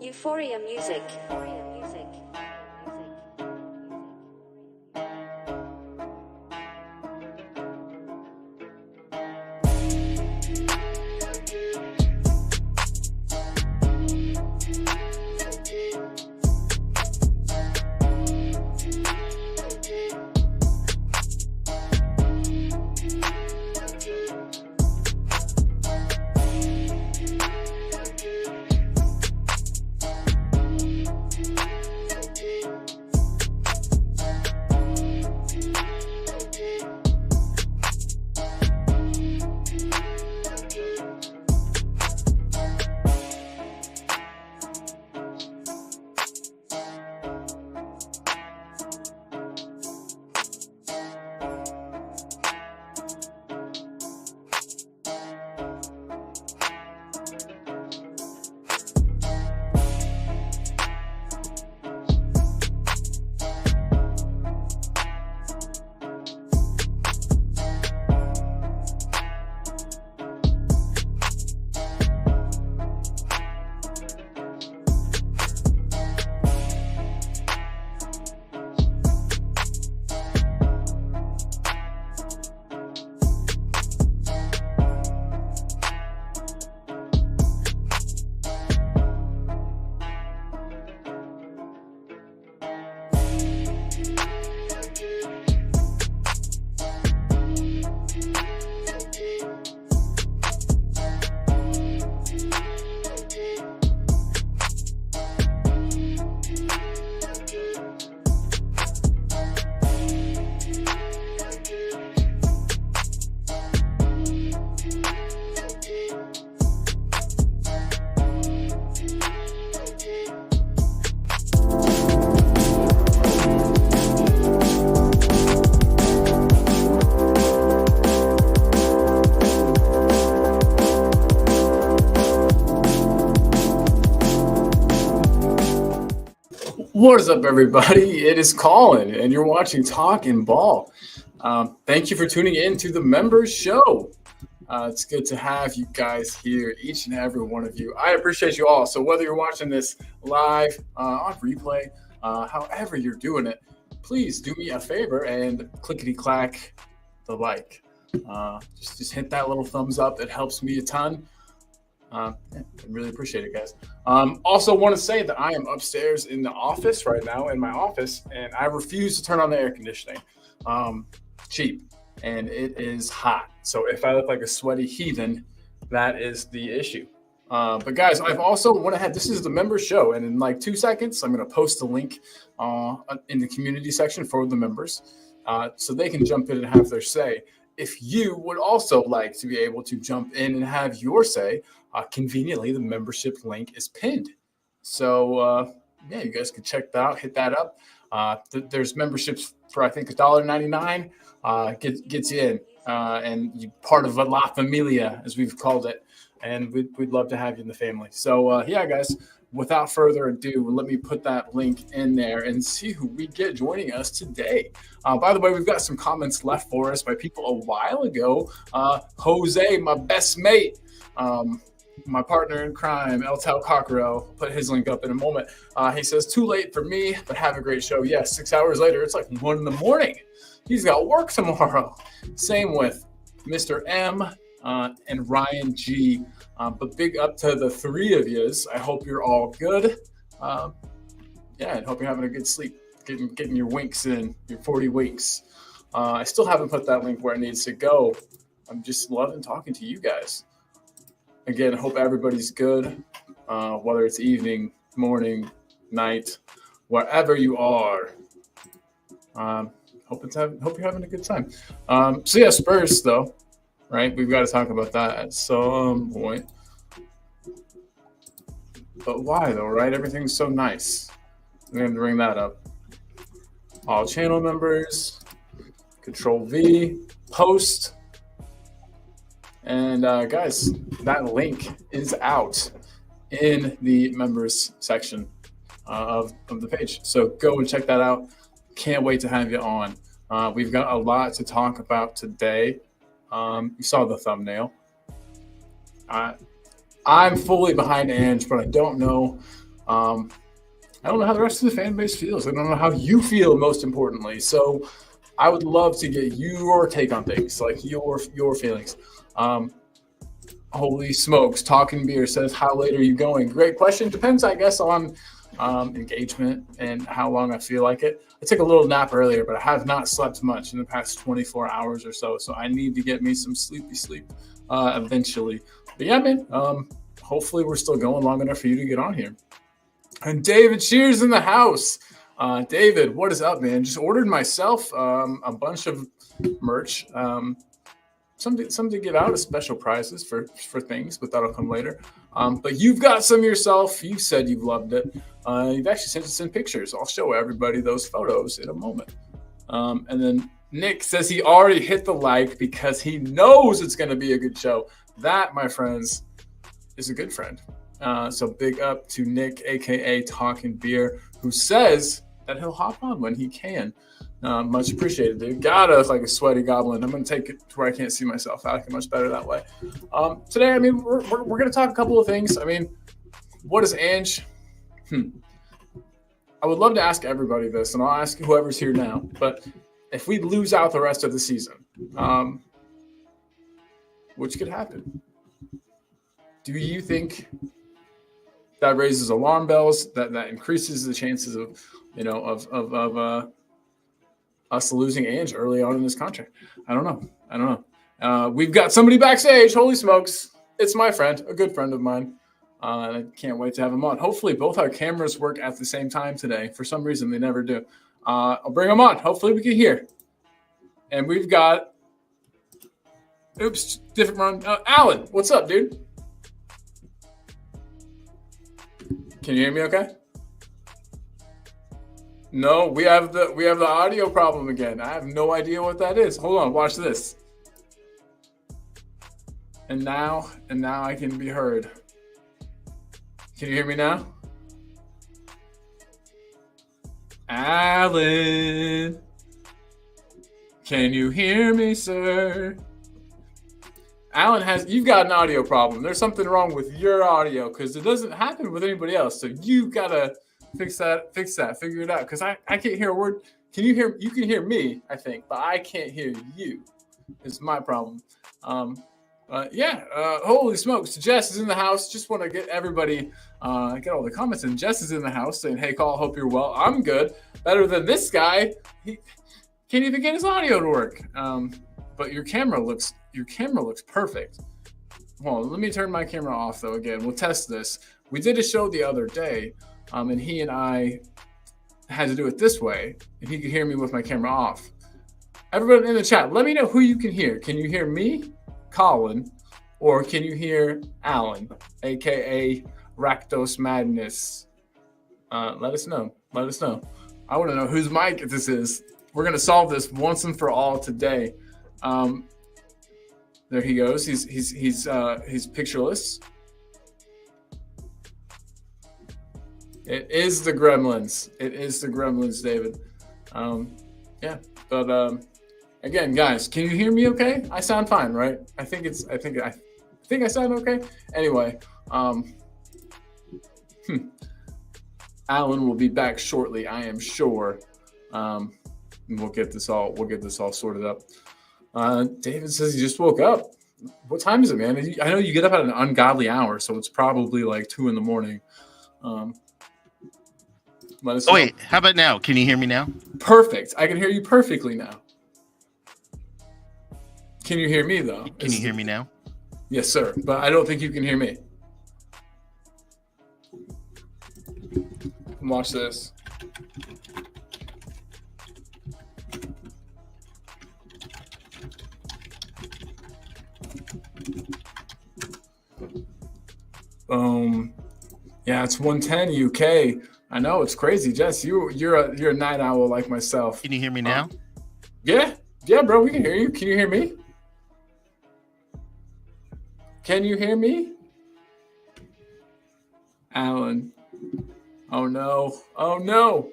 Euphoria music. What is up, everybody? It is Colin, and you're watching Talking Ball. Thank you for tuning in to the Members Show. It's good to have you guys here, each and every one of you. I appreciate you all. So whether you're watching this live, on replay, however you're doing it, please do me a favor and clickety-clack the like. Just hit that little thumbs up. It helps me a ton. I really appreciate it, guys. Also want to say that I am upstairs in the office right now, in my office, and I refuse to turn on the air conditioning. Cheap, and it is hot. So if I look like a sweaty heathen, that is the issue. But guys, I've also went ahead. This is the members show, and in like 2 seconds, I'm going to post a link in the community section for the members, so they can jump in and have their say. If you would also like to be able to jump in and have your say, conveniently, the membership link is pinned. So, yeah, you guys can check that out, hit that up. There's memberships for, I think, $1.99. Gets you in, and you're part of a La Familia, as we've called it. And we'd love to have you in the family. So, yeah, guys, without further ado, let me put that link in there and see who we get joining us today. By the way, we've got some comments left for us by people a while ago. Jose, my best mate, my partner in crime, El Tal Cockrell, put his link up in a moment. He says, too late for me, but have a great show. Yes, 6 hours later, it's like 1 a.m. He's got work tomorrow. Same with Mr. M and Ryan G. But big up to the three of yous. I hope you're all good. Yeah, and hope you're having a good sleep, getting your winks in, your 40 winks. I still haven't put that link where it needs to go. I'm just loving talking to you guys. Again, I hope everybody's good, whether it's evening, morning, night, wherever you are. Hope you're having a good time. So yeah, Spurs though, right? We've got to talk about that at some point. But why though, right? Everything's so nice. I'm going to bring that up. All channel members, Control V, post. And guys, that link is out in the members section of the page. So go and check that out. Can't wait to have you on. We've got a lot to talk about today. You saw the thumbnail. I'm fully behind Ange, but I don't know I don't know how the rest of the fan base feels. I don't know how you feel, most importantly. So I would love to get your take on things, like your feelings. Holy smokes, Talking Beer says, how late are you going? Great question. Depends, I guess, on engagement and how long I feel like it. I took a little nap earlier, but I have not slept much in the past 24 hours or so. So I need to get me some sleepy sleep eventually. But yeah, man, hopefully we're still going long enough for you to get on here. And David Shears in the house. David, what is up, man? Just ordered myself a bunch of merch. Some to give out as special prizes for things, but that'll come later. But you've got some yourself. You said you've loved it. You've actually sent us in pictures. I'll show everybody those photos in a moment. And then Nick says he already hit the like because he knows it's going to be a good show. That, my friends, is a good friend. So big up to Nick, a.k.a. Talking Beer, who says that he'll hop on when he can. Much appreciated, dude. Got us like a sweaty goblin. I'm going to take it to where I can't see myself. I like it much better that way. Today, I mean, we're going to talk a couple of things. I mean, what is Ange? I would love to ask everybody this, and I'll ask whoever's here now. But if we lose out the rest of the season, which could happen, do you think that raises alarm bells? That increases the chances of, us losing Ange early on in this contract? I don't know. We've got somebody backstage. Holy smokes. It's my friend, a good friend of mine. And I can't wait to have him on. Hopefully both our cameras work at the same time today. For some reason, they never do. I'll bring him on. Hopefully we can hear. And we've got, different run. Alan, what's up, dude? Can you hear me okay? No, we have the audio problem again. I have no idea what that is. Hold on, watch this. And now I can be heard. Can you hear me now? Alan, can you hear me, sir? Alan, you've got an audio problem. There's something wrong with your audio because it doesn't happen with anybody else. So you gotta fix that, figure it out. Because I can't hear a word. Can you hear? You can hear me, I think, but I can't hear you. It's my problem. Holy smokes. Jess is in the house. Just want to get everybody, get all the comments in. Jess is in the house saying, hey, Call, hope you're well. I'm good. Better than this guy. He can't even get his audio to work. But your camera looks perfect. Hold on, let me turn my camera off though again. We'll test this. We did a show the other day, and he and I had to do it this way, and he could hear me with my camera off. Everybody in the chat, let me know who you can hear. Can you hear me, Colin, or can you hear Alan, aka Rakdos Madness? Let us know. I want to know whose mic this is. We're gonna solve this once and for all today. There he goes. He's pictureless. It is the Gremlins. David. Again, guys, can you hear me okay? I sound fine, right? I think I sound okay. Anyway, Alan will be back shortly, I am sure. And we'll get this all sorted up. David says he just woke up. What time is it, man? I know you get up at an ungodly hour, so it's probably like 2 a.m. Wait, how about now? Can you hear me now? Perfect. I can hear you perfectly now. Can you hear me, though? Can you hear me now? Yes, sir. But I don't think you can hear me. Watch this. Yeah, it's 1:10 UK. I know, it's crazy. Jess, you're a night owl like myself. Can you hear me now? Yeah, bro, we can hear you. Can you hear me? Can you hear me? Alan. Oh no.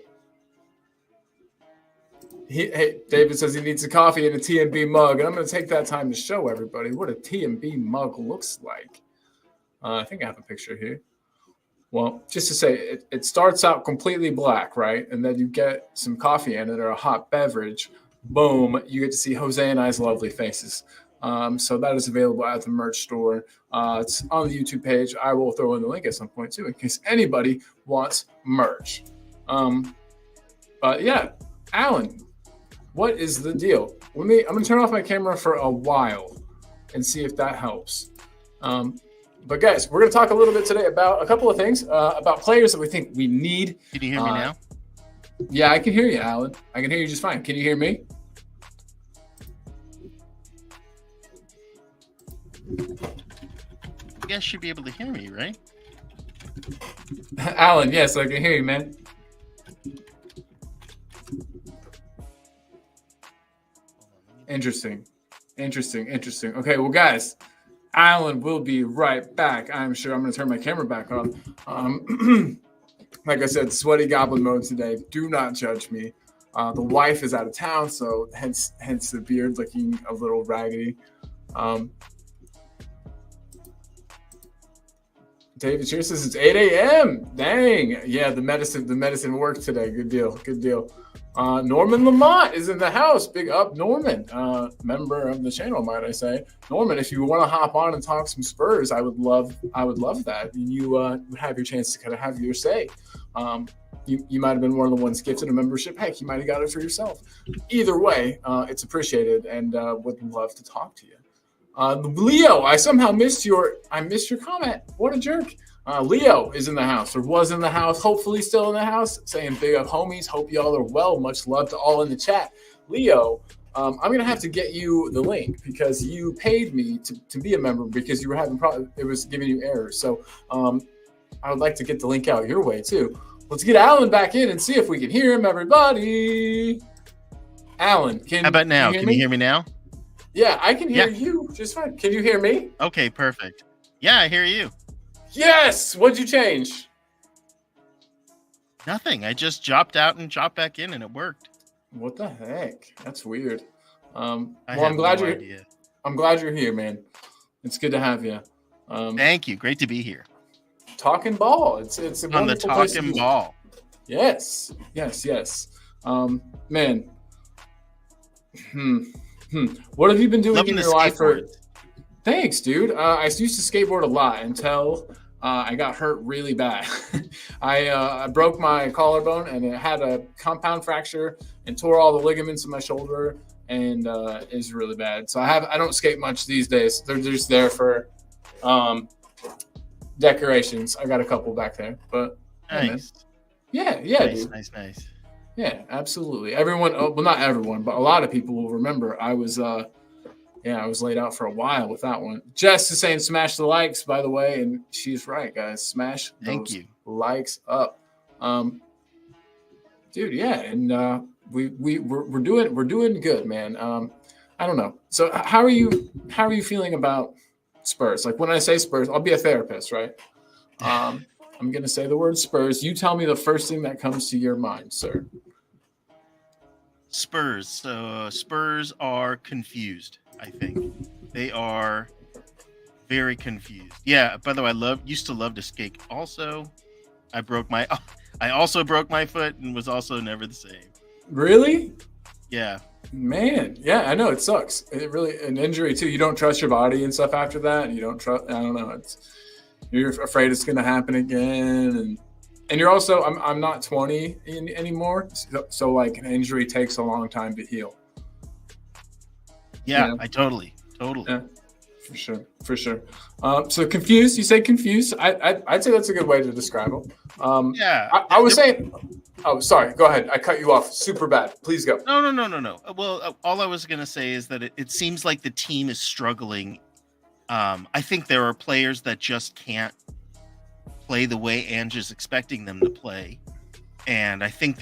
Hey, David says he needs a coffee and a TMB mug, and I'm going to take that time to show everybody what a TMB mug looks like. I think I have a picture here. Well, just to say, it starts out completely black, right? And then you get some coffee in it or a hot beverage. Boom, you get to see Jose and I's lovely faces. So that is available at the merch store. It's on the YouTube page. I will throw in the link at some point too, in case anybody wants merch. But yeah, Alan, what is the deal? I'm going to turn off my camera for a while and see if that helps. But guys, we're going to talk a little bit today about a couple of things, about players that we think we need. Can you hear me now? Yeah, I can hear you, Alan. I can hear you just fine. Can you hear me? You guys should be able to hear me, right? Alan, yes, I can hear you, man. Interesting. Okay, well, guys, Alan will be right back. I'm sure. I'm going to turn my camera back on. Like I said, sweaty goblin mode today. Do not judge me. The wife is out of town, so hence the beard looking a little raggedy. David Cheers says it's 8 a.m. Dang. Yeah, the medicine worked today. Good deal. Norman Lamont is in the house. Big up, Norman. Member of the channel, might I say. Norman, if you want to hop on and talk some Spurs, I would love that. You would have your chance to kind of have your say. You might have been one of the ones gifted a membership. Heck, you might have got it for yourself. Either way, it's appreciated, and would love to talk to you. Leo, I somehow missed your comment. What a jerk. Leo is in the house, or was in the house, hopefully still in the house, saying big up homies. Hope y'all are well. Much love to all in the chat. Leo, I'm going to have to get you the link because you paid me to be a member because you were having it was giving you errors. So I would like to get the link out your way too. Let's get Alan back in and see if we can hear him, everybody. Alan, how about now? Can you hear me now? Yeah, I can hear you just fine. Can you hear me? Okay, perfect. Yeah, I hear you. Yes. What'd you change? Nothing. I just dropped out and dropped back in, and it worked. What the heck? That's weird. I'm glad you're here, man. It's good to have you. Thank you. Great to be here. Talking ball. It's a on the talking ball. Yes. Man. What have you been doing in your life? Thanks, dude. I used to skateboard a lot until I got hurt really bad. I broke my collarbone and it had a compound fracture and tore all the ligaments in my shoulder, and it's really bad. So I don't skate much these days. They're just there for decorations. I got a couple back there, but nice. Yeah, nice, dude. Nice. Yeah, absolutely. Everyone, well, not everyone, but a lot of people will remember I was laid out for a while with that one. Jess is saying smash the likes, by the way, and she's right, guys. Smash those likes up. Dude, yeah, and we're doing good, man. I don't know. So how are you feeling about Spurs? Like when I say Spurs, I'll be a therapist, right? I'm going to say the word Spurs. You tell me the first thing that comes to your mind, sir. Spurs. Spurs are confused, I think. They are very confused. Yeah, by the way, I used to love to skate. Also, I also broke my foot and was also never the same. Really? Yeah. Man, yeah, I know it sucks. It really an injury too. You don't trust your body and stuff after that, and you don't trust. I don't know. You're afraid it's going to happen again, and you're also. I'm not 20 anymore, so like an injury takes a long time to heal. Yeah, I totally. Yeah, for sure. So confused. You say confused. I'd say that's a good way to describe them. Yeah, I was saying. Oh, sorry. Go ahead. I cut you off. Super bad. Please go. No. Well, all I was going to say is that it seems like the team is struggling. I think there are players that just can't play the way Ange is expecting them to play. And I think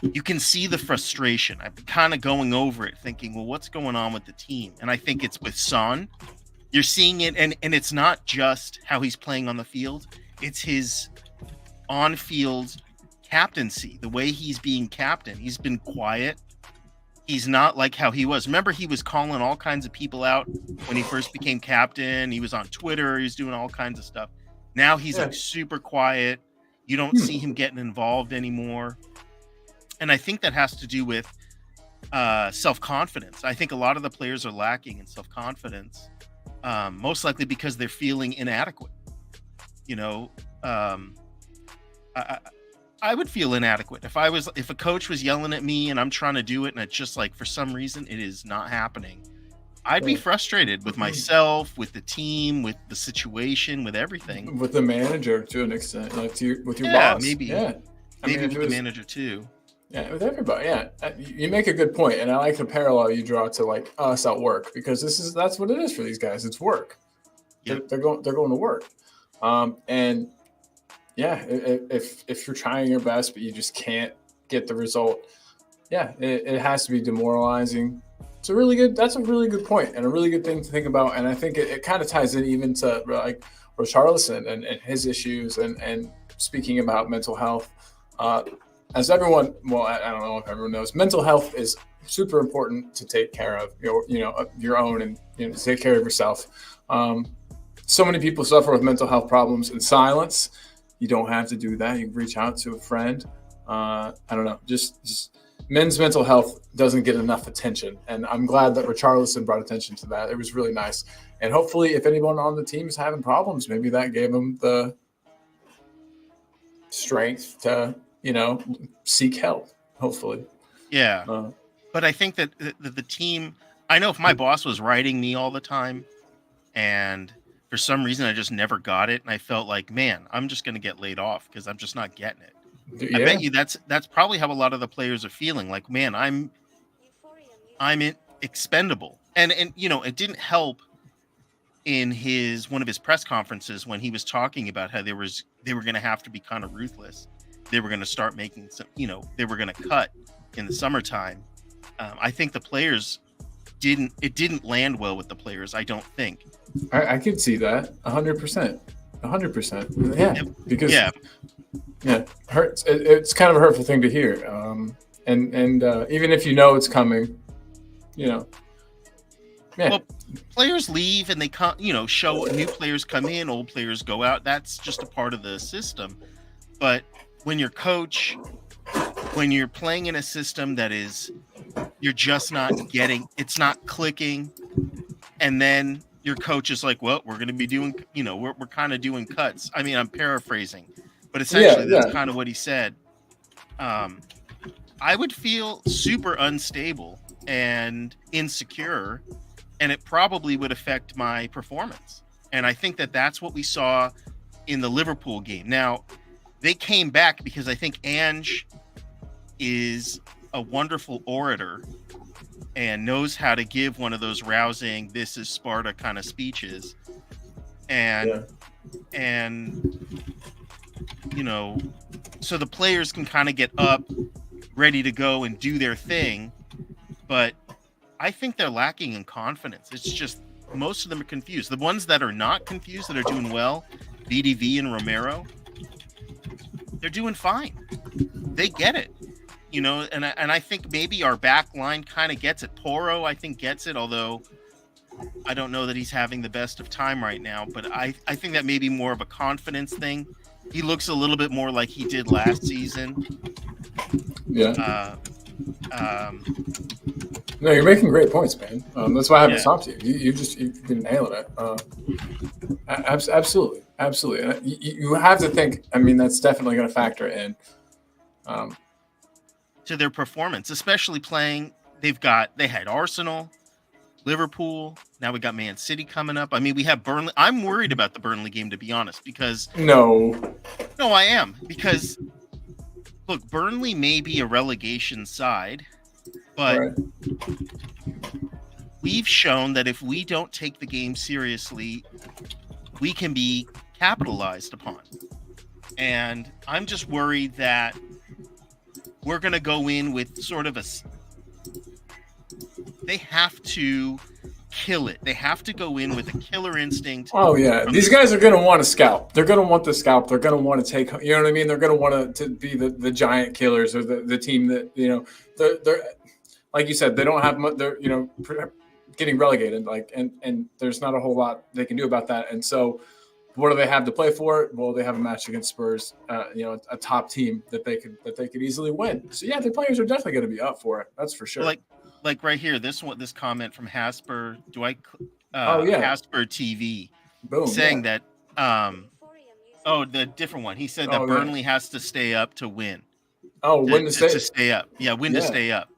you can see the frustration. I'm kind of going over it thinking, well, what's going on with the team? And I think it's with Son. You're seeing it. And it's not just how he's playing on the field. It's his on-field captaincy, the way he's being captain. He's been quiet. He's not like how he was. Remember, he was calling all kinds of people out when he first became captain. He was on Twitter. He was doing all kinds of stuff. Now he's Yeah. like super quiet. You don't see him getting involved anymore. And I think that has to do with self-confidence. I think a lot of the players are lacking in self-confidence, most likely because they're feeling inadequate. You know, um, I, I would feel inadequate if a coach was yelling at me and I'm trying to do it and it's just like for some reason it is not happening. I'd be frustrated with myself, with the team, with the situation, with everything. With the manager to an extent, like with your Yeah, boss. maybe. Yeah, Maybe with the manager too. Yeah, with everybody. Yeah, you make a good point, and I like the parallel you draw to like us at work, because that's what it is for these guys. It's work. Yep. They're going to work, and yeah, if you're trying your best but you just can't get the result, yeah, it has to be demoralizing. That's a really good point and a really good thing to think about. And I think it kind of ties in even to like Richarlison and his issues and speaking about mental health. As everyone, well, I don't know if everyone knows, mental health is super important to take care of your own, and to take care of yourself. So many people suffer with mental health problems in silence. You don't have to do that. You can reach out to a friend. I don't know, just men's mental health doesn't get enough attention, and I'm glad that Richarlison brought attention to that. It was really nice, and hopefully, if anyone on the team is having problems, maybe that gave them the strength to seek help. Hopefully, yeah. But I think that the team. I know if my boss was writing me all the time, and for some reason I just never got it, and I felt like, man, I'm just going to get laid off because I'm just not getting it. yeah. I bet you that's probably how a lot of the players are feeling. Like, man, I'm expendable, and it didn't help in one of his press conferences when he was talking about how they were going to have to be kind of ruthless. They were going to start making some, they were going to cut in the summertime. I think the players didn't land well with the players. I don't think. I can see that 100%. 100%. Yeah, because hurts. It's kind of a hurtful thing to hear. And even if it's coming, Yeah. Well, players leave and they come, show new players come in, old players go out. That's just a part of the system. But when you're playing in a system that you're just not getting, it's not clicking, and then your coach is like, well, we're going to be doing, we're kind of doing cuts. I mean, I'm paraphrasing, but essentially that's kind of what he said. I would feel super unstable and insecure, and it probably would affect my performance. And I think that that's what we saw in the Liverpool game. Now, they came back because I think Ange is a wonderful orator and knows how to give one of those rousing, this is Sparta kind of speeches. And so the players can kind of get up, ready to go and do their thing. But I think they're lacking in confidence. It's just most of them are confused. The ones that are not confused, that are doing well, VDV and Romero, they're doing fine. They get it, and I think maybe our back line kind of gets it. Porro, I think, gets it, although I don't know that he's having the best of time right now. But I think that may be more of a confidence thing. He looks a little bit more like he did last season. Yeah. No, you're making great points, man. That's why I haven't stopped you. You've been nailing it. Absolutely. And you have to think. I mean, that's definitely going to factor in to their performance, especially playing. They had Arsenal, Liverpool. Now we got Man City coming up. I mean, we have Burnley. I'm worried about the Burnley game, to be honest, because no, I am, because look, Burnley may be a relegation side, but we've shown that if we don't take the game seriously, we can be capitalized upon. And I'm just worried that we're going to go in with sort of they have to kill it. They have to go in with a killer instinct. Oh, yeah. These guys are going to want to scalp. They're going to want the scalp. They're going to want to take, you know what I mean? They're going to want to be the giant killers, or the team that, they're like you said, they don't have much, they're, getting relegated, and there's not a whole lot they can do about that. And so what do they have to play for? Well, they have a match against Spurs, a top team that they could easily win. So yeah, the players are definitely going to be up for it. That's for sure. Like right here, this comment from Hasper. Yeah, Hasper TV, boom, saying that the different one. He said that Burnley has to stay up to win. Win to stay up. Yeah, to stay up.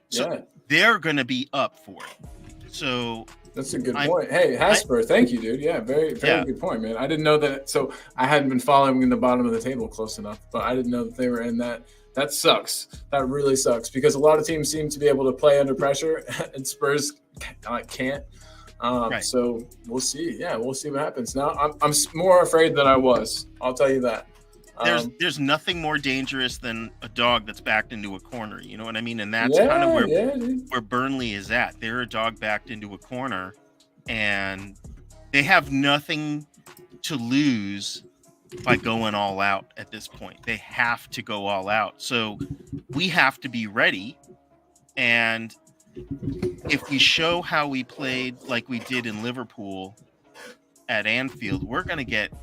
So they're going to be up for it. So that's a good point. Hey, Hasper, thank you, dude. Yeah, very good point, man. I didn't know that. So I hadn't been following in the bottom of the table close enough, but I didn't know that they were in that. That sucks. That really sucks because a lot of teams seem to be able to play under pressure, and Spurs can't. So we'll see. Yeah, we'll see what happens. Now I'm more afraid than I was. I'll tell you that. There's nothing more dangerous than a dog that's backed into a corner. You know what I mean? And that's kind of where Burnley is at. They're a dog backed into a corner, and they have nothing to lose by going all out at this point. They have to go all out. So we have to be ready. And if we show how we played like we did in Liverpool at Anfield, we're going to get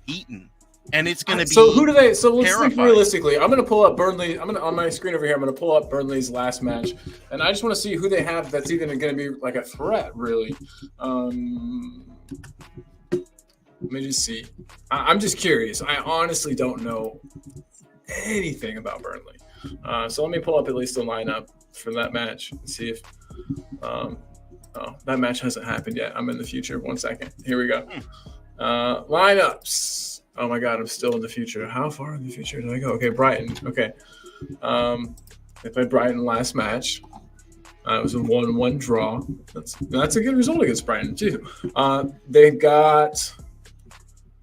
eaten. And it's going to be so. Who do they? So let's terrifying. Think realistically. I'm going to pull up Burnley. On my screen over here. I'm going to pull up Burnley's last match, and I just want to see who they have that's even going to be like a threat. Really. Let me just see. I'm just curious. I honestly don't know anything about Burnley. So let me pull up at least the lineup for that match and see if. That match hasn't happened yet. I'm in the future. 1 second. Here we go. Lineups. Oh my God, I'm still in the future. How far in the future did I go? Okay, Brighton. Okay. They played Brighton last match. It was a 1-1 draw. That's a good result against Brighton, too. They've got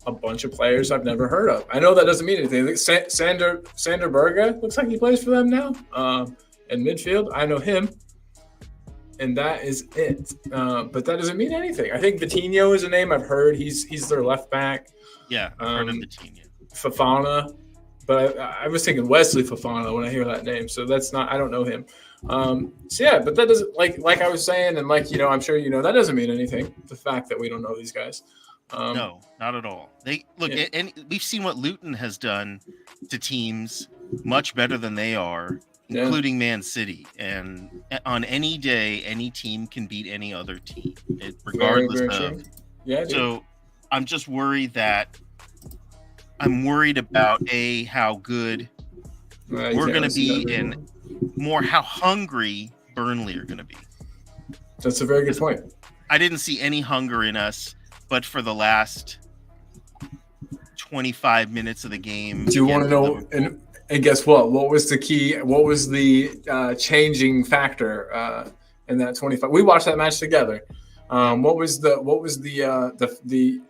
a bunch of players I've never heard of. I know that doesn't mean anything. Sander Berge looks like he plays for them now. In midfield, I know him. And that is it. But that doesn't mean anything. I think Vitinho is a name I've heard. He's their left back. Yeah, I've heard of Vitinho. Fofana. But I was thinking Wesley Fofana when I hear that name. So that's not – I don't know him. But that doesn't – like I was saying, and I'm sure that doesn't mean anything, the fact that we don't know these guys. No, not at all. And we've seen what Luton has done to teams much better than they are, including Man City. And on any day, any team can beat any other team, regardless of. Yeah. So I'm just worried about how good we're going to be, and more how hungry Burnley are going to be. That's a very good point. I didn't see any hunger in us, but for the last 25 minutes of the game. Do you want to know? And guess what? What was the key? What was the changing factor in that 25? We watched that match together. What was the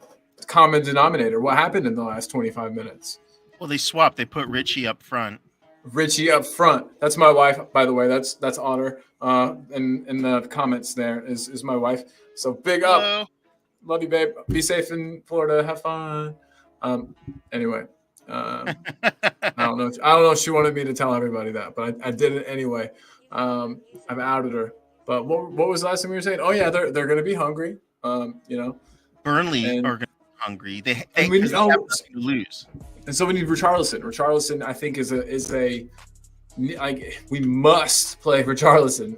common denominator? What happened in the last 25 minutes? Well, they swapped. They put Richie up front. That's my wife, by the way. That's Honor. In the comments there is my wife. So big Hello. Up. Love you, babe. Be safe in Florida. Have fun. Anyway. I don't know if she wanted me to tell everybody that, but I did it anyway. I've outed her. But what was the last thing we were saying? Oh yeah, they're going to be hungry. Burnley are going to be hungry. They have nothing to lose. And so we need Richarlison. Richarlison, I think, is a we must play Richarlison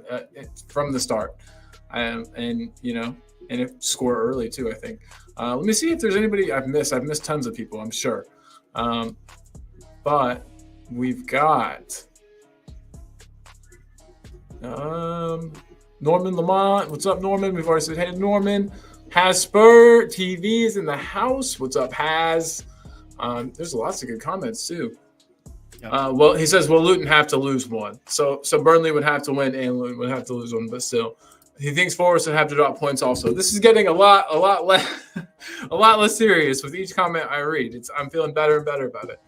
from the start, and score early too. I think. Let me see if there's anybody I've missed. I've missed tons of people, I'm sure. But we've got Norman Lamont. What's up, Norman? We've already said, hey, Norman. Hasper TV is in the house. What's up, Has? There's lots of good comments, too. Well, he says, Luton have to lose one. So Burnley would have to win and Luton would have to lose one, but still. He thinks Forest would have to drop points also. This is getting a lot less serious with each comment I read. I'm feeling better and better about it.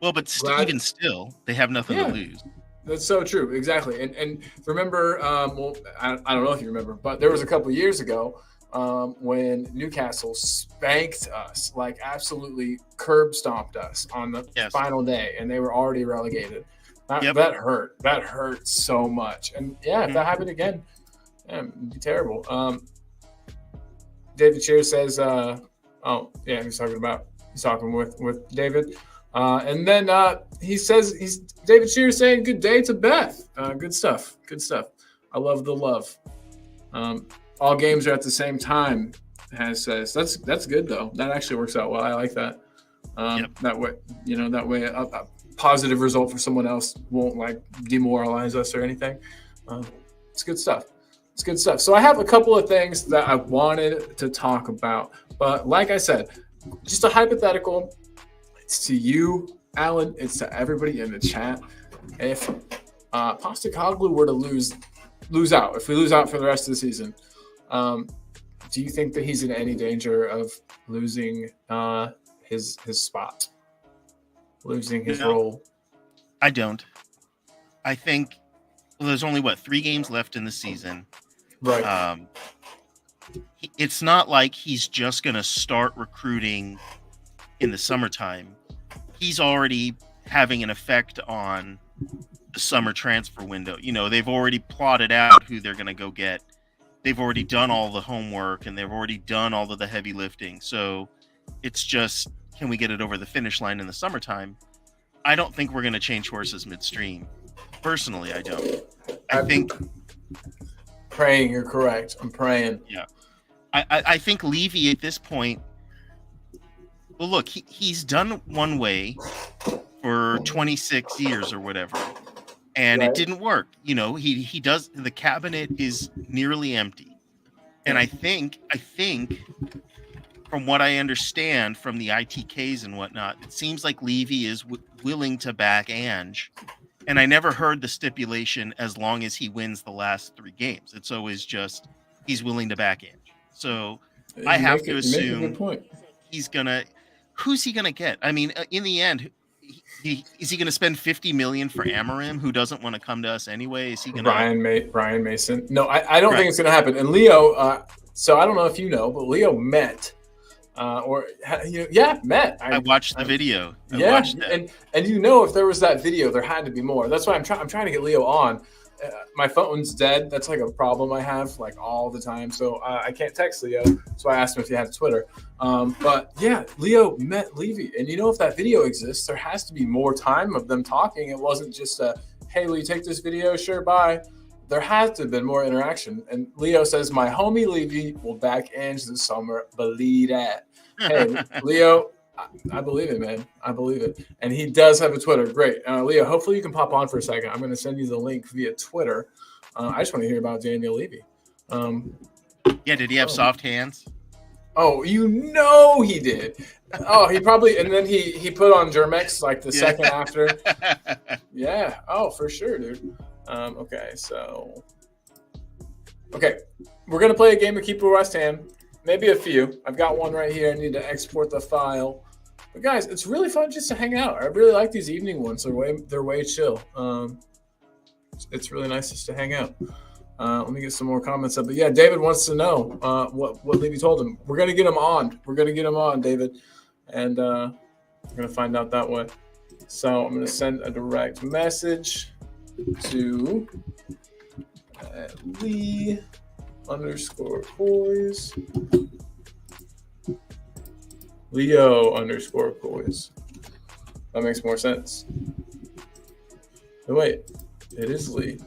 But even still, they have nothing to lose. That's so true. Exactly. And remember, I don't know if you remember, but there was a couple years ago when Newcastle spanked us, like absolutely curb stomped us on the final day, and they were already relegated. That hurt. That hurt so much. And if that happened again, it'd be terrible. David Shear says, Oh, yeah, he's talking with David. And then he says David Shearer saying good day to Beth. Good stuff. Good stuff. I love the love. All games are at the same time. Has says that's good though. That actually works out well. I like that. Yep. That way a positive result for someone else won't like demoralize us or anything. It's good stuff. It's good stuff. So I have a couple of things that I wanted to talk about, but like I said, just a hypothetical. It's to you, Alan. It's to everybody in the chat. If Postecoglou were to lose out, if we lose out for the rest of the season, do you think that he's in any danger of losing his spot, losing his role? I don't. I think there's only 3 games left in the season. Right. It's not like he's just going to start recruiting in the summertime. He's already having an effect on the summer transfer window. They've already plotted out who they're going to go get. They've already done all the homework and they've already done all of the heavy lifting. So it's just, can we get it over the finish line in the summertime? I don't think we're going to change horses midstream. Personally, I don't. I think praying you're correct. I'm praying. Yeah. I think Levy at this point, well, look, he's done one way for 26 years or whatever, and Right. It didn't work. He does, the cabinet is nearly empty. And I think from what I understand from the ITKs and whatnot, it seems like Levy is willing to back Ange. And I never heard the stipulation as long as he wins the last 3 games. It's always just he's willing to back Ange. So I have to assume who's he gonna get? I mean, in the end, is he gonna spend $50 million for Amorim, who doesn't want to come to us anyway? Is he gonna Ryan Mason? No, I don't think it's gonna happen. And Leo, so I don't know if you know, but Leo met. Met. I watched the video. Watched that. and if there was that video, there had to be more. That's why I'm trying to get Leo on. My phone's dead. That's like a problem I have like all the time. So I can't text Leo. So I asked him if he had Twitter. But yeah, Leo met Levy. And if that video exists, there has to be more time of them talking. It wasn't just hey, will you take this video? Sure, bye. There has to have been more interaction. And Leo says, my homie Levy will back Ange this summer. Believe that. Hey, Leo, I believe it, man. I believe it. And he does have a Twitter. Great. Leo, hopefully you can pop on for a second. I'm going to send you the link via Twitter. I just want to hear about Daniel Levy. Did he have soft hands? Oh, he did. Oh, he probably, and then he put on Germex like the second after. Yeah. Oh, for sure, dude. Okay, we're going to play a game of Keeper West Ham. Maybe a few. I've got one right here. I need to export the file. But guys, it's really fun just to hang out. I really like these evening ones. They're way chill. It's really nice just to hang out. Let me get some more comments up. But yeah, David wants to know what Levy told him. We're going to get him on. David. And we're going to find out that way. So I'm going to send a direct message to Lee _boys. Leo _boys. That makes more sense. Oh, wait, it is Lee.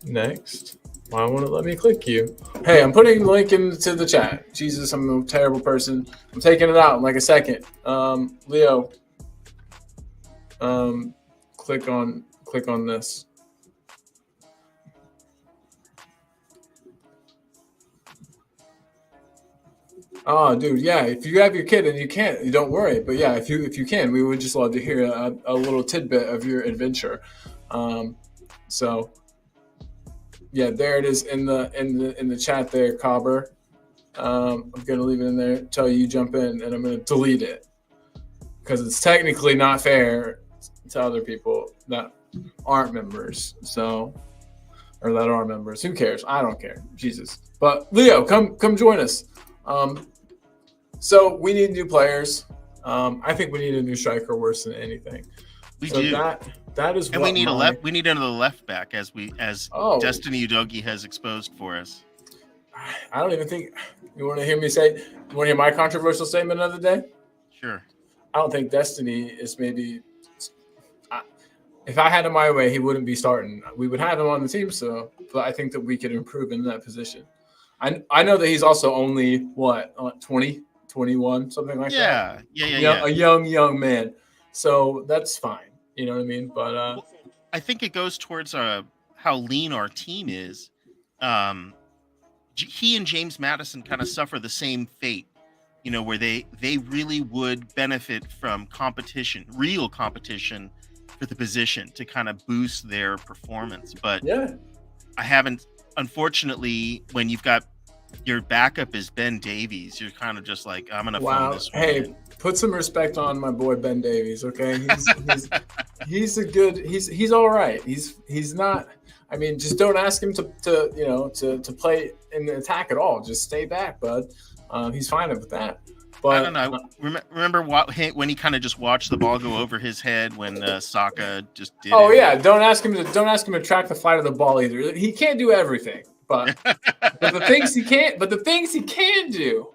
Next. Why won't it let me click you? Hey, I'm putting the link into the chat. Jesus, I'm a terrible person. I'm taking it out in like a second. Leo. Click on this. Oh, dude, yeah. If you have your kid and you don't worry. But yeah, if you can, we would just love to hear a little tidbit of your adventure. So yeah, there it is in the chat there, Cobber. I'm gonna leave it in there until you jump in, and I'm gonna delete it because it's technically not fair to other people that aren't members. Or that are members. Who cares? I don't care. Jesus. But Leo, come join us. So we need new players. I think we need a new striker worse than anything. We do. That is, and we need we need another left back as Destiny Udogi has exposed for us. I don't even think you want to hear me say. You want to hear my controversial statement of the day? Sure. I don't think Destiny is maybe. If I had it my way, he wouldn't be starting. We would have him on the team, but I think that we could improve in that position. I know that he's also only what 20, 21, something like that. Yeah. A young man. So that's fine. You know what I mean? But Well, I think it goes towards how lean our team is. He and James Madison kind of suffer the same fate, where they really would benefit from competition, real competition for the position to kind of boost their performance. But yeah, I haven't, unfortunately, when you've got your backup is Ben Davies, you're kind of just like, I'm going to phone this one in. Put some respect on my boy Ben Davies, okay? He's all right. He's not. I mean, just don't ask him to play in the attack at all. Just stay back, bud. He's fine with that. But I don't know. Remember when he kind of just watched the ball go over his head when Saka just did. Oh yeah, don't ask him to track the flight of the ball either. He can't do everything, but the things he can do.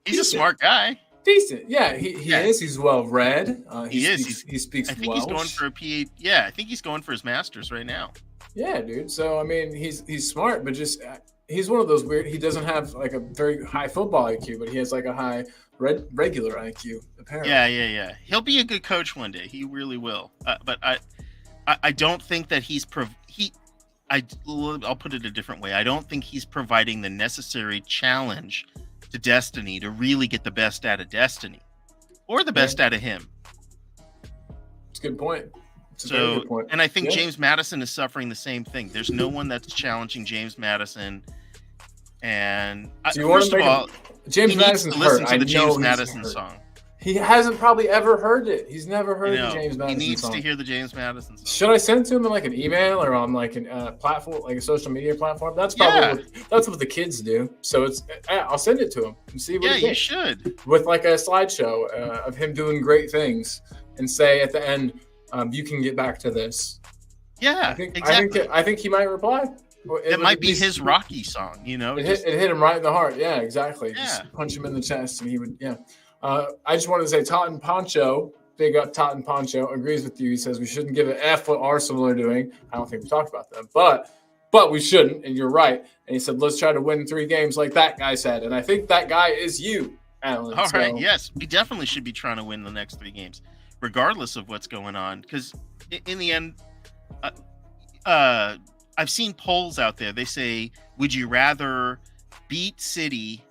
He's a smart guy. Decent, yeah. He is. He's well read. He speaks I think Welsh. he's going for a PhD. Yeah, I think he's going for his master's right now. Yeah, dude. So I mean, he's smart, but just he's one of those weird. He doesn't have like a very high football IQ, but he has like a high regular IQ. Apparently. Yeah. He'll be a good coach one day. He really will. But I don't think that I'll put it a different way. I don't think he's providing the necessary challenge to Destiny to really get the best out of Destiny or the best out of him. It's a good point. And I think James Madison is suffering the same thing. There's no one that's challenging James Madison. And first of all, James Madison's listen hurt. to the James Madison song. He hasn't probably ever heard it. He's never heard the James Madison song. He needs to hear the James Madison song. Should I send it to him in like an email or on like a platform, like a social media platform? That's probably that's what the kids do. So I'll send it to him and see what he thinks. You should. With like a slideshow of him doing great things and say at the end, you can get back to this. Yeah, exactly. I think he might reply. It might be his Rocky song, It hit him right in the heart. Yeah, exactly. Yeah. Just punch him in the chest and he would, I just wanted to say Totten Poncho, big up Totten Poncho, agrees with you. He says we shouldn't give an F what Arsenal are doing. I don't think we talked about that, but we shouldn't, and you're right. And he said, let's try to win 3 games like that guy said. And I think that guy is you, Alan. All right, yes. We definitely should be trying to win the next 3 games, regardless of what's going on. Because in the end, I've seen polls out there. They say, would you rather beat City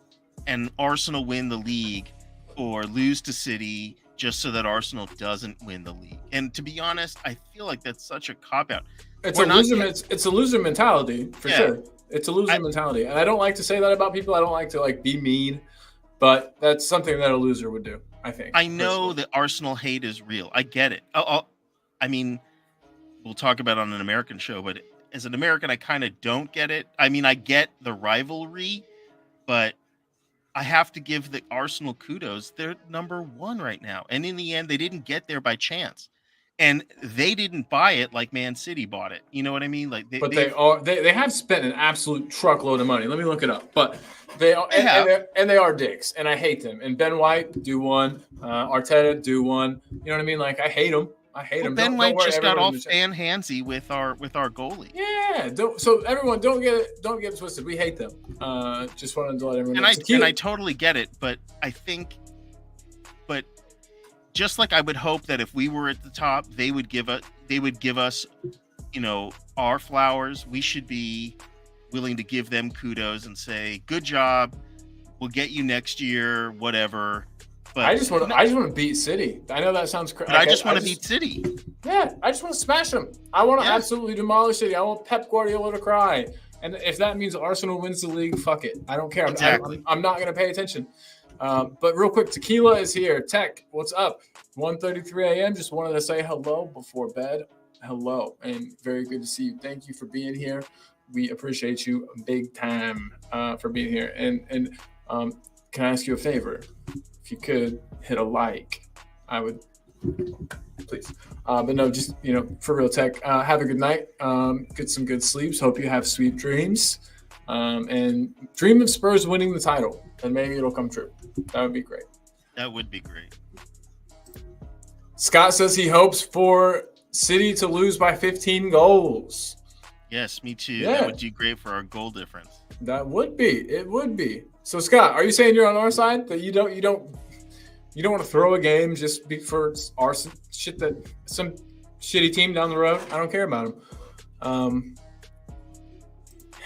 and Arsenal win the league or lose to City just so that Arsenal doesn't win the league? And to be honest, I feel like that's such a cop-out. It's a loser mentality, for sure. It's a loser mentality. And I don't like to say that about people. I don't like to be mean, but that's something that a loser would do, I think. I know that Arsenal hate is real. I get it. I mean, we'll talk about it on an American show, but as an American, I kind of don't get it. I mean, I get the rivalry, but I have to give the Arsenal kudos. They're number 1 right now. And in the end, they didn't get there by chance. And they didn't buy it like Man City bought it. You know what I mean? They have spent an absolute truckload of money. Let me look it up. But they are dicks, and I hate them. And Ben White, do one. Arteta, do one. You know what I mean? Like, I hate them. Him. Ben White just got all fan handsy with our goalie. Yeah. So everyone, don't get it twisted. We hate them. Just wanted to let everyone know. And I totally get it, but I think, just like I would hope that if we were at the top, they would give us, our flowers. We should be willing to give them kudos and say, good job. We'll get you next year, whatever. But I just want to beat City. I know that sounds crazy. But I just want to beat City. Yeah, I just want to smash them. I want to absolutely demolish City. I want Pep Guardiola to cry. And if that means Arsenal wins the league, fuck it. I don't care. Exactly. I'm not going to pay attention. But real quick, Tequila is here. Tech, what's up? 1:33 a.m. Just wanted to say hello before bed. Hello, and very good to see you. Thank you for being here. We appreciate you big time for being here. And can I ask you a favor? If you could hit a like, I would, please. But no, just, for real, Tech, have a good night. Get some good sleeps. Hope you have sweet dreams. and dream of Spurs winning the title, and maybe it'll come true. That would be great. That would be great. Scott says he hopes for City to lose by 15 goals. Yes, me too. Yeah. That would do great for our goal difference. That would be. It would be. So Scott, are you saying you're on our side? That you don't want to throw a game just for our shit that some shitty team down the road? I don't care about them.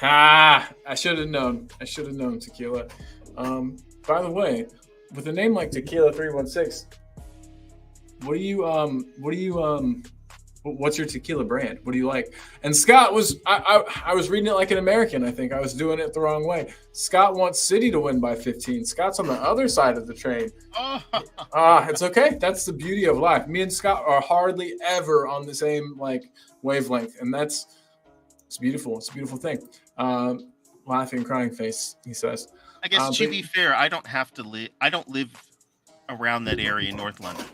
I should have known. Tequila. By the way, with a name like Tequila 316, what's your tequila brand? What do you like? And Scott was, I was reading it like an American. I think I was doing it the wrong way. Scott wants City to win by 15. Scott's on the other side of the train. It's okay. That's the beauty of life. Me and Scott are hardly ever on the same wavelength, and it's beautiful. It's a beautiful thing. Laughing, crying face, he says. I guess to be fair, I don't live around that area in North London.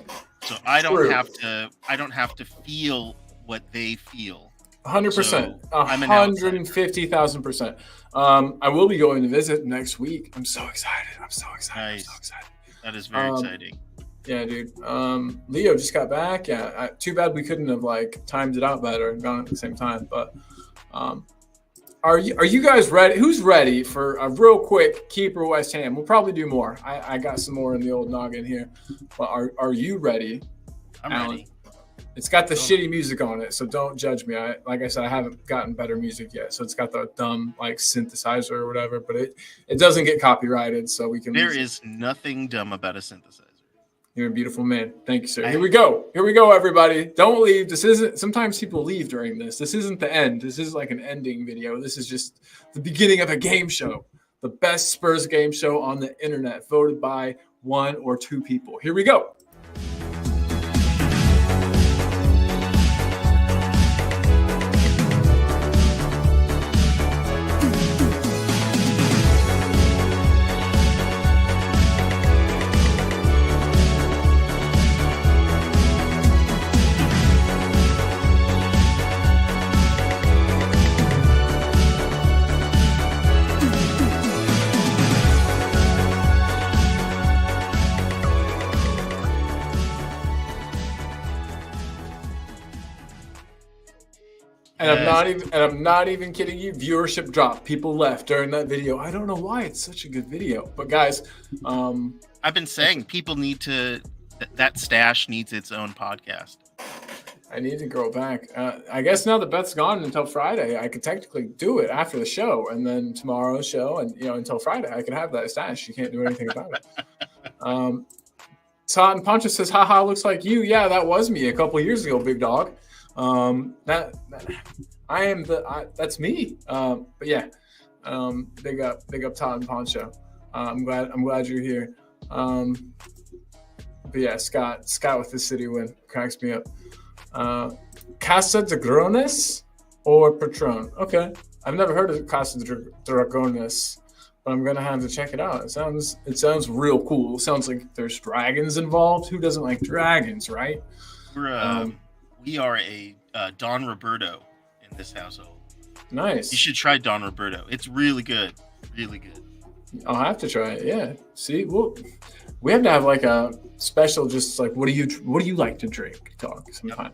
So I don't have to feel what they feel. 100%. 150,000%. I will be going to visit next week. I'm so excited. Nice. I'm so excited. That is very exciting. Yeah, dude. Leo just got back. Yeah. Too bad we couldn't have timed it out better and gone at the same time. But are you guys ready? Who's ready for a real quick keeper West Ham? We'll probably do more. I got some more in the old noggin here. But are you ready? I'm Alan? ready. It's got the shitty music on it, so don't judge me. Like I said, I haven't gotten better music yet, so it's got the dumb synthesizer or whatever. But it doesn't get copyrighted, so we can. There is nothing dumb about a synthesizer. You're a beautiful man. Thank you, sir. Here we go, everybody. Don't leave. This isn't. Sometimes people leave during this. This isn't the end. This is like an ending video. This is just the beginning of a game show. The best Spurs game show on the internet, voted by 1 or 2 people. Here we go. And I'm not even kidding you. Viewership dropped. People left during that video. I don't know why. It's such a good video. But guys, I've been saying people need to. That stash needs its own podcast. I need to go back. I guess now the bet's gone until Friday. I could technically do it after the show, and then tomorrow's show, and until Friday, I can have that stash. You can't do anything about it. Todd and Poncho says, "Haha, looks like you." Yeah, that was me a couple years ago, big dog. That's me. But yeah, big up Todd and Poncho. I'm glad you're here. But yeah, Scott with the City win cracks me up. Casa de Dragones or Patron? Okay, I've never heard of Casa de Dragones, but I'm gonna have to check it out. It sounds real cool. It sounds like there's dragons involved. Who doesn't like dragons, right? We are a Don Roberto in this household. Nice. You should try Don Roberto. It's really good. Really good. I'll have to try it. Yeah. See, we have to have a special, just what do you like to drink talk sometime.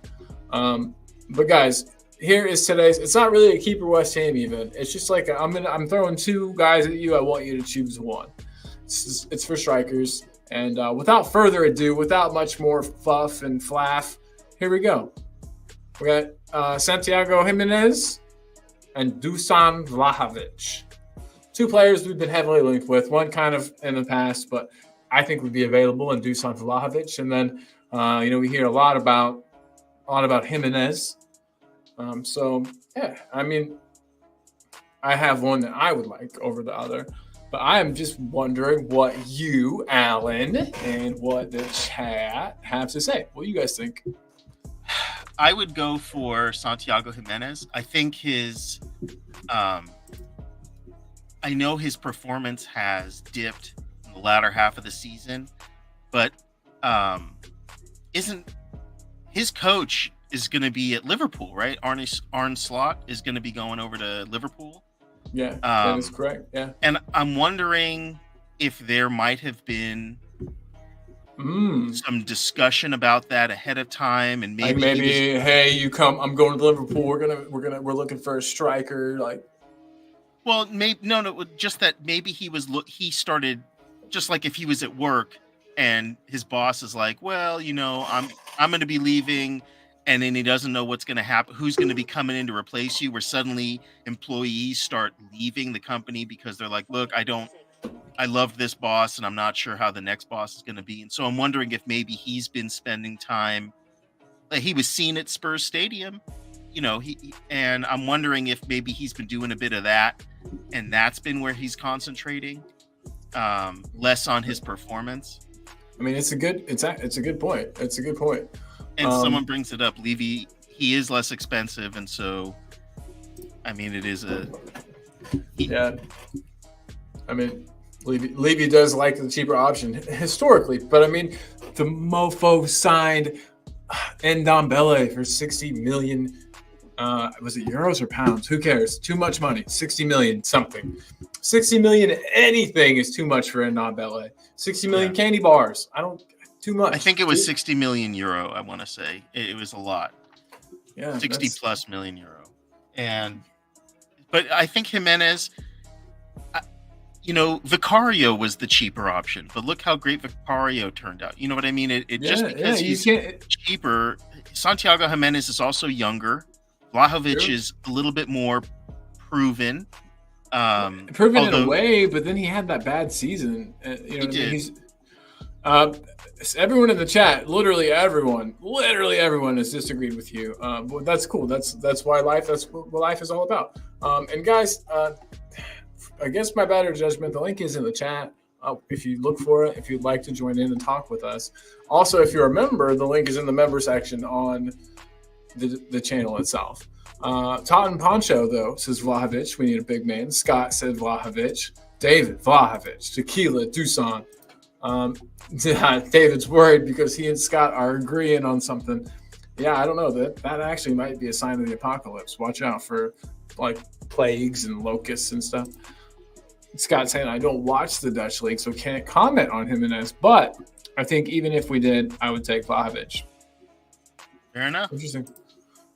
Yep. But guys, here is today's. It's not really a keeper West Ham even. It's just I'm throwing 2 guys at you. I want you to choose one. It's for strikers. And without further ado, without much more fluff and flaff, here we go. We got Santiago Jimenez and Dusan Vlahovic. 2 players we've been heavily linked with. One kind of in the past, but I think would be available in Dusan Vlahovic. And then, we hear a lot about Jimenez. So yeah, I mean, I have one that I would like over the other, but I am just wondering what you, Alan, and what the chat have to say. What do you guys think? I would go for Santiago Jimenez. I think I know his performance has dipped in the latter half of the season, but isn't his coach is going to be at Liverpool, right? Arne Slot is going to be going over to Liverpool. Yeah, that is correct. Yeah. And I'm wondering if there might have been some discussion about that ahead of time, and Like maybe he was. hey, you come. I'm going to Liverpool. We're looking for a striker. Like, Well, maybe no, just that maybe he started just like if he was at work and his boss is like, well, I'm going to be leaving, and then he doesn't know what's going to happen, who's going to be coming in to replace you. Where suddenly employees start leaving the company because they're like, look, I love this boss, and I'm not sure how the next boss is going to be, and so I'm wondering if maybe he's been spending time. Like he was seen at Spurs Stadium, and I'm wondering if maybe he's been doing a bit of that, and that's been where he's concentrating, less on his performance. I mean, it's a good point. It's a good point. And someone brings it up, Levy. He is less expensive, and so, I mean, it is yeah. I mean, Levy does like the cheaper option historically, but I mean, the mofo signed Ndombele for 60 million. Was it euros or pounds? Who cares? Too much money. 60 million something. 60 million anything is too much for Ndombele. 60 million candy bars. Too much. I think it was 60 million euro. I want to say it was a lot. Yeah, 60 plus million euro. But I think Jimenez. Vicario was the cheaper option, but look how great Vicario turned out. You know what I mean? Just because he's cheaper. Santiago Jimenez is also younger. Vlahovic is a little bit more proven. Proven in a way, but then he had that bad season. He did. Everyone in the chat, literally everyone has disagreed with you. But that's cool. That's why that's what life is all about. And guys, against my better judgment, the link is in the chat. If you look for it, if you'd like to join in and talk with us. Also, if you're a member, the link is in the member section on the channel itself. Totten Poncho, though, says Vlahovic. We need a big man. Scott said Vlahovic. David, Vlahovic. Tequila, Dusan. David's worried because he and Scott are agreeing on something. Yeah, I don't know. That actually might be a sign of the apocalypse. Watch out for, like, plagues and locusts and stuff. Scott saying, I don't watch the Dutch league, so can't comment on Jimenez. But I think even if we did, I would take Vlahovic. Fair enough. Interesting.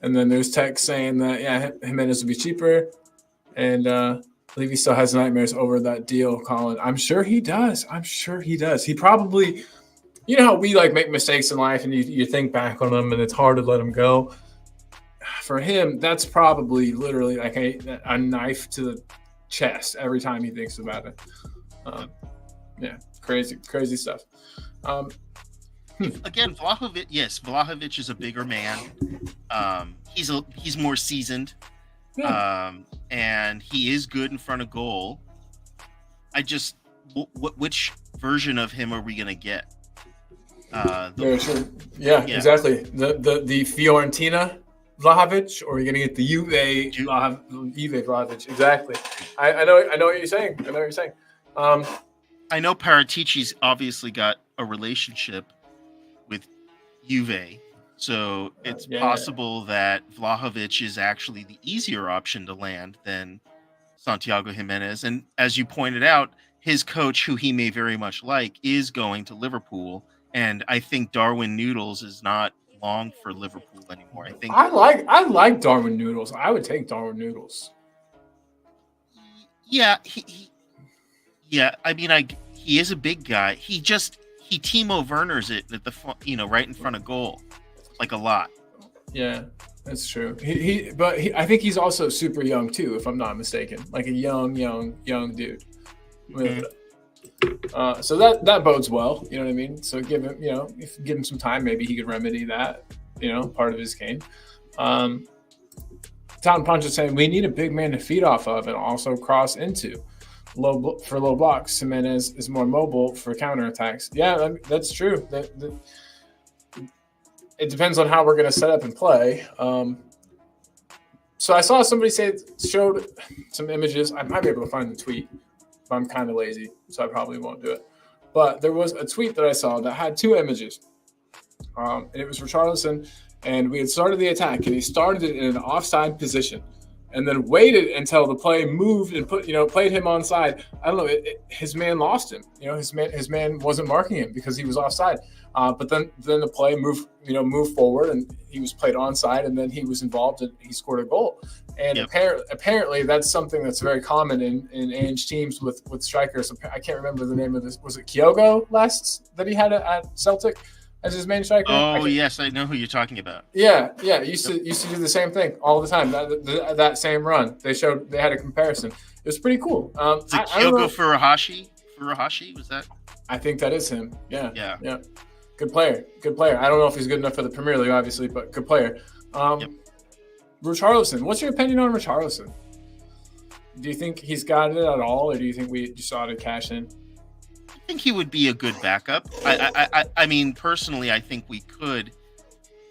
And then there's text saying that, Jimenez would be cheaper. And Levy still has nightmares over that deal, Colin. I'm sure he does. He probably, you know how we make mistakes in life and you think back on them and it's hard to let them go. For him, that's probably literally like a knife to the chest every time he thinks about it. Crazy stuff. Again, Vlahovic is a bigger man. He's more seasoned, and he is good in front of goal. Which version of him are we gonna get? Exactly. The Fiorentina Vlahovic, or are you gonna get the Juve Vlahovic? Exactly. I know what you're saying. I know Paratici's obviously got a relationship with Juve, so it's possible that Vlahovic is actually the easier option to land than Santiago Jimenez. And as you pointed out, his coach, who he may very much like, is going to Liverpool, and I think Darwin Noodles is not long for Liverpool anymore. I like Darwin Noodles. I would take Darwin Noodles. Yeah, he is a big guy. He Timo Werner's it at the right in front of goal, like a lot. Yeah, that's true. I think he's also super young too, if I'm not mistaken. Like a young dude. Mm-hmm. So that bodes well. You know what I mean? So give him some time, maybe he could remedy that. Part of his game. Tom Punch is saying we need a big man to feed off of and also cross into. Low blocks. Jimenez is more mobile for counterattacks. Yeah, that's true. It depends on how we're going to set up and play. So I saw somebody showed some images. I might be able to find the tweet, but I'm kind of lazy, so I probably won't do it. But there was a tweet that I saw that had two images. And it was Richarlison, and we had started the attack, and he started it in an offside position. and then waited until the play moved and played him onside. I don't know. His man lost him. His man wasn't marking him because he was offside. But then the play moved forward, and he was played onside, and then he was involved, and he scored a goal. And apparently, that's something that's very common in Ange teams with strikers. I can't remember the name of this. Was it Kyogo that he had at Celtic as his main striker? Oh yes, I know who you're talking about. Yeah. Used to do the same thing all the time. That same run, they had a comparison. It was pretty cool. Is it Kyogo Furuhashi? Furuhashi, was that? I think that is him. Yeah. Yeah. Good player. I don't know if he's good enough for the Premier League, obviously, but good player. Richarlison, what's your opinion on Richarlison? Do you think he's got it at all, or do you think we just ought to cash in? I think he would be a good backup. I mean, personally, I think we could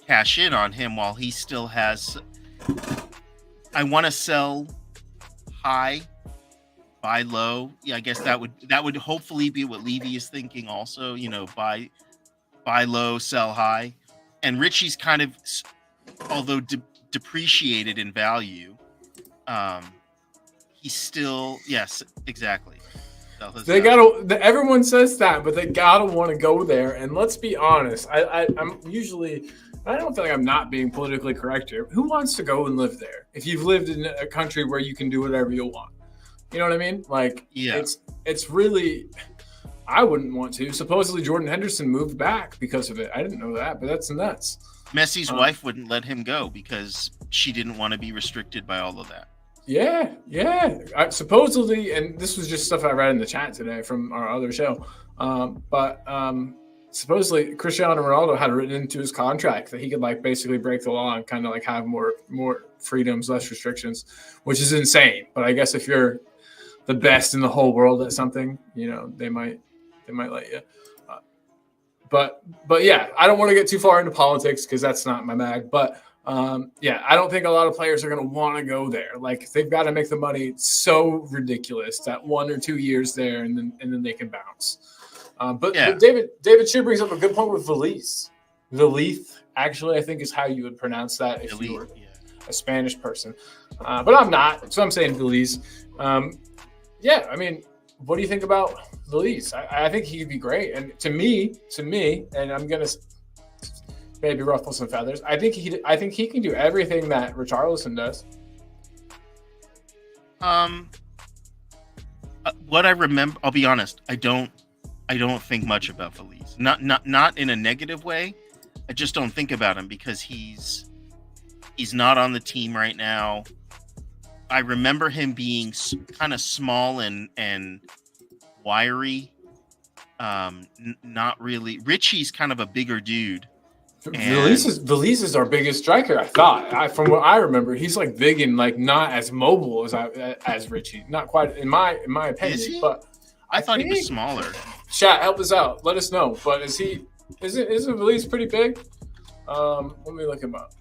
cash in on him while he still has. I want to sell high, buy low. Yeah, I guess that would hopefully be what Levy is thinking. Also, buy low, sell high, and Richie's kind of, although depreciated in value, he's still exactly. Everyone says that, but they gotta want to go there. And let's be honest, I'm usually, I don't feel like I'm not being politically correct here. Who wants to go and live there if you've lived in a country where you can do whatever you want? You know what I mean? Like, it's really, I wouldn't want to. Supposedly Jordan Henderson moved back because of it. I didn't know that, but that's nuts. Messi's wife wouldn't let him go because she didn't want to be restricted by all of that. Yeah. Supposedly, and this was just stuff I read in the chat today from our other show, but supposedly Cristiano Ronaldo had written into his contract that he could basically break the law and kind of have more freedoms, less restrictions, which is insane. But I guess if you're the best in the whole world at something, they might let you. But yeah, I don't want to get too far into politics because that's not my bag. But I don't think a lot of players are going to want to go there. They've got to make the money so ridiculous that 1 or 2 years there, and then they can bounce. But David Shear brings up a good point with Valise. Valise, actually, I think is how you would pronounce that if you were a Spanish person. But I'm not, so I'm saying Valise. I mean, what do you think about Valise? I think he could be great. And to me, and I'm gonna maybe ruffle some feathers, I think he can do everything that Richarlison does. What I remember, I'll be honest, I don't think much about Valise. Not in a negative way. I just don't think about him because he's not on the team right now. I remember him being kind of small and wiry. Not really. Richie's kind of a bigger dude. Valise is our biggest striker. I thought, from what I remember, he's big and not as mobile as Richie. Not quite in my opinion. Is he? But I thought he was smaller. Chat, help us out. Let us know. But isn't Valise pretty big? Let me look him up.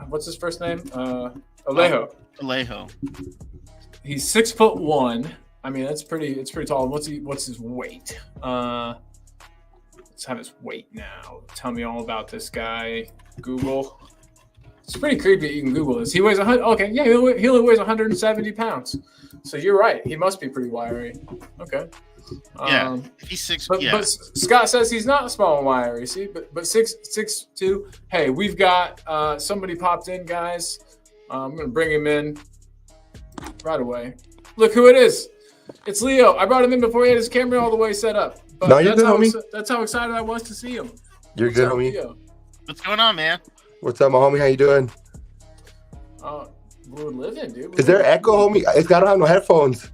What's his first name? Alejo. Alejo. He's 6'1". I mean, it's pretty tall. What's his weight? Let's have his weight now. Tell me all about this guy. Google. It's pretty creepy. You can Google this. He weighs 100. Okay, yeah, he only weighs 170 pounds. So you're right. He must be pretty wiry. Okay. Yeah, he's 6. But Scott says he's not small and wiry. See, but 6'2". Hey, we've got somebody popped in, guys. I'm gonna bring him in right away. Look who it is. It's Leo. I brought him in before he had his camera all the way set up. But no, you're good, homie. That's how excited I was to see him. You're good, homie. Leo? What's going on, man? What's up, my homie? How you doing? We're living, dude. Is there echo, homie? I don't have no headphones.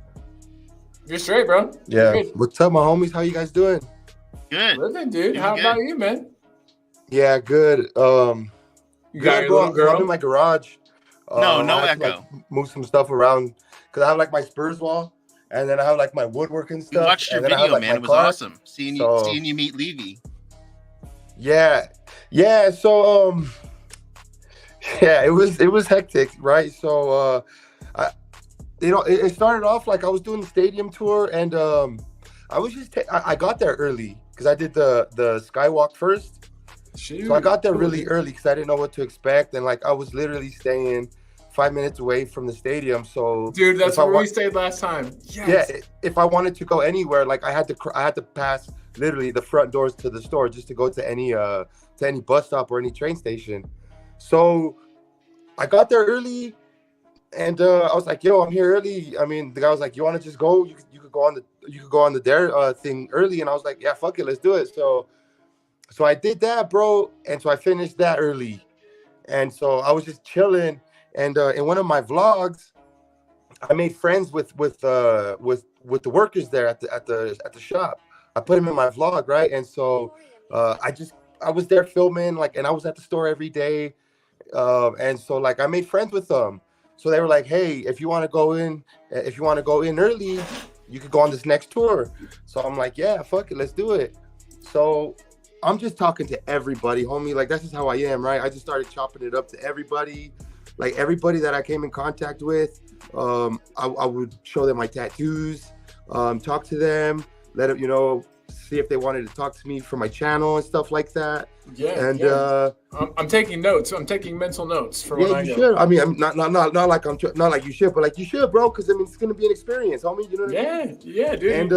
You're straight, bro. Yeah. What's up, my homies? How you guys doing? Good. Living, dude. How about you, man? Yeah, good. You got your little girl? I'm in my garage. No I have echo. To, move some stuff around because I have my Spurs wall, and then I have my woodworking stuff. We watched your video, man. It was awesome. Seeing you meet Levy. Yeah. So it was hectic, right? So it started off I was doing the stadium tour, and I was I got there early because I did the skywalk first, Shoot. So I got there really early because I didn't know what to expect, and like I was literally staying 5 minutes away from the stadium. So Dude, that's where we stayed last time. Yes. Yeah, if I wanted to go anywhere, like I had to pass literally the front doors to the store just to go to any bus stop or any train station. So I got there early, and I was like, "Yo, I'm here early." I mean, the guy was like, "You want to just go? You could go on the dare thing early." And I was like, "Yeah, fuck it, let's do it." So I did that, bro, and so I finished that early, and so I was just chilling. And in one of my vlogs, I made friends with the workers there at the shop. I put them in my vlog, right? And so I was there filming, like, and I was at the store every day. And so like I made friends with them. So they were like, "Hey, if you want to go in early, you could go on this next tour." So I'm like, "Yeah, fuck it, let's do it." So I'm just talking to everybody, homie. Like that's just how I am, right? I just started chopping it up to everybody, like everybody that I came in contact with. I would show them my tattoos, talk to them, let them, see if they wanted to talk to me for my channel and stuff like that. Yeah. And I'm taking notes. I'm taking mental notes for yeah, when I you go. should. I mean, I'm not like not like you should, but like you should, bro. Because I mean, it's gonna be an experience, homie. You know what I mean? Yeah, dude. And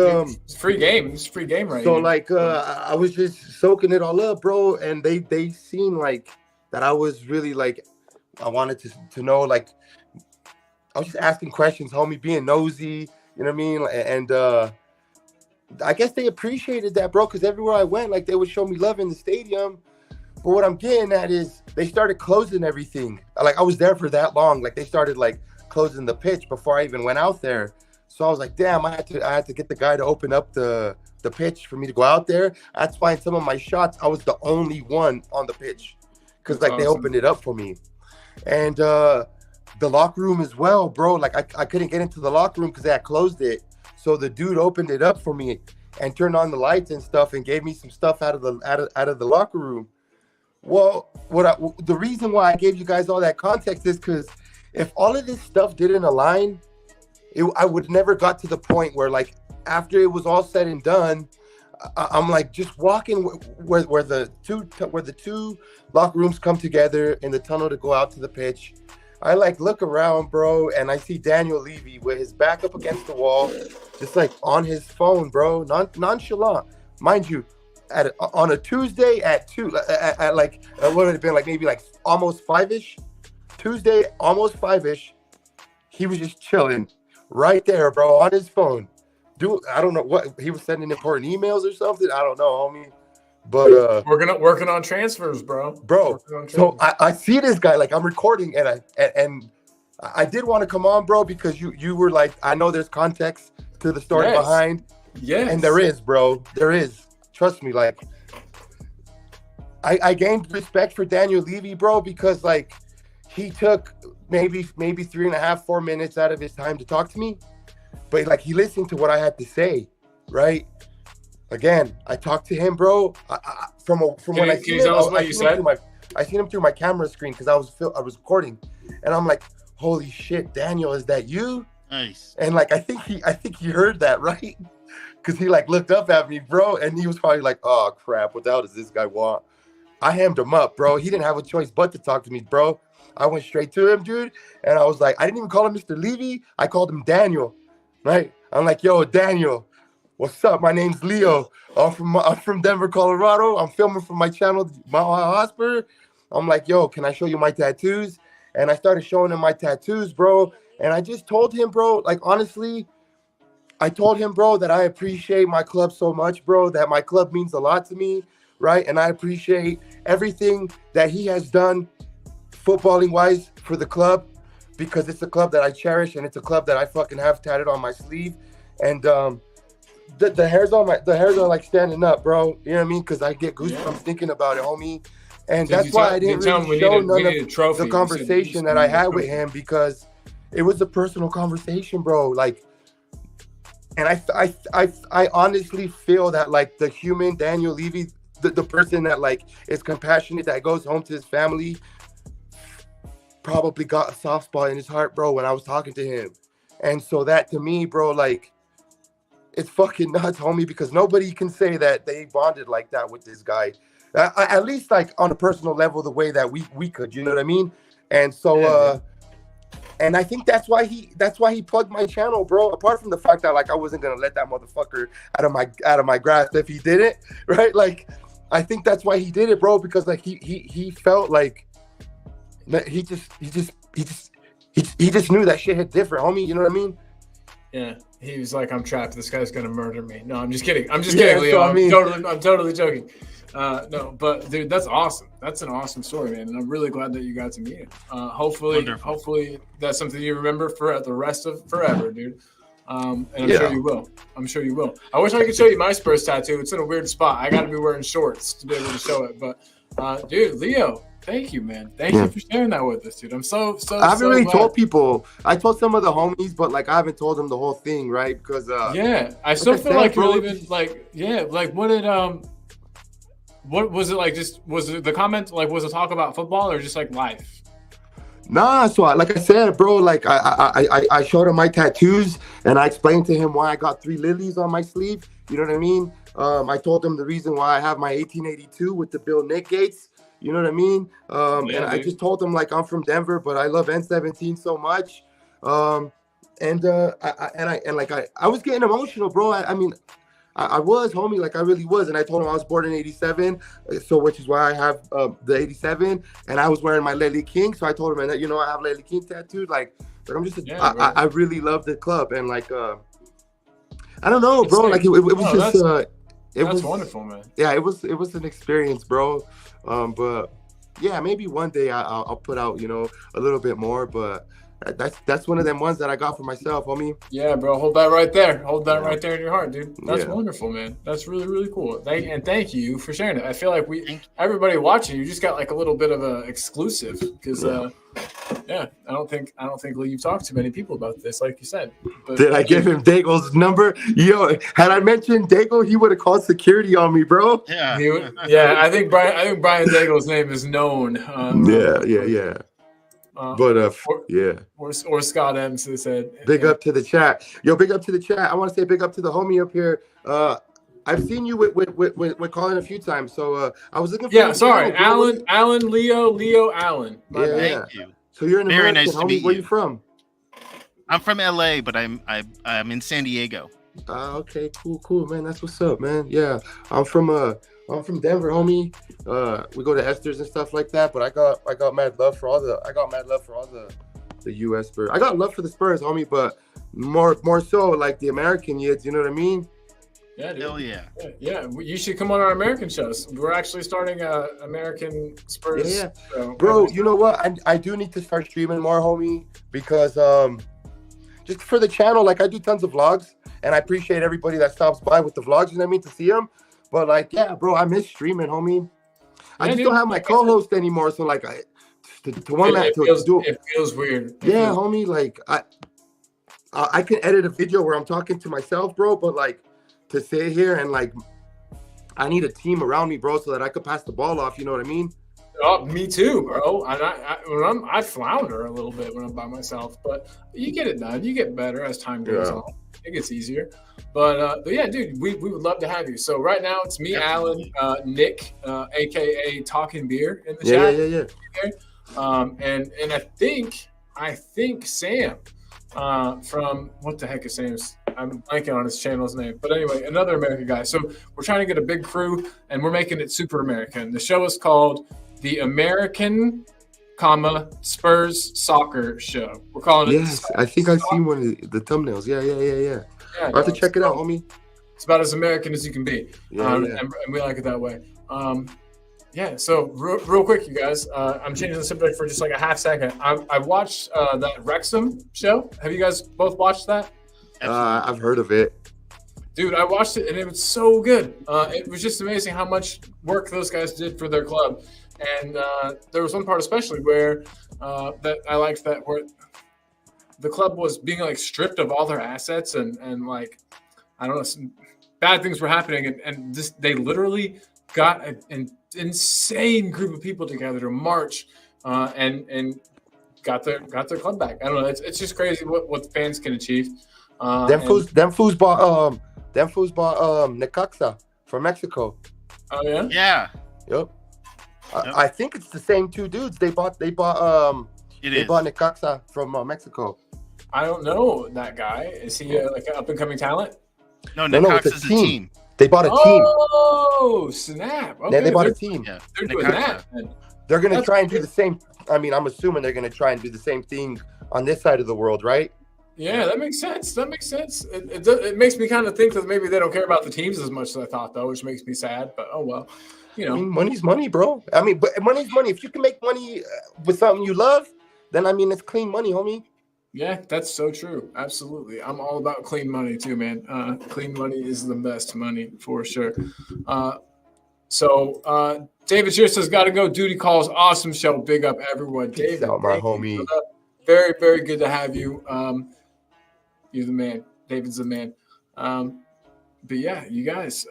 it's free game. It's free game, right? So like, I was just soaking it all up, bro. And they seen like that I was really like, I wanted to know, like, I was just asking questions, homie, being nosy. You know what I mean? And I guess they appreciated that, bro. Because everywhere I went, like, they would show me love in the stadium. But what I'm getting at is they started closing everything. Like I was there for that long. Like they started like closing the pitch before I even went out there. So I was like, damn, I had to get the guy to open up the pitch for me to go out there. That's why in some of my shots, I was the only one on the pitch. Because like they opened it up for me. And the locker room as well, bro. Like I couldn't get into the locker room because they had closed it. So the dude opened it up for me and turned on the lights and stuff and gave me some stuff out of the locker room. Well, the reason why I gave you guys all that context is because if all of this stuff didn't align, I would never got to the point where, like, after it was all said and done, I'm like just walking where the two locker rooms come together in the tunnel to go out to the pitch. I like look around, bro, and I see Daniel Levy with his back up against the wall, just like on his phone, bro, nonchalant, mind you. On a Tuesday at 2, at like what would it have been, like maybe like almost 5ish, Tuesday almost 5ish, he was just chilling right there, bro, on his phone. Dude, I don't know what he was sending, important emails or something. I don't know, homie. But working on transfers, bro. So I see this guy, like I'm recording, and I did want to come on, bro, because you were like, I know there's context to the story behind. Yes. And there is, bro. There is. Trust me, like I gained respect for Daniel Levy, bro, because like he took maybe 3.5, 4 minutes out of his time to talk to me, but like he listened to what I had to say, right? Again, I talked to him, bro. From when I seen him, I seen him through my camera screen because I was recording, and I'm like, holy shit, Daniel, is that you? Nice. And like I think he heard that, right? Because he like looked up at me, bro, and he was probably like, oh crap, what the hell does this guy want? I hammed him up, bro. He didn't have a choice but to talk to me, bro. I went straight to him, dude, and I was like, I didn't even call him Mr. Levy. I called him Daniel, right? I'm like, yo, Daniel, what's up? My name's Leo. I'm from Denver, Colorado. I'm filming for my channel, Mount Hosper. I'm like, yo, can I show you my tattoos? And I started showing him my tattoos, bro. And I just told him, bro, like honestly, I told him, bro, that I appreciate my club so much, bro, that my club means a lot to me, right? And I appreciate everything that he has done footballing wise for the club, because it's a club that I cherish and it's a club that I fucking have tatted on my sleeve. And the hairs are like standing up, bro. You know what I mean? Because I get goosebumps thinking about it, homie. And that's why I didn't really show none of the conversation that I had with him, because it was a personal conversation, bro. Like, and I honestly feel that like the human Daniel Levy, the person that like is compassionate, that goes home to his family, probably got a soft spot in his heart, bro, when I was talking to him. And so that to me, bro, like it's fucking nuts, homie, because nobody can say that they bonded like that with this guy. at least like on a personal level, the way that we could, you know what I mean? And so, Yeah, and I think that's why he plugged my channel, bro. Apart from the fact that like I wasn't gonna let that motherfucker out of my grasp if he did it, right? Like, I think that's why he did it, bro, because like he felt like he just knew that shit hit different, homie. You know what I mean? yeah. He was like, I'm trapped. This guy's gonna murder me. No, I'm just kidding. I'm just Yeah, kidding, Leo. so, I mean- I'm totally joking. No, but dude, that's awesome. That's an awesome story, man. And I'm really glad that you got to meet him. Hopefully that's something you remember for the rest of forever, dude. And I'm sure you will. I'm sure you will. I wish I could show you my Spurs tattoo. It's in a weird spot. I got to be wearing shorts to be able to show it. But, dude, Leo, thank you, man. Thank you for sharing that with us, dude. I'm so I haven't really glad. told people. I told some of the homies, but like I haven't told them the whole thing, right? Because I still feel like you're bro, leaving. Like, yeah, like what did what was it like? Just was it the comment like was it talk about football or just like life? Nah, so like I said, bro, like I showed him my tattoos and I explained to him why I got 3 lilies on my sleeve. You know what I mean? I told him the reason why I have my 1882 with the Bill Nick Gates. You know what I mean? And I just told him like I'm from Denver, but I love N17 so much. I was getting emotional, bro. I was, homie, like I really was. And I told him I was born in 87, so which is why I have the 87. And I was wearing my Lely King. So I told him, and you know, I have Lely King tattooed. Like I'm just, I really love the club. And like, I don't know, bro. Like it was just, that's wonderful, man. Yeah, it was an experience, bro. But yeah, maybe one day I'll put out, you know, a little bit more, but that's one of them ones that I got for myself, homie. Yeah, bro. Hold that right there. Hold that right there in your heart, dude. That's wonderful, man. That's really, really cool. Thank you for sharing it. I feel like everybody watching, you just got like a little bit of a exclusive because, I don't think you've talked to many people about this, like you said. But, did I give him Daigle's number? Yo, had I mentioned Daigle, he would have called security on me, bro. Yeah. I think Brian Daigle's name is known. Yeah. Or Scott M's said. Big up to the chat. Yo, big up to the chat. I want to say big up to the homie up here. I've seen you with Colin a few times, so I was looking for. Yeah, sorry, Alan, Leo, Allen. Thank you. So you're an Very American, nice to homie. meet Where you. you from? I'm from LA, but I'm in San Diego. Okay, cool, man. That's what's up, man. Yeah, I'm from Denver, homie. We go to Esther's and stuff like that. But I got mad love for all the U.S. Spurs. I got love for the Spurs, homie, but more so like the American yids. You know what I mean? Yeah, dude. Hell yeah. Yeah. You should come on our American shows. We're actually starting a American Spurs. Yeah. Show. Bro, you know what? I do need to start streaming more, homie, because just for the channel, like I do tons of vlogs, and I appreciate everybody that stops by with the vlogs. You know what I mean? To see them. But like, yeah, bro, I miss streaming, homie. I just don't have my co-host anymore, so like, it feels weird. Homie, like I can edit a video where I'm talking to myself, bro, but like to sit here and like I need a team around me, bro, so that I could pass the ball off. You know what I mean? Oh, me too, bro. And I flounder a little bit when I'm by myself, but you get it done. You get better as time goes on. It gets easier. But yeah, dude, we would love to have you. So right now it's me, Alan, Nick, aka Talking Beer in the chat. And I think Sam from what the heck is Sam's? I'm blanking on his channel's name. But anyway, another American guy. So we're trying to get a big crew and we're making it super American. The show is called The American, Spurs Soccer Show. We're calling it. Yes, I think I've seen one of the thumbnails. Yeah. I'll have to check it out, homie. It's about as American as you can be. And we like it that way. So real quick, you guys, I'm changing the subject for just like a half second. I watched that Wrexham show. Have you guys both watched that? I've heard of it. Dude, I watched it and it was so good. It was just amazing how much work those guys did for their club. And there was one part especially where that I liked that where the club was being like stripped of all their assets and like, I don't know, some bad things were happening. And they literally got an insane group of people together to march and got their club back. I don't know. It's just crazy what the fans can achieve. Them fools bought Necaxa from Mexico. Oh yeah. Yeah. Yep. Yep. I think it's the same two dudes. They bought It they is. bought Necaxa from Mexico. I don't know that guy. Is he like an up and coming talent? No, No, Necaxa it's a is a team. team. They bought a team. Oh, snap! Okay, Yeah, they bought a team. Yeah, They're doing Necaxa. that. Then. They're gonna That's try and do good. the same. I mean, I'm assuming they're gonna try and do the same thing on this side of the world, right? Yeah, that makes sense. That makes sense. It makes me kind of think that maybe they don't care about the teams as much as I thought, though, which makes me sad. But oh well, you I know. mean, money's money, bro. I mean, but money's money. If you can make money with something you love, then I mean, it's clean money, homie. Yeah, that's so true. Absolutely. I'm all about clean money too, man. Clean money is the best money for sure. So David Shear says, got to go. Duty calls. Awesome show. Big up, everyone. Peace David, out, my thank you homie. for that. Very, very good to have you. You're the man. David's the man. But yeah, you guys.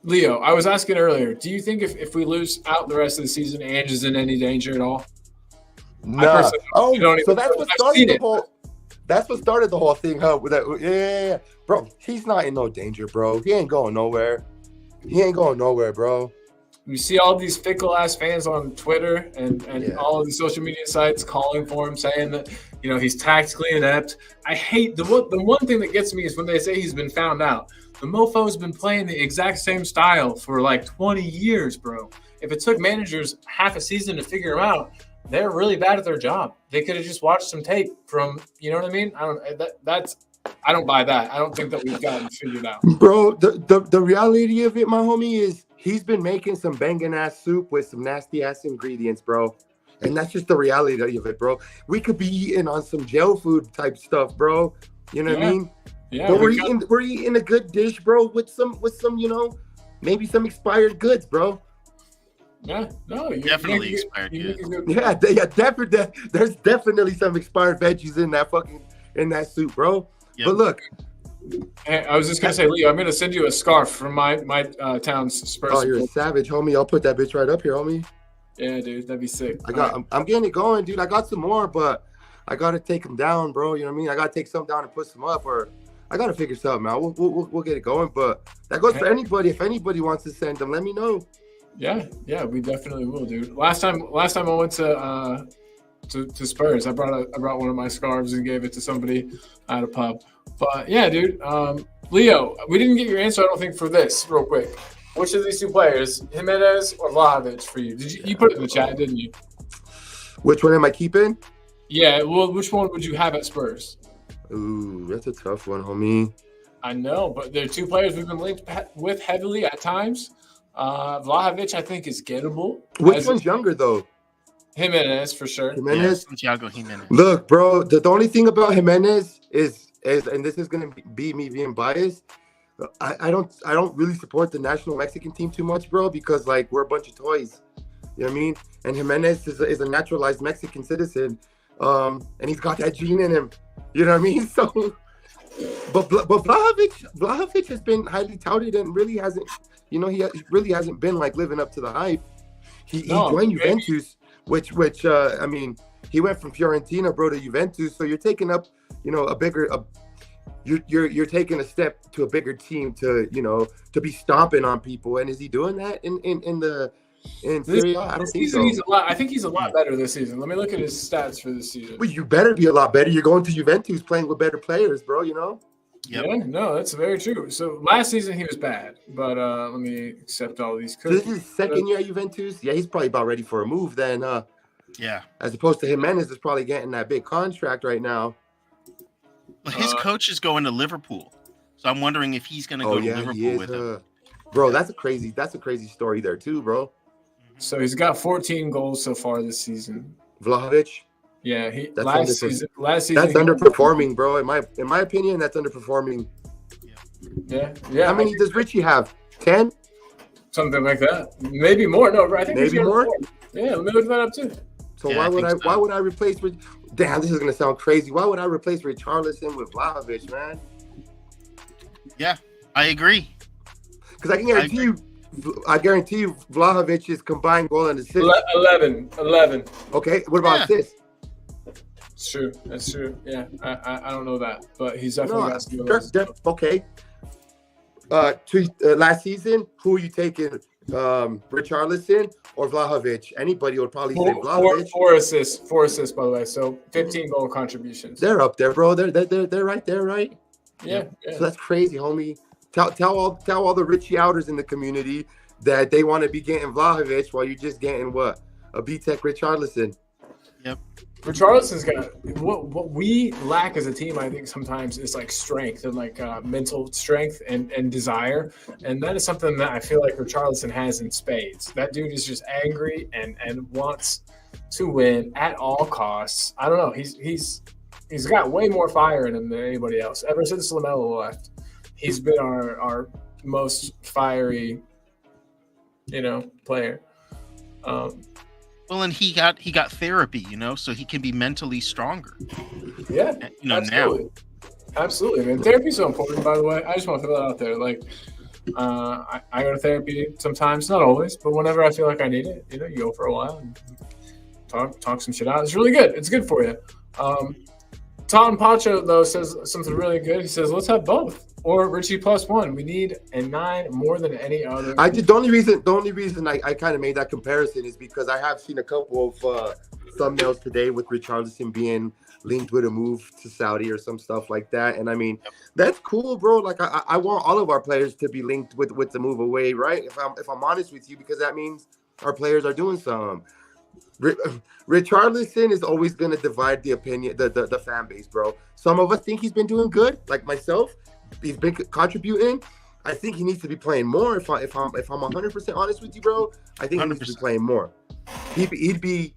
Leo, I was asking earlier, do you think if we lose out the rest of the season, Ange is in any danger at all? Nah. personally Oh, don't so even- that's what I've started seen the it. whole. That's what started the whole thing, huh? With that, yeah, bro. He's not in no danger, bro. He ain't going nowhere. He ain't going nowhere, bro. You see all these fickle ass fans on Twitter and Yeah. all of the social media sites calling for him, saying that he's tactically inept. I hate the one thing that gets me is when they say he's been found out. The mofo's been playing the exact same style for like 20 years, bro. If it took managers half a season to figure him out, they're really bad at their job. They could have just watched some tape from, you know what I mean? I don't buy that. I don't think that we've gotten figured out. Bro, the reality of it, my homie, is he's been making some banging ass soup with some nasty ass ingredients, bro. And that's just the reality of it, bro. We could be eating on some jail food type stuff, bro. You know what I mean? Yeah, But we're eating a good dish, bro, with some maybe some expired goods, bro. yeah, no, Definitely expired goods. Yeah, definitely. There's definitely some expired veggies in that soup, bro. Yep. But look, Hey, I was just gonna say, Leo, I'm gonna send you a scarf from my town's Spurs. oh, you're a savage, homie. I'll put that bitch right up here, homie. Yeah, dude, that'd be sick. I'm getting it going, dude. I got some more, but I gotta take them down, bro. You know what I mean? I gotta take some down and put some up, or I gotta figure something out. We'll get it going, but that goes for anybody. If anybody wants to send them, let me know. Yeah, we definitely will, dude. Last time I went to Spurs, I brought one of my scarves and gave it to somebody at a pub. But yeah, dude. Leo, we didn't get your answer, I don't think, for this. Real quick, which of these two players, Jimenez or Vlahovic, for you? You put it in the chat, didn't you? Which one am I keeping? Yeah. Well, which one would you have at Spurs? Ooh, that's a tough one, homie. I know, but they're two players we've been linked with heavily at times. Vlahovic, I think, is gettable. Which one's younger though? Jimenez, for sure. Jimenez. Yeah, Santiago Jimenez. Look, bro. The only thing about Jimenez is, and this is gonna be me being biased. I don't really support the national Mexican team too much, bro, because like we're a bunch of toys. You know what I mean? And Jimenez is a naturalized Mexican citizen, and he's got that gene in him. You know what I mean? So, but Vlahovic has been highly touted and really hasn't. He really hasn't been like living up to the hype. He joined Juventus, which I mean, he went from Fiorentina, bro, to Juventus. So you're taking up, you're taking a step to a bigger team to be stomping on people. And is he doing that in Serie A? I don't think so. I think he's a lot better this season. Let me look at his stats for this season. Well, you better be a lot better. You're going to Juventus playing with better players, bro. Yep. Yeah, no, that's very true. So last season he was bad, but let me accept all these. So this is his second year at Juventus. Yeah, he's probably about ready for a move then. Yeah. As opposed to Jimenez is probably getting that big contract right now. Well, his coach is going to Liverpool, so I'm wondering if he's going to go to Liverpool with him. Bro, that's a crazy story there too, bro. So he's got 14 goals so far this season. Vlahovic. Yeah, last season that's underperforming, bro. In my opinion, that's underperforming. Yeah. How many does Richie have? 10? Something like that. Maybe more. No, I think maybe more. Yeah, let me look that up too. So why would I replace Rich? Damn, this is gonna sound crazy. Why would I replace Richarlison with Vlahovic, man? Yeah, I agree. Because I guarantee you, Vlahovic's combined goal and assist. 11. Okay, what about assists? It's true. That's true. Yeah, I don't know that, but he's definitely got some of those. Okay. last season, who are you taking? Richarlison or Vlahovic? Anybody would probably say Vlahovic. Four assists, by the way. So 15 goal contributions. They're up there, bro. They're right there, right? Yeah. So that's crazy, homie. Tell all the Richie outers in the community that they want to be getting Vlahovic while you're just getting what? A B-Tech Richarlison. Yep. Richarlison's got what we lack as a team. I think sometimes is like strength and like mental strength and desire, and that is something that I feel like Richarlison has in spades. That dude is just angry and wants to win at all costs. I don't know. He's got way more fire in him than anybody else. Ever since Lamelo left, he's been our most fiery, player. Well, and he got therapy, so he can be mentally stronger. Yeah, absolutely. Absolutely, man. Therapy's so important, by the way. I just want to throw that out there. Like, I go to therapy sometimes, not always, but whenever I feel like I need it, you go for a while and talk some shit out. It's really good. It's good for you. Tom Pacho, though, says something really good. He says, let's have both. Or Richie +1. We need a 9 more than any other. The only reason I kind of made that comparison is because I have seen a couple of thumbnails today with Richarlison being linked with a move to Saudi or some stuff like that. And I mean, that's cool, bro. Like I want all of our players to be linked with the move away, right? If I'm honest with you, because that means our players are doing some. Richarlison is always going to divide the opinion, the fan base, bro. Some of us think he's been doing good, like myself. He's been contributing. I think he needs to be playing more. If I'm 100% honest with you, bro, I think he needs to be playing more. He'd be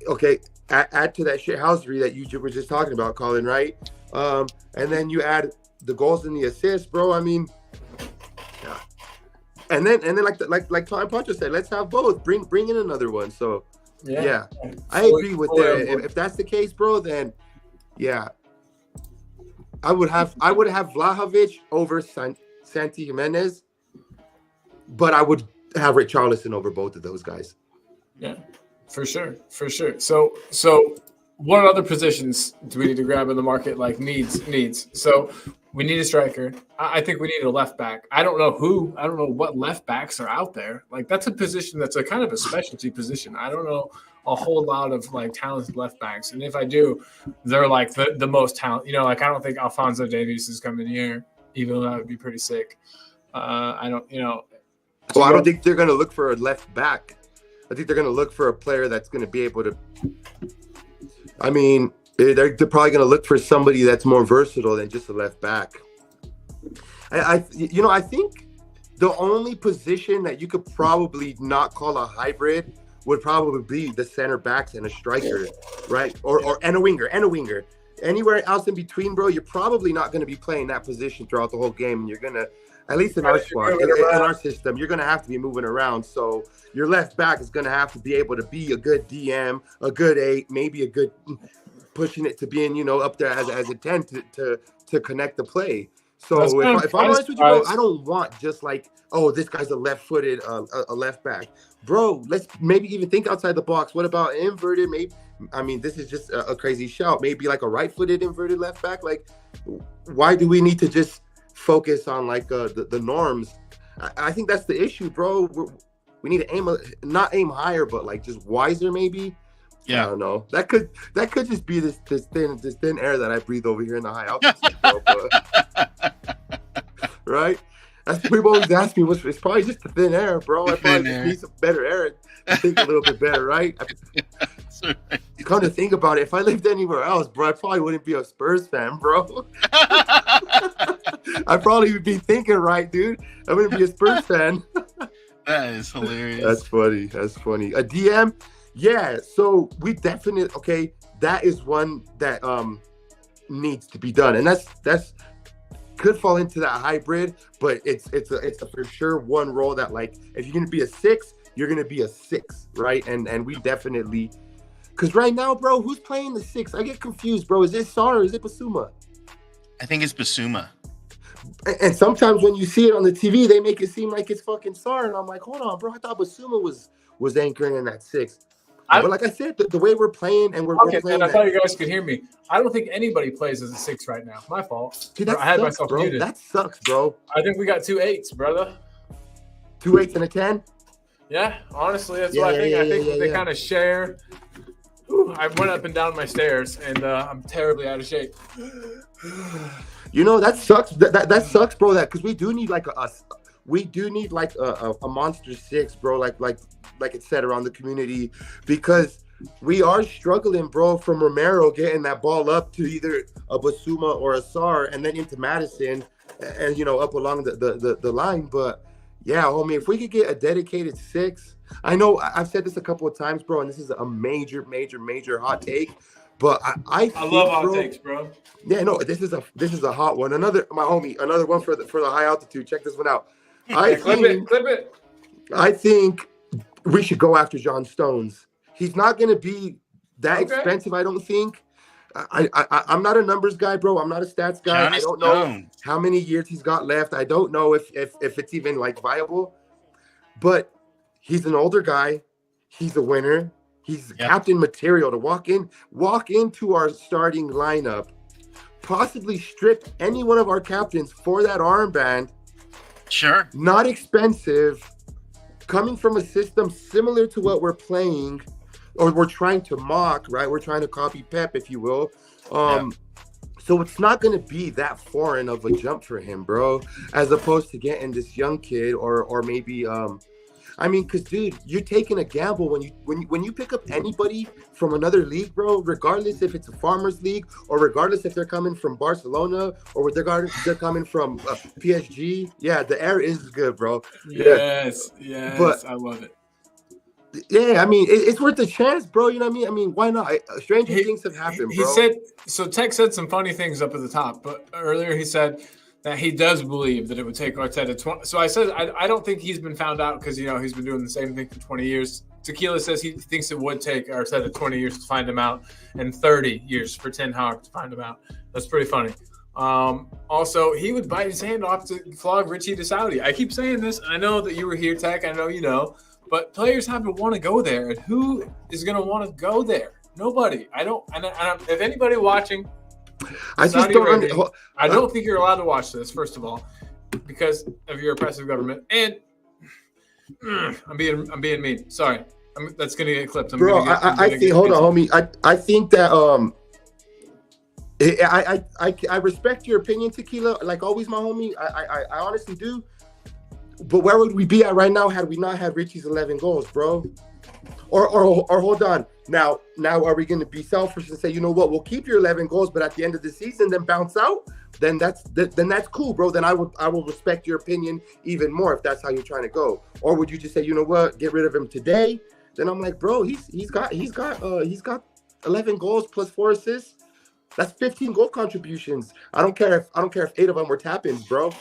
okay. Add to that shithousery that you were just talking about, Colin, right? And then you add the goals and the assists, bro. I mean, yeah. And then like Tom Pancho said, let's have both. Bring in another one. So yeah. I agree with that. If that's the case, bro, then yeah. I would have Vlahovic over Santi Jimenez, but I would have Richarlison over both of those guys. Yeah, for sure. So what other positions do we need to grab in the market? Like needs. So we need a striker. I think we need a left back. I don't know what left backs are out there. Like that's a position that's a kind of a specialty position. I don't know a whole lot of like talented left backs, and if I do, they're like the most talent. Like I don't think Alphonso Davies is coming here, even though that would be pretty sick. I don't. Well, I don't think they're going to look for a left back. I think they're going to look for a player that's going to be able to. I mean, they're probably going to look for somebody that's more versatile than just a left back. I think the only position that you could probably not call a hybrid would probably be the center backs and a striker, right? Or a winger. Anywhere else in between, bro, you're probably not going to be playing that position throughout the whole game. And you're going to, at least in our squad, in our system, you're going to have to be moving around. So your left back is going to have to be able to be a good DM, a good 8, maybe a good pushing it to being, up there as a 10 to connect the play. So if I'm honest with you, bro, I don't want just like, oh, this guy's a left-footed, a left back. Bro, let's maybe even think outside the box. What about inverted? Maybe, I mean, this is just a crazy shout. Maybe like a right-footed inverted left back. Like, why do we need to just focus on like the norms? I think that's the issue, bro. We need to not aim higher, but like just wiser, maybe. Yeah, I don't know. That could just be this thin air that I breathe over here in the high altitude, bro. Right? That's people always ask me. It's probably just the thin air, bro. I probably just need some better air to think a little bit better, right? Come to think about it, if I lived anywhere else, bro, I probably wouldn't be a Spurs fan, bro. I probably would be thinking right, dude. I wouldn't be a Spurs fan. That is hilarious. That's funny. A DM, yeah. So we definitely that is one that needs to be done, and that's could fall into that hybrid, but it's a for sure one role that like if you're gonna be a 6, you're gonna be a 6, right? And we definitely, because right now, bro, who's playing the 6? I get confused, bro. Is it Sar or is it Basuma? I think it's Basuma. And sometimes when you see it on the TV, they make it seem like it's fucking Sar, and I'm like, hold on, bro. I thought Basuma was anchoring in that 6. But like I said, the way we're playing and we're playing. And I thought you guys could hear me. I don't think anybody plays as a 6 right now. My fault. Dude, that I had sucks, myself bro. muted. That sucks, bro. I think we got 2 8s, brother. 2 8s and a 10. Yeah, honestly, that's what I think. I think they kind of share. I went up and down my stairs, and I'm terribly out of shape. You know, that sucks. That sucks, bro. That because we do need like a monster 6, bro. Like it said around the community, because we are struggling, bro, from Romero getting that ball up to either a Basuma or a Sar, and then into Madison, and up along the line. But yeah, homie, if we could get a dedicated 6, I know I've said this a couple of times, bro, and this is a major hot take, but I think, love hot takes, bro. Yeah, no, this is a hot one. Another one for the high altitude. Check this one out. Clip it. I think we should go after John Stones. He's not going to be that expensive, I don't think. I'm not a numbers guy, bro. I'm not a stats guy. I don't know how many years he's got left. I don't know if it's even like viable. But he's an older guy. He's a winner. He's captain material to walk into our starting lineup, possibly strip any one of our captains for that armband. Sure. Not expensive. Coming from a system similar to what we're playing, or we're trying to mock, right? We're trying to copy Pep, if you will. So it's not going to be that foreign of a jump for him, bro, as opposed to getting this young kid or maybe because dude, you're taking a gamble when you pick up anybody from another league, bro, regardless if it's a farmers league or regardless if they're coming from Barcelona or they're coming from PSG. Yeah, the air is good, bro. Yes, but I love it. Yeah, I mean, it's worth a chance, bro. You know what I mean? I mean, why not? Stranger things have happened, bro. He said, so Tech said some funny things up at the top, but earlier he said that he does believe that it would take Arteta 20. So I said, I don't think he's been found out because, he's been doing the same thing for 20 years. Tequila says he thinks it would take Arteta 20 years to find him out and 30 years for Ten Hag to find him out. That's pretty funny. Also, he would bite his hand off to flog Richie to Saudi. I keep saying this. I know that you were here, Tech. I know you know. But players have to want to go there. And who is going to want to go there? Nobody. I don't. And if anybody watching, I don't think you're allowed to watch this, first of all, because of your oppressive government. And I'm being mean. Sorry. That's going to get clipped. I think, hold on, homie. I think that I respect your opinion, Tequila. Like always, my homie. I honestly do. But where would we be at right now had we not had Richie's 11 goals, bro? Or hold on. Now are we going to be selfish and say, you know what, we'll keep your 11 goals, but at the end of the season, then bounce out? Then that's cool, bro. Then I will respect your opinion even more if that's how you're trying to go. Or would you just say, you know what, get rid of him today? Then I'm like, bro, he's got 11 goals plus 4 assists. That's 15 goal contributions. I don't care if 8 of them were tap-ins, bro.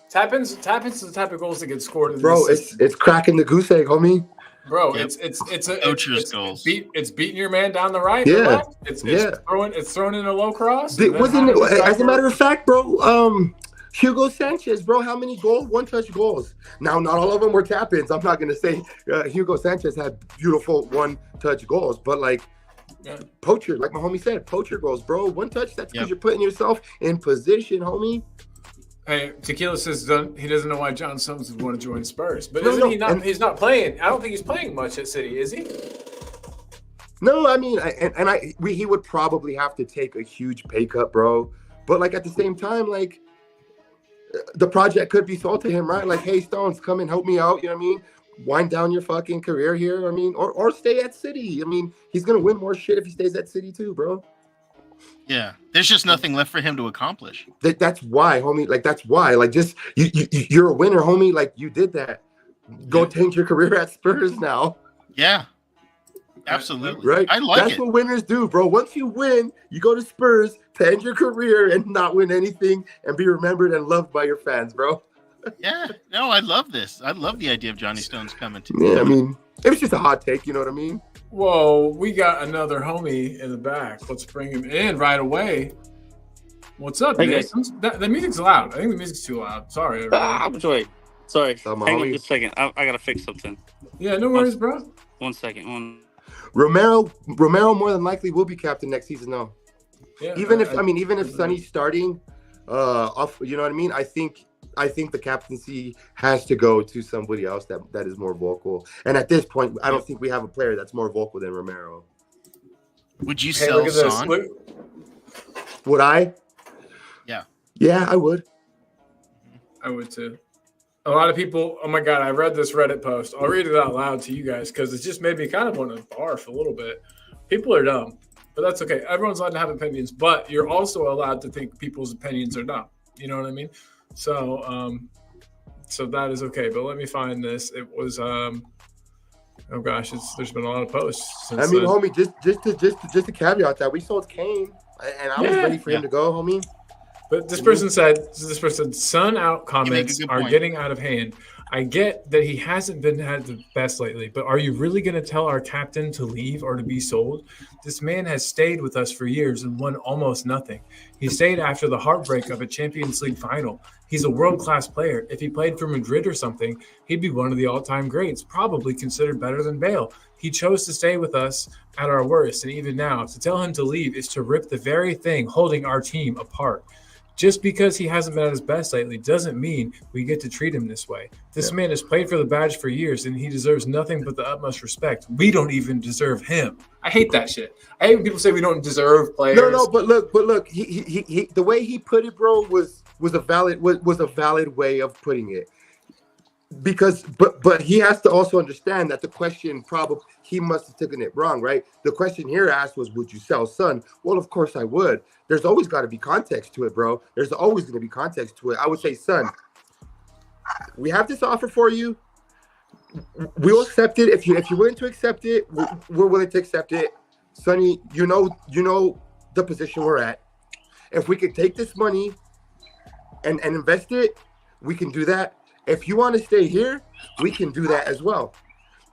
Tap-ins is the type of goals that get scored. Bro, it's cracking the goose egg, homie. Bro, yep. it's goals. It's beating your man down the right. Yeah, the left. It's throwing in a low cross. Wasn't it? As a matter of fact, bro, Hugo Sanchez, bro, how many goals? 1-touch goals. Now, not all of them were tap-ins. I'm not gonna say Hugo Sanchez had beautiful 1-touch goals, but poacher, like my homie said, poacher goals, bro. 1 touch. That's because you're putting yourself in position, homie. Hey, Tequila says he doesn't know why John Stones would want to join Spurs, but he not? He's not playing. I don't think he's playing much at City, is he? No, I mean, he would probably have to take a huge pay cut, bro. But at the same time, the project could be sold to him, right? Like, hey, Stones, come and help me out. You know what I mean? Wind down your fucking career here. I mean, or stay at City. I mean, he's gonna win more shit if he stays at City too, bro. Yeah, there's just nothing left for him to accomplish. That's why, homie. That's why. Just you're a winner, homie. You did that. Go change your career at Spurs now. Yeah, absolutely. Right. That's what winners do, bro. Once you win, you go to Spurs to end your career and not win anything and be remembered and loved by your fans, bro. Yeah. No, I love this. I love the idea of Johnny Stones coming to. Yeah, I mean, it was just a hot take. You know what I mean? Whoa, we got another homie in the back. Let's bring him in right away. What's up, Nick? The music's loud. I think the music's too loud. Sorry. I'm sorry. Hang on just a second. I got to fix something. Yeah, no worries, bro. 1 second. Romero more than likely will be captain next season, though. Yeah, Even if Sonny's starting, off, you know what I mean? I think the captaincy has to go to somebody else that is more vocal. And at this point, I don't think we have a player that's more vocal than Romero. Would you Hey, sell look at this. Son? Would I? Yeah. Yeah, I would. I would too. A lot of people, oh my God, I read this Reddit post. I'll read it out loud to you guys because it just made me kind of want to barf a little bit. People are dumb, but that's okay. Everyone's allowed to have opinions, but you're also allowed to think people's opinions are dumb. You know what I mean? So, so that is okay. But let me find this. It was, oh gosh, there's been a lot of posts. I mean, homie, just to caveat that we sold Kane, and I was ready for him to go, homie. But this person said, sun out comments are point. getting out of hand. I get that he hasn't been at the best lately, but are you really going to tell our captain to leave or to be sold? This man has stayed with us for years and won almost nothing. He stayed after the heartbreak of a Champions League final. He's a world-class player. If he played for Madrid or something, he'd be one of the all-time greats, probably considered better than Bale. He chose to stay with us at our worst, and even now, to tell him to leave is to rip the very thing holding our team apart. Just because he hasn't been at his best lately doesn't mean we get to treat him this way. This man has played for the badge for years, and he deserves nothing but the utmost respect. We don't even deserve him. I hate that shit. I hate when people say we don't deserve players. No, but look, he the way he put it, bro, was a valid way of putting it. Because but he has to also understand that the question probably he must have taken it wrong, right? The question here asked was, would you sell Son? Well, of course I would. There's always got to be context to it, bro. There's always going to be context to it. I would say, Son, we have this offer for you. We'll accept it. If you're willing to accept it, we're willing to accept it. Sonny, you know the position we're at. If we could take this money and invest it, we can do that. If you want to stay here, we can do that as well.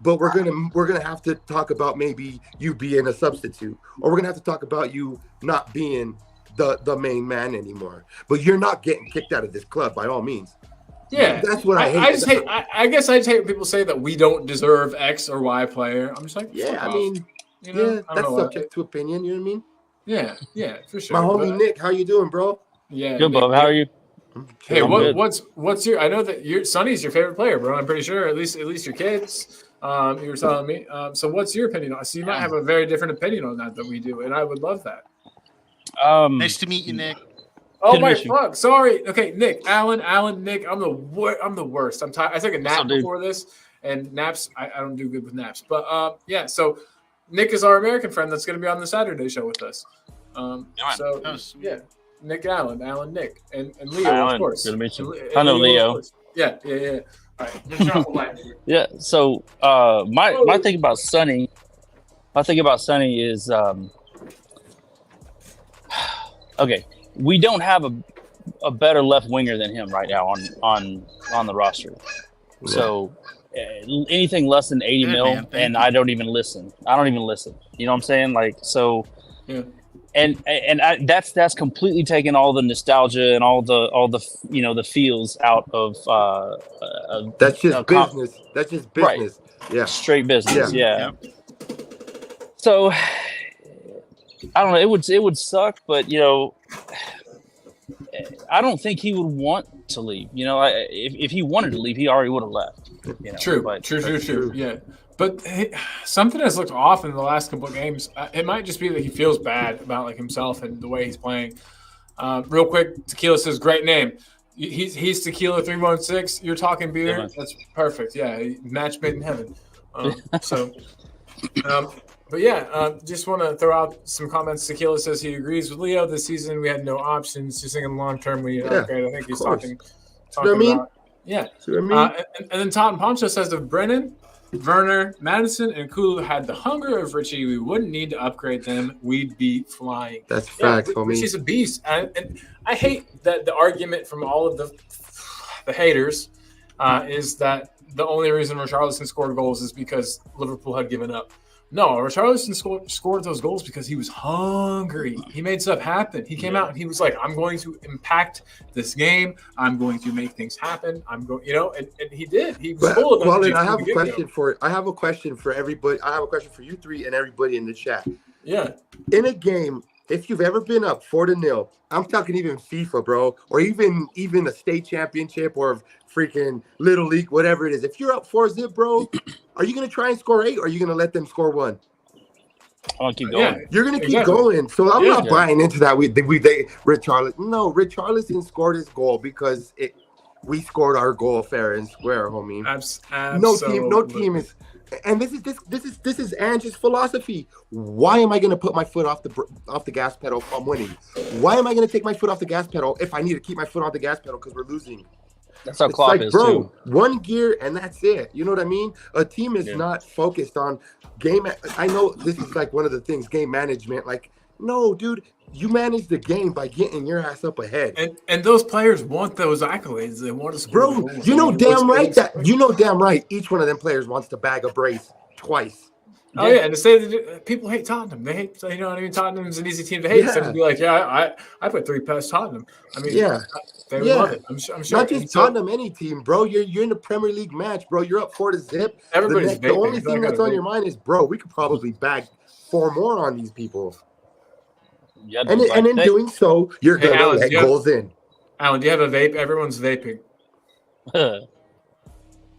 But we're gonna have to talk about maybe you being a substitute, or we're gonna have to talk about you not being the main man anymore. But you're not getting kicked out of this club by all means. Yeah, that's what I hate. I guess I just hate when people say that we don't deserve X or Y player. I'm just like, yeah, I mean, you know, yeah, that's subject to opinion. You know what I mean? Yeah, for sure. My homie Nick, how you doing, bro? Yeah, good, Bob. How are you? Hey, I'm what's your? I know that your Sonny's your favorite player, bro. I'm pretty sure. At least your kids. You were telling me. So what's your opinion on? So you might have a very different opinion on that than we do, and I would love that. Nice to meet you, Nick. Oh my fuck! Sorry. Okay, Nick, Alan, Nick. I'm the worst. I'm tired. I took a nap before this, and naps. I don't do good with naps. But yeah. So Nick is our American friend that's going to be on the Saturday show with us. Yeah. Nick Allen, Nick, and Leo, Alan, of course. Good to meet you. I know Leo. Yeah. All right, just drop a line. Yeah. So my thing about Sonny, is okay. We don't have a better left winger than him right now on the roster. Yeah. So anything less than 80 mil, and I don't even listen. You know what I'm saying? Like so. Yeah. And that's completely taken all the nostalgia and all the the feels out of that's just business. That's just business. Right. Yeah, straight business. Yeah. So I don't know. It would suck, but I don't think he would want to leave. If he wanted to leave, he already would have left. True. Yeah. But something has looked off in the last couple of games. It might just be that he feels bad about himself and the way he's playing. Real quick, Tequila says, great name. He's Tequila 316. You're talking beer. Yeah, that's perfect. Yeah, match made in heaven. But yeah, just want to throw out some comments. Tequila says he agrees with Leo. This season we had no options. Just thinking long term we upgrade. I think he's talking about. Yeah. And then Todd and Poncho says if Brennan, Werner, Madison, and Kulu had the hunger of Richie, we wouldn't need to upgrade them. We'd be flying. That's facts, homie. Richie's a beast. And I hate that the argument from all of the haters is that the only reason Richarlison scored goals is because Liverpool had given up. No, Richarlison scored those goals because he was hungry. He made stuff happen. He came out and he was like, "I'm going to impact this game. I'm going to make things happen. I'm going," and he did. He was full of energy. I have a question for everybody. I have a question for you three and everybody in the chat. Yeah. In a game, if you've ever been up 4-0, I'm talking even FIFA, bro, or even a state championship or freaking little league, whatever it is. If you're up 4-0, bro, are you gonna try and score 8, or are you gonna let them score 1? I want to keep going. Yeah, you're gonna keep going. So I'm not buying into that. Richarlison scored his goal because we scored our goal fair and square, homie. No team is. And this is Ange's philosophy. Why am I going to put my foot off the gas pedal if I'm winning? Why am I going to take my foot off the gas pedal if I need to keep my foot off the gas pedal because we're losing? That's how Klopp is, bro, too. One gear and that's it. You know what I mean? A team is not focused on game. I know this is like one of the things, game management. Like, no, dude, you manage the game by getting your ass up ahead. And those players want those accolades. They want to score. Bro, you know damn right each one of them players wants to bag a brace twice. Oh yeah, and to say that people hate Tottenham. They hate, you know what I mean? Tottenham's an easy team to hate. Instead of be like, I put 3 past Tottenham. I mean, they love it. I'm sure. Not just Tottenham, any team, bro. You're in the Premier League match, bro. You're up 4-0. Everybody's the only thing that's on your mind is, bro, we could probably bag 4 more on these people. Yeah, and in doing so, you're gonna let goals in. Alan, do you have a vape? Everyone's vaping.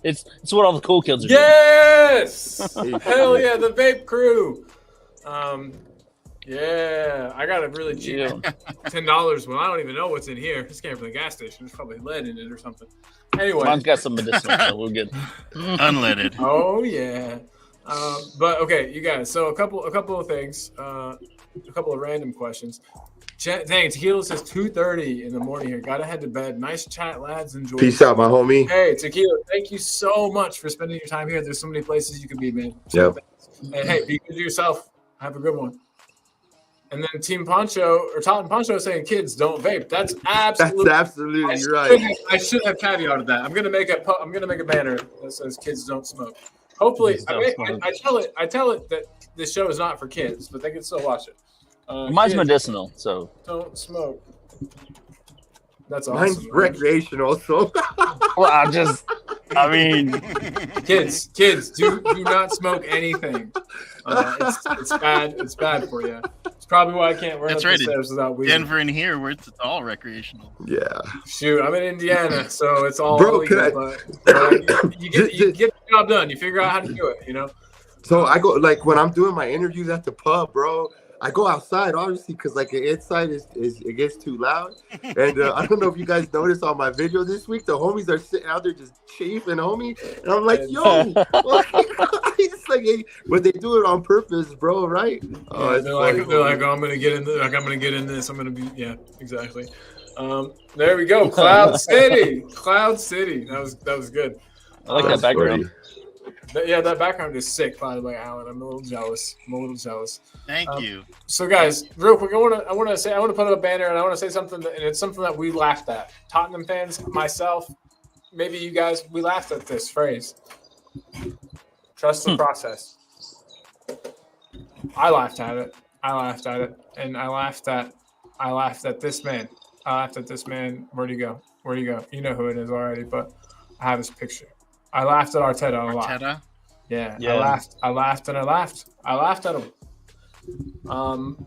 It's what all the cool kids are doing. Yes! Hell yeah, the vape crew. Yeah, I got a really cheap $10 one. I don't even know what's in here. This came from the gas station. There's probably lead in it or something. Anyway, mine's got some medicinal, so we're good. Unleaded. Oh yeah. But okay, you guys. So a couple of things. A couple of random questions. Dang, Tequila says 2:30 in the morning here. Gotta head to bed. Nice chat, lads. Enjoy. Peace out, my homie. Hey, Tequila, thank you so much for spending your time here. There's so many places you could be, man. Yep. And hey, be good to yourself. Have a good one. And then Team Poncho or Totten Poncho is saying kids don't vape. That's absolutely right. I should have caveated that. I'm gonna make a banner that says kids don't smoke. Hopefully, I tell it that this show is not for kids, but they can still watch it. Mine's kids, medicinal, so don't smoke. That's awesome. Mine's recreational, so. Well, I mean, kids, do not smoke anything. It's bad. It's bad for you. It's probably why I can't run up the stairs without weed. Denver and here, where it's all recreational. Yeah. Shoot, I'm in Indiana, so it's all illegal. But you get the job done. You figure out how to do it. You know. So I go like when I'm doing my interviews at the pub, bro. I go outside, obviously, because like the inside is it gets too loud. And I don't know if you guys noticed on my video this week, the homies are sitting out there just chafing, homie. And I'm like, yo, it's like, but they do it on purpose, bro, right? Oh, they're like, oh, I'm gonna get in this. Like, I'm gonna get in this. I'm gonna be, exactly. There we go, Cloud City. That was good. I like that background. That background is sick, by the way, Alan. I'm a little jealous. Thank you. So, guys, real quick, I want to put up a banner, and I want to say something, and it's something that we laughed at. Tottenham fans, myself, maybe you guys, we laughed at this phrase. Trust the process. I laughed at it, and I laughed at this man. Where'd he go? You know who it is already, but I have his picture. I laughed at Arteta a lot. Yeah. I laughed at him.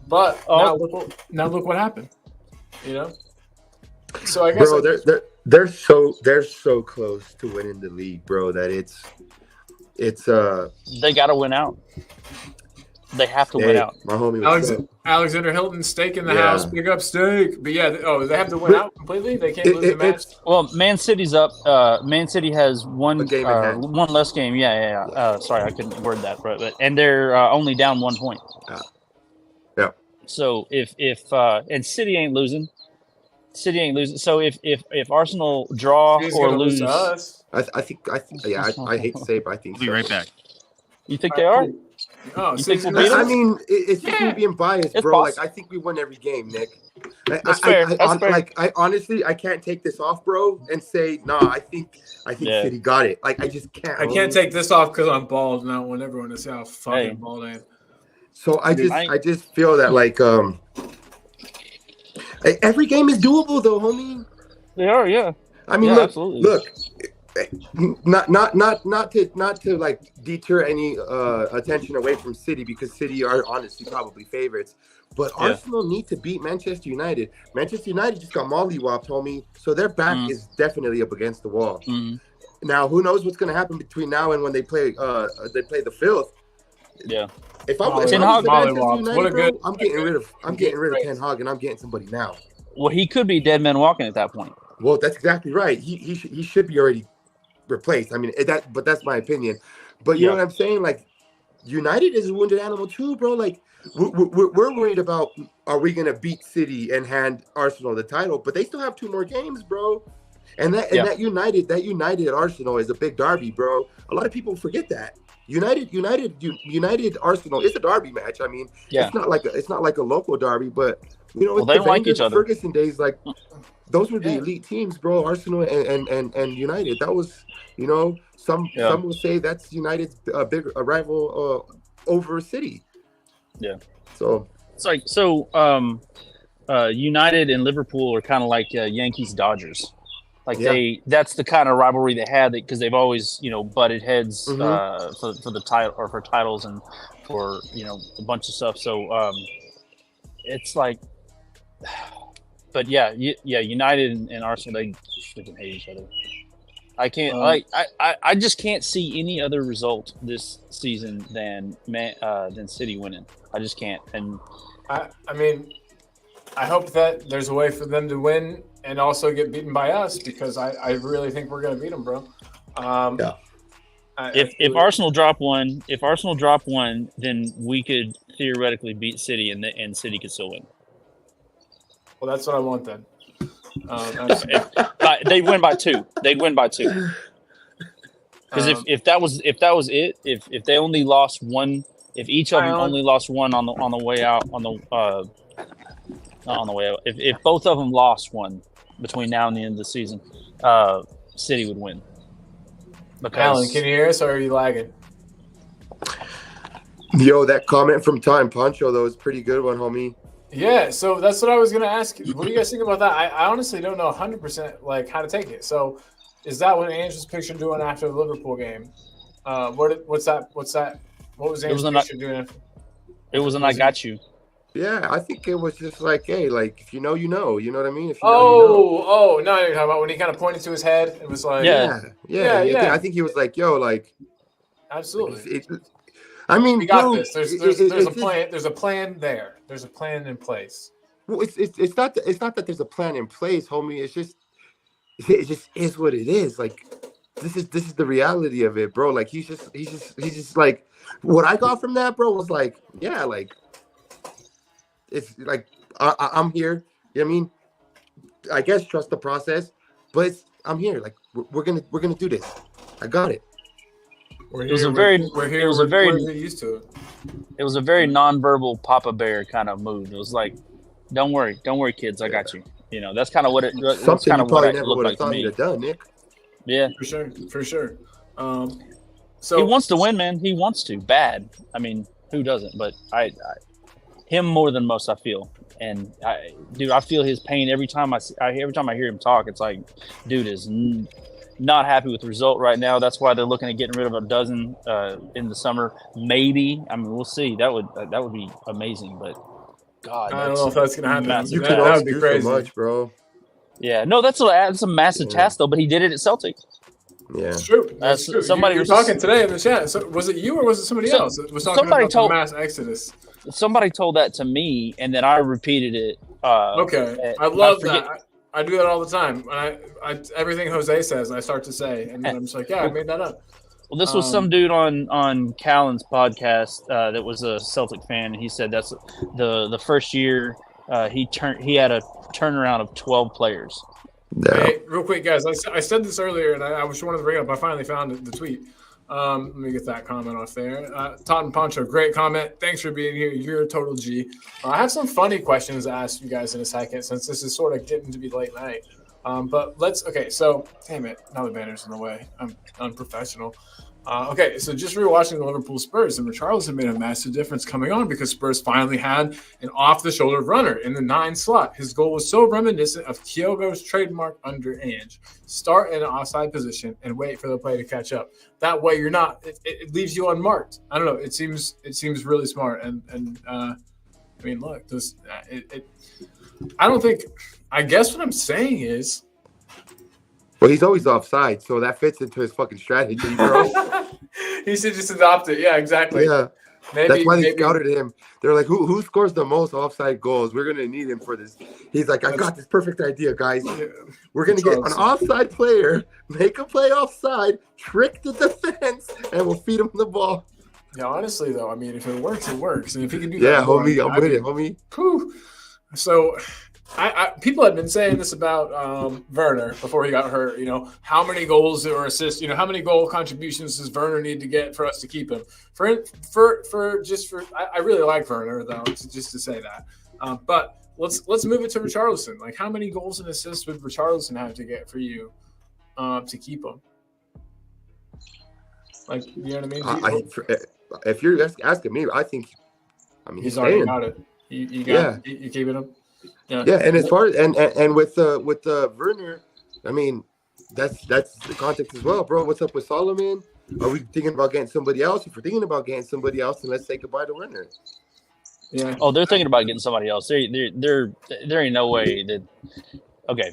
But now look what happened. You know. So I guess, bro, they're so close to winning the league, bro. That it's they got to win out. They have to win out. My homie Alexander Hilton, steak in the house, big up steak. But they have to win out completely. They can't lose the match. Well, Man City's up. Man City has one less game. Sorry, I couldn't word that right. And they're only down 1 point. Yeah. So if and City ain't losing. So if Arsenal draw or lose, I think I hate to say it, but I think we'll be right back. You think they are? Oh, You so think we'll beat I them? mean, it's just me being biased, It's bro. possible. Like I think we win every game, Nick. That's fair. That's fair. Like I honestly, I can't take this off, bro, and say nah. I think Yeah. City got it. Like I just can't. I can't take this off because I'm bald, and I want everyone to see how fucking Hey. bald I am. So I I- just feel that like every game is doable though, homie. They are, yeah. I mean, Yeah, look, absolutely. look. Not to like deter any attention away from City because City are honestly probably favorites, but Yeah. Arsenal need to beat Manchester United. Manchester United just got mollywopped, homie, so their back is definitely up against the wall. Mhm. Now, who knows what's going to happen between now and when they play the Filth? Yeah. If I'm Ten Manchester Hag- United, What a bro, good- I'm getting rid of Ten Hag and I'm getting somebody now. Well, he could be dead man walking at that point. Well, that's exactly right. He should be already replaced. I mean, but that's my opinion. But you know what I'm saying? Like, United is a wounded animal too, bro. Like, we're worried about are we gonna beat City and hand Arsenal the title? But they still have 2 more games, bro. And that United Arsenal is a big derby, bro. A lot of people forget that. United Arsenal is a derby match. I mean, it's not like a local derby, but you know, Well, they don't like each other. Ferguson days, like those were the elite teams, bro. Arsenal and United. That was, you know, some will say that's United's big rival over City. Yeah. So it's like United and Liverpool are kind of like Yankees Dodgers. Like that's the kind of rivalry they had because they've always, you know, butted heads for the title or for titles and for, you know, a bunch of stuff. So it's like, but yeah, United and Arsenal, they freaking hate each other. I can't I just can't see any other result this season than City winning. I just can't. And I mean, I hope that there's a way for them to win and also get beaten by us because I really think we're going to beat them, bro. If Arsenal drop one, then we could theoretically beat City and City could still win. Well, that's what I want then. They'd win by 2. They'd win by 2. Because if that was it, if they only lost one, if each of them only lost one on the way out not on the way out, if both of them lost one between now and the end of the season, City would win. Because, Alan, can you hear us or are you lagging? Yo, that comment from Time Poncho though is pretty good one, homie. Yeah, so that's what I was gonna ask you. What do you guys think about that? I honestly don't know 100% like how to take it. So, is that what Andrew's picture doing after the Liverpool game? What's that? What was Andrew's picture doing? It was an I got you. Yeah, I think it was just like, hey, like if you know, you know. You know what I mean? If you know, no, you're talking about when he kind of pointed to his head. It was like, yeah. I think he was like, yo, like, absolutely. I mean, we got this. There's a plan. There's a plan there. There's a plan in place. Well, it's not that there's a plan in place, homie. It just is what it is. Like this is the reality of it, bro. Like he's just like what I got from that, bro, was like, yeah, like it's like I'm here. You know what I mean? I guess trust the process, but I'm here. Like we're gonna do this. I got it. We're used to it. It was a very nonverbal Papa Bear kind of move. It was like, don't worry, kids, I got you. You know, that's kind of what it. Something kind you of probably what never looked would have like thought to me. you'd have done, Nick. Yeah, for sure. So he wants to win, man. He wants to bad. I mean, who doesn't? But him more than most, I feel. And I feel his pain every time I hear him talk. It's like, dude is not happy with the result right now. That's why they're looking at getting rid of a dozen in the summer. Maybe. I mean, we'll see. That would be amazing. But God, I don't know if that's gonna happen. That would be crazy, so much, bro. Yeah, no, that's a massive task though. But he did it at Celtic. Yeah, it's true. That's true. Somebody was talking today in the chat. So was it you or was it somebody else that was talking about the mass exodus? Somebody told that to me, and then I repeated it. Okay, I love that. I do that all the time. I everything Jose says, I start to say, and then I'm just like, yeah, I made that up. Well, this was some dude on Callan's podcast that was a Celtic fan, and he said that's the first year he had a turnaround of 12 players. No. Hey, real quick, guys, I said this earlier, and I just wanted to bring it up. I finally found the tweet. Let me get that comment off there. Todd and Poncho, great comment. Thanks for being here. You're a total G. I have some funny questions to ask you guys in a second, since this is sort of getting to be late night. But so, damn it, now the banner's in the way. I'm unprofessional. Okay, so just rewatching the Liverpool Spurs, and Richarlison made a massive difference coming on because Spurs finally had an off-the-shoulder runner in the 9 slot. His goal was so reminiscent of Kyogo's trademark under Ange. Start in an offside position and wait for the play to catch up. That way, you're not. It leaves you unmarked. I don't know. It seems really smart. And I mean, look, this. I don't think. I guess what I'm saying is. Well, he's always offside, so that fits into his fucking strategy, bro. He should just adopt it. Yeah, exactly. Yeah. That's why they scouted him. They're like, who scores the most offside goals? We're going to need him for this. He's like, I got this perfect idea, guys. We're going to get an offside player, make a play offside, trick the defense, and we'll feed him the ball. Yeah, honestly, though, I mean, if it works, it works. And if he can do that. Yeah, homie, I'm with it, homie. Whew. So... people had been saying this about Werner before he got hurt. You know, how many goals or assists? You know, how many goal contributions does Werner need to get for us to keep him? I really like Werner though, just to say that. But let's move it to Richarlison. Like, how many goals and assists would Richarlison have to get for you to keep him? Like, you know what I mean? If you're asking me, I mean, he's already got it. You keeping him. Yeah, and as far as and with Werner, I mean, that's the context as well, bro. What's up with Solomon? Are we thinking about getting somebody else? If we're thinking about getting somebody else, then let's say goodbye to Werner. Yeah. Oh, they're thinking about getting somebody else. There ain't no way that. Okay,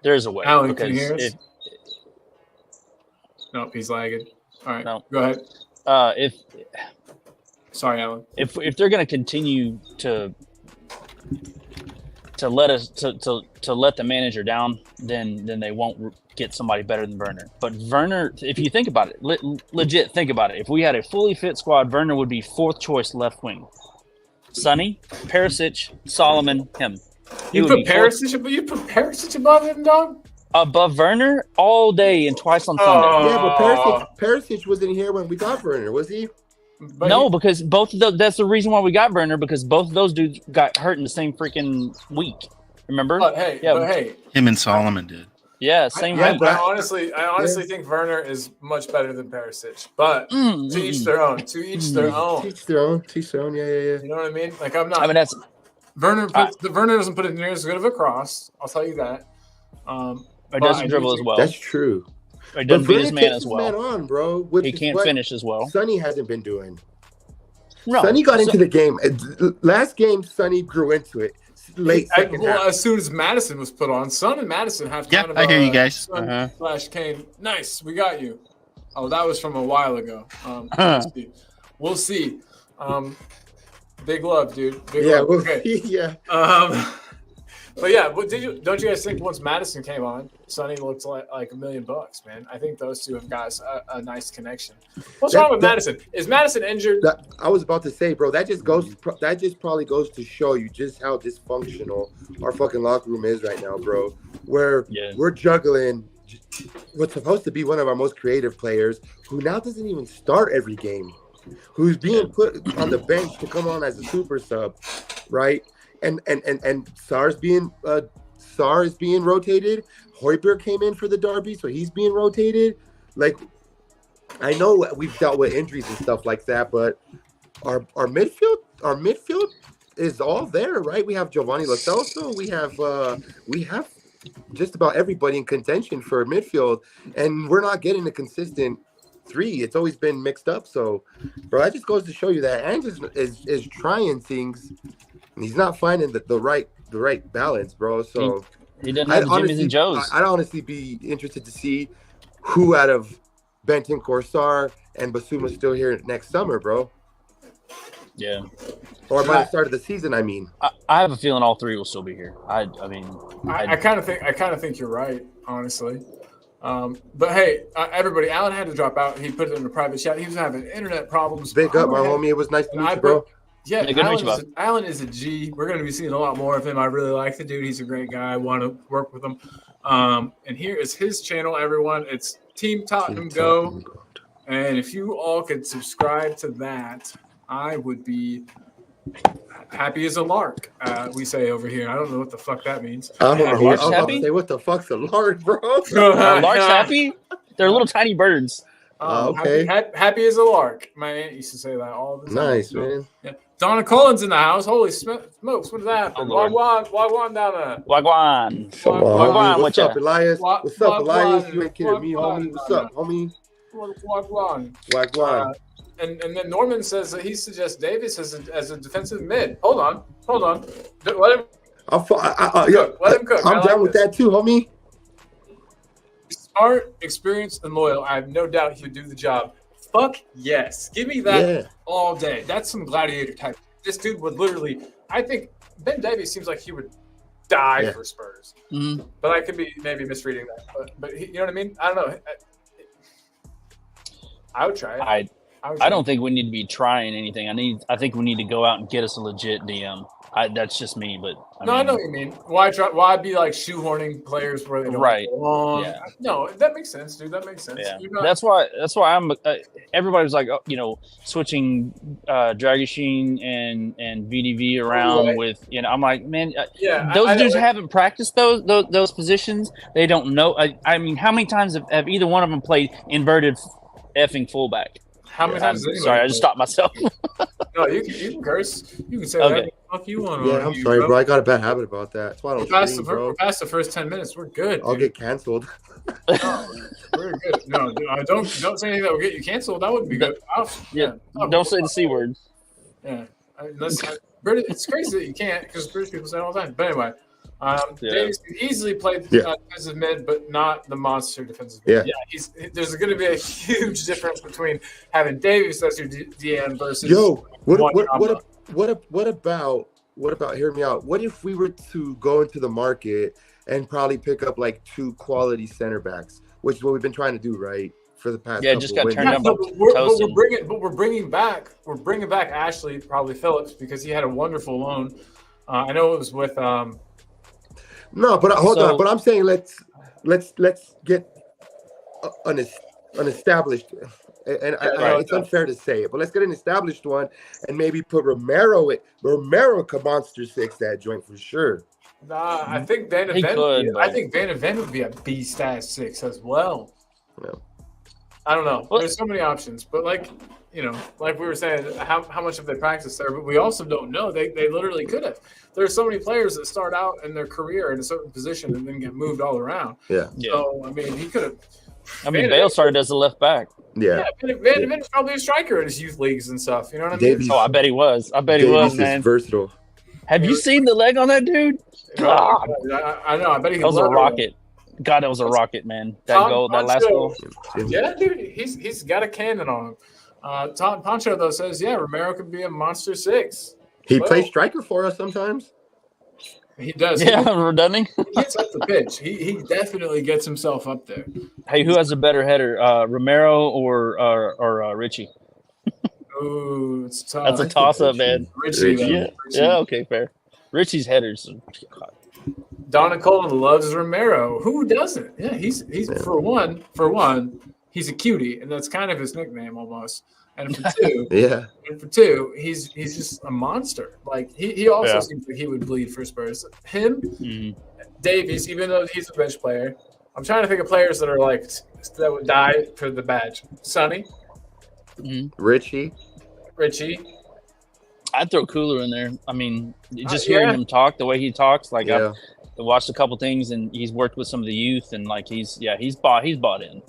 there's a way. Alan, can you hear us? Nope, he's lagging. All right, no. Go ahead. Sorry, Alan. If they're going to continue to let the manager down, then they won't get somebody better than Werner. But Werner, if you think about it, legit think about it. If we had a fully fit squad, Werner would be 4th choice left wing. Sonny, Perisic, Solomon, him. You put Perisic above him, dog? Above Werner all day and twice on Sunday. Yeah, but Perisic wasn't here when we got Werner, was he? Because both of those, that's the reason why we got Werner, because both of those dudes got hurt in the same freaking week. Remember? But hey, him and Solomon did. Yeah, same week. I honestly think Werner is much better than Perisic. But to each their own. To each their own. Teach their own. Yeah. You know what I mean? Like, I'm not. I mean, that's Werner doesn't put it near as good of a cross. I'll tell you that. It doesn't dribble as well. That's true. He doesn't beat his man as well. Man on, bro. He can't finish as well. Sonny hasn't been doing. No, Sonny got into the game. Last game, Sonny grew into it. Late second half. As soon as Madison was put on, Son and Madison have kind of I hear you guys. Flash Kane. Nice, we got you. Oh, that was from a while ago. We'll see. Big love, dude. Big love. Okay. Yeah. But yeah, don't you guys think once Madison came on, Sonny looked like $1 million, man? I think those two have got a nice connection. What's wrong with Madison? Is Madison injured? I was about to say, bro, that just probably goes to show you just how dysfunctional our fucking locker room is right now, bro. Where we're juggling what's supposed to be one of our most creative players, who now doesn't even start every game, who's being put on the bench to come on as a super sub, right? And Sarr is being rotated. Højbjerg came in for the derby, so he's being rotated. Like, I know we've dealt with injuries and stuff like that, but our midfield is all there, right? We have Giovanni Lo Celso. We have just about everybody in contention for midfield, and we're not getting a consistent 3. It's always been mixed up. So, bro, that just goes to show you that Ange is trying things. And he's not finding the right balance, bro. So he doesn't have the Jimmys and Joes. I'd honestly be interested to see who out of Bentancur, Sarr, and Basuma still here next summer, bro. Yeah. Or by the start of the season, I mean. I have a feeling all 3 will still be here. I kind of think you're right, honestly. But hey, everybody, Alan had to drop out. He put it in a private chat. He was having internet problems. Big up, my homie. It was nice to meet you, bro. Yeah, Alan is a G. We're going to be seeing a lot more of him. I really like the dude. He's a great guy. I want to work with him. And here is his channel, everyone. It's Team Tottenham Go. And if you all could subscribe to that, I would be happy as a lark. We say over here. I don't know what the fuck that means. I don't know. I Lark's was about happy? to say, what the fuck's a lark, bro? Lark's happy? They're little tiny birds. Okay. Happy as a lark. My aunt used to say that all the time. Nice, man. Yeah. Donna Cullen's in the house. Holy smokes! What did that happen? Oh, Wagwan down there. Wagwan. Homie, what's whatcha? up, Elias? What's up, Elias? You ain't kidding me, Wagwan. homie. What's up, homie? Wagwan. Wagwan. And then Norman says that he suggests Davis as a defensive mid. Hold on. Let him cook. I'm down with that too, homie. Smart, experienced, and loyal. I have no doubt he would do the job. Fuck yes. Give me that all day. That's some gladiator type. This dude would literally, I think Ben Davies seems like he would die for Spurs. Mm-hmm. But I could be maybe misreading that. But he, you know what I mean? I don't know. I would try it. I don't think we need to be trying anything. I think we need to go out and get us a legit DM. That's just me, but I know what you mean. Why be like shoehorning players where they don't belong? Yeah. No, that makes sense, dude. That makes sense. Yeah. That's why I'm. Everybody was like, switching Dragoshin and VDV around with. I'm like, man, those dudes haven't practiced those positions. They don't know. I mean, how many times have either one of them played inverted effing fullback? How many times? Sorry, I just stopped myself. No, you can curse. You can say whatever the fuck you want. Yeah, I'm sorry, bro. I got a bad habit about that. That's why I don't stream, bro. We're past the first 10 minutes. We're good. I'll get canceled. We're good. No, don't say anything that will get you canceled. That wouldn't be good. Don't say the C word. Yeah. It's crazy that you can't because British people say it all the time. But anyway, Davies can easily play defensive mid, but not the monster defensive mid. Yeah, there's going to be a huge difference between having Davies as your DM versus. What about? Hear me out. What if we were to go into the market and probably pick up like 2 quality center backs, which is what we've been trying to do, right? For the past just got turned down. But we're bringing back Ashley, probably Phillips, because he had a wonderful loan. I know it was with. No, but hold on. But I'm saying let's get an established, and it's unfair to say it, but let's get an established one and maybe put Romero. Romero could monster 6 that joint for sure. I think Van Ven would be a beast at 6 as well. Yeah. I don't know. There's so many options, but like we were saying, how much have they practiced there? But we also don't know. They literally could have. There are so many players that start out in their career in a certain position and then get moved all around. Yeah. So I mean, he could have. Bale started as a left back. Yeah. Van Ven was probably a striker in his youth leagues and stuff. You know what I mean? Davies, I bet he was. Man. Versatile. Have you seen the leg on that dude? God. I know. I bet he was a rocket. God, that was a rocket, man. That last goal. Yeah, dude, he's got a cannon on him. Tom Pancho though says, Romero could be a monster 6. He plays striker for us sometimes. He does. Yeah, redundant. He gets up the pitch. He definitely gets himself up there. Hey, who has a better header, Romero or Richie? Ooh, it's tough. That's a toss-up, man. Richie. Yeah, okay, fair. Richie's headers. Donna Colin loves Romero. Who doesn't? Yeah, he's for one, he's a cutie, and that's kind of his nickname almost. And for two, he's just a monster. Like he also seems like he would bleed for Spurs. Him, Davies, even though he's a bench player. I'm trying to think of players that are like that would die for the badge. Sonny, Richie. I'd throw Cooler in there. I mean, just hearing him talk, the way he talks, like I've watched a couple things, and he's worked with some of the youth, and like he's bought in.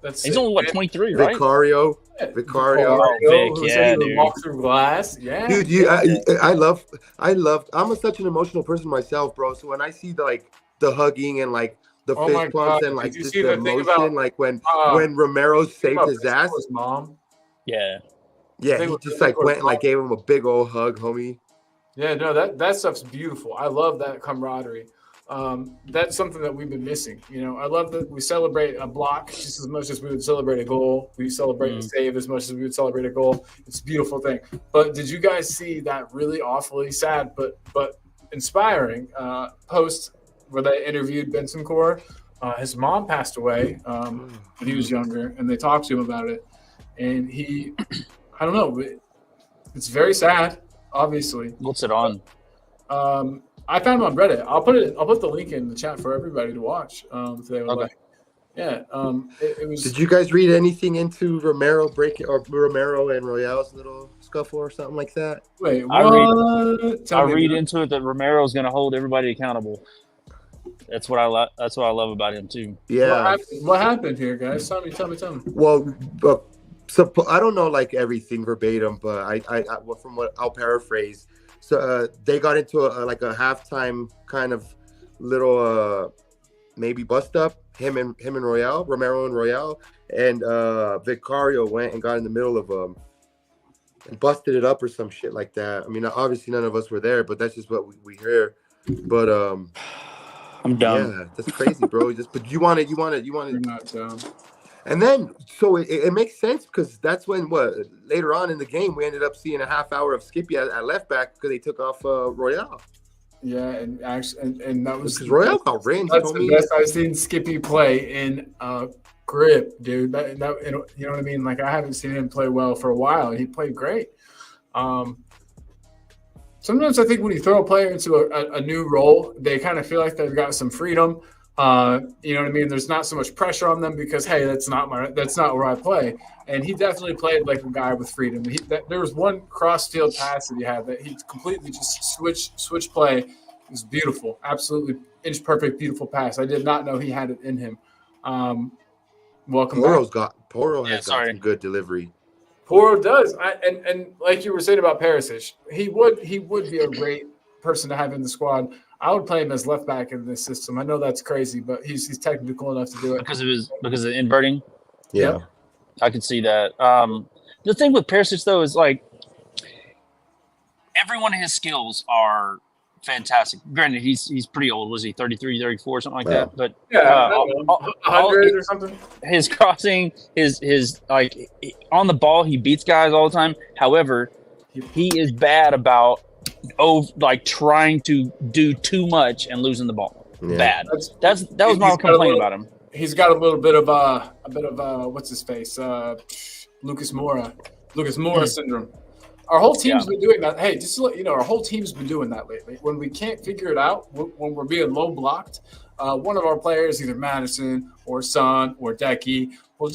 He's only 23, right? Vicario. Vic, dude. Walk through glass. Yeah, dude. I love. I'm such an emotional person myself, bro. So when I see the hugging and like the fist bumps and like just the emotion, like when Romero saved his ass, his mom. Yeah, he just like went and like gave him a big old hug, homie. Yeah, no, that stuff's beautiful. I love that camaraderie. That's something that we've been missing. I love that we celebrate a block just as much as we would celebrate a goal. We celebrate a save as much as we would celebrate a goal. It's a beautiful thing. But did you guys see that really awfully sad but inspiring post where they interviewed Benson Core? His mom passed away when he was younger, and they talked to him about it. and I don't know, it's very sad, obviously. What's it on? I found it on Reddit. I'll put the link in the chat for everybody to watch. If they would Okay. like. Yeah. It was. Did you guys read anything into Romero and Royale's little scuffle or something like that? Wait, I what? I read into it that Romero's going to hold everybody accountable. That's what I That's what I love about him too. Yeah. What happened here, guys? Tell me. Well, so I don't know like everything verbatim, but I from what I'll paraphrase. So they got into a halftime kind of little maybe bust up. Him and Romero and Royale, and Vicario went and got in the middle of them and busted it up or some shit like that. I mean, obviously none of us were there, but that's just what we hear. But I'm done. yeah, that's crazy, bro. But you want it. You're not dumb. And then, so it makes sense because that's when later on in the game we ended up seeing a half hour of Skippy at left back because they took off Royale. Yeah, and actually, and that was because Royale got rings. That's the best I've seen Skippy play in grip, dude. That you know what I mean? Like I haven't seen him play well for a while, and he played great. Sometimes I think when you throw a player into a new role, they kind of feel like they've got some freedom. You know what I mean? There's not so much pressure on them because, hey, that's not where I play. And he definitely played like a guy with freedom. There was one cross-field pass that he had that he completely just switch play. It was beautiful, absolutely inch perfect, beautiful pass. I did not know he had it in him. Welcome back. Poro has got some good delivery. Poro does, and like you were saying about Perisic, he would be a great person to have in the squad. I would play him as left back in this system. I know that's crazy, but he's technical enough to do it because of inverting. Yeah, I can see that. The thing with Perisic though is like every one of his skills are fantastic. Granted, he's pretty old. Was he 33, 34, something like that? But 100 or something. His crossing, his like on the ball, he beats guys all the time. However, he is bad about trying to do too much and losing the ball. Yeah. Bad. That was my complaint about him. He's got a little bit of what's his face? Lucas Moura syndrome. Our whole team's been doing that. Hey, just to let you know, our whole team's been doing that lately. When we can't figure it out, when we're being low blocked, one of our players, either Madison or Son or Decky, we'll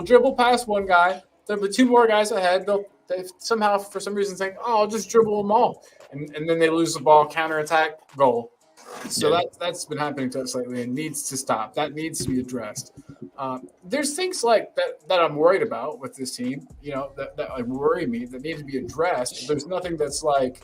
dribble past one guy. There'll be two more guys ahead. They somehow, for some reason, think, "Oh, I'll just dribble them all," and then they lose the ball, counterattack, goal. So that's been happening to us lately and needs to stop. That needs to be addressed. There's things like that I'm worried about with this team, you know, that like worry me, that need to be addressed. There's nothing that's like,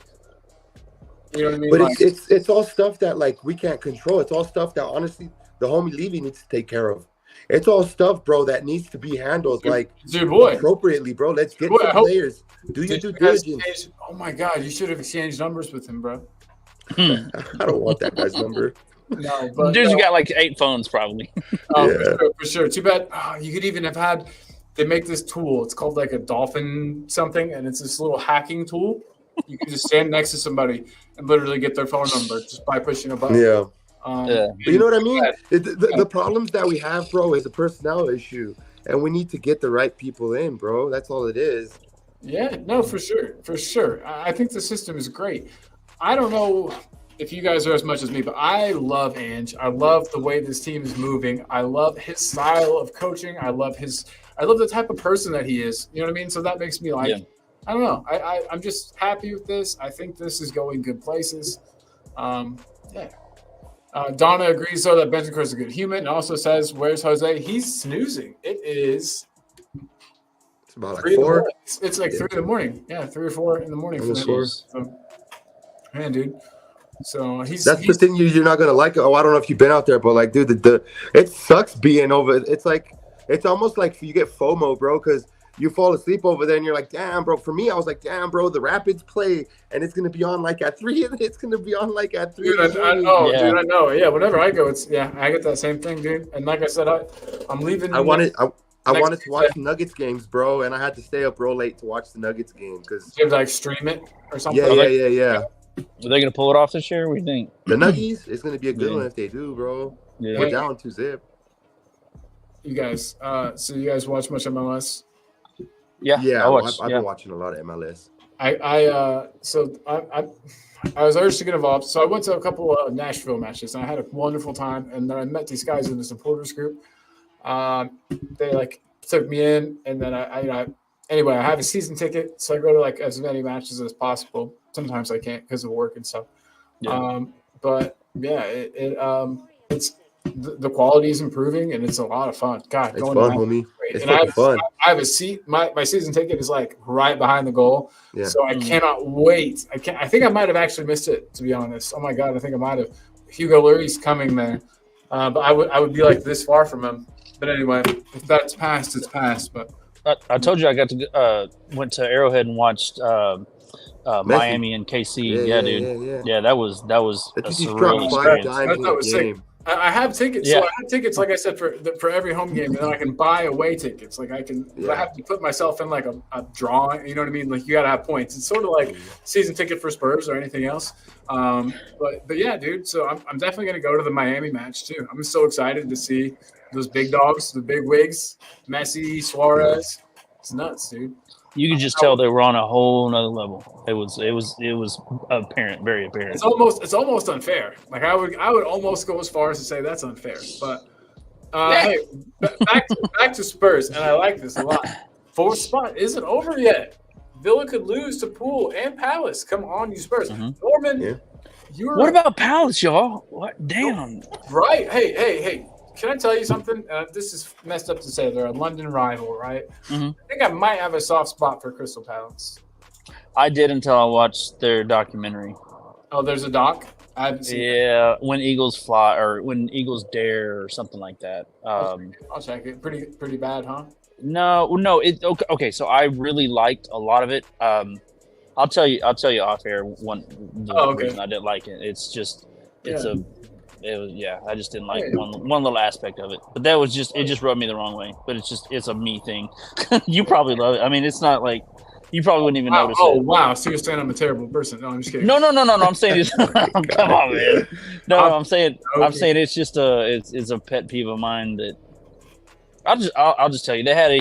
you know what I mean? But it's all stuff that like we can't control. It's all stuff that honestly the homie Levy needs to take care of. It's all stuff, bro, that needs to be handled appropriately, bro. Let's get some players. Do your due diligence. Oh my God, you should have exchanged numbers with him, bro. I don't want that guy's number. No, but dude's got like 8 phones probably. For sure. Too bad. You could even have had. They make this tool. It's called like a dolphin something, and it's this little hacking tool. You can just stand next to somebody and literally get their phone number just by pushing a button. Yeah. But you know what I mean? The problems that we have, bro, is a personnel issue, and we need to get the right people in, bro. That's all it is. Yeah. No, for sure. I think the system is great. I don't know if you guys are as much as me, but I love Ange. I love the way this team is moving. I love his style of coaching. I love the type of person that he is. You know what I mean? So that makes me like, I don't know. I'm just happy with this. I think this is going good places. Donna agrees, though, that Bentancur is a good human and also says, where's Jose? He's snoozing. It's about like 4. It's like 3 in the morning. Yeah, 3 or 4 in the morning. So, man, dude. So that's the thing you're not gonna like. Oh, I don't know if you've been out there, but like, dude, it sucks being over. It's like it's almost like you get FOMO, bro, because you fall asleep over there and you're like, damn, bro. For me, I was like, damn, bro, the Rapids play and it's gonna be on like at 3. It's gonna be on like at 3. Dude, I know. Yeah, whenever I go, I get that same thing, dude. And like I said, I'm leaving. I wanted to watch the Nuggets games, bro, and I had to stay up real late to watch the Nuggets game because you have to like stream it or something. Yeah. Are they gonna pull it off this year? What do you think? The Nuggies, it's gonna be a good one if they do, bro. Yeah. We're down 2-0. You guys, so you guys watch much MLS? Yeah, I watched. I've Yeah, been watching a lot of MLS. I was urged to get involved, so I went to a couple of Nashville matches, and I had a wonderful time. And then I met these guys in the supporters group. They like took me in, and then anyway, I have a season ticket, so I go to like as many matches as possible. Sometimes I can't because of work and stuff. Yeah. But yeah, it's the quality is improving, and it's a lot of fun. God, It's going fun, to homie. It's and fucking fun. I have a seat. My season ticket is like right behind the goal, Yeah. so I cannot wait. I think I might have actually missed it, to be honest. Oh my god, I think I might have. Hugo Lloris's coming there, but I would be like this far from him. But anyway, if that's past, it's past. But I told you I got to went to Arrowhead and watched Miami and KC. Yeah, dude. Yeah, that was a That just surreal dropped 5 experience. dimes in that the was sick. game. I have tickets. Yeah. So I have tickets, like I said, for every home game, and then I can buy away tickets. Like I can, I have to put myself in like a drawing. You know what I mean? Like you got to have points. It's sort of like season ticket for Spurs or anything else. But yeah, dude. So I'm definitely gonna go to the Miami match too. I'm so excited to see those big dogs, the big wigs, Messi, Suarez. It's nuts, dude. You could just tell they were on a whole nother level. It was apparent, very apparent. It's almost unfair. Like I would almost go as far as to say that's unfair. But hey, back to Spurs, and I like this a lot. Fourth spot isn't over yet. Villa could lose to Poole and Palace. Come on, you Spurs. Norman, you're What about Palace, y'all? What? Damn. right. Hey. Can I tell you something? This is messed up to say. They're a London rival, right? I think I might have a soft spot for Crystal Palace. I did until I watched their documentary. Oh, there's a doc? I haven't seen it. Yeah, when Eagles fly or when Eagles dare or something like that. I'll check it. Pretty bad, huh? No. It okay. So I really liked a lot of it. I'll tell you off air the reason I didn't like it. It's just I just didn't like one little aspect of it. But that was it just rubbed me the wrong way. But it's a me thing. You probably love it. I mean, it's not like you probably wouldn't even notice it. Oh wow! So you're saying I'm a terrible person? No, I'm just kidding. No. I'm saying it's come on, man. No, I'm saying it's just it's a pet peeve of mine that I'll just tell you. They had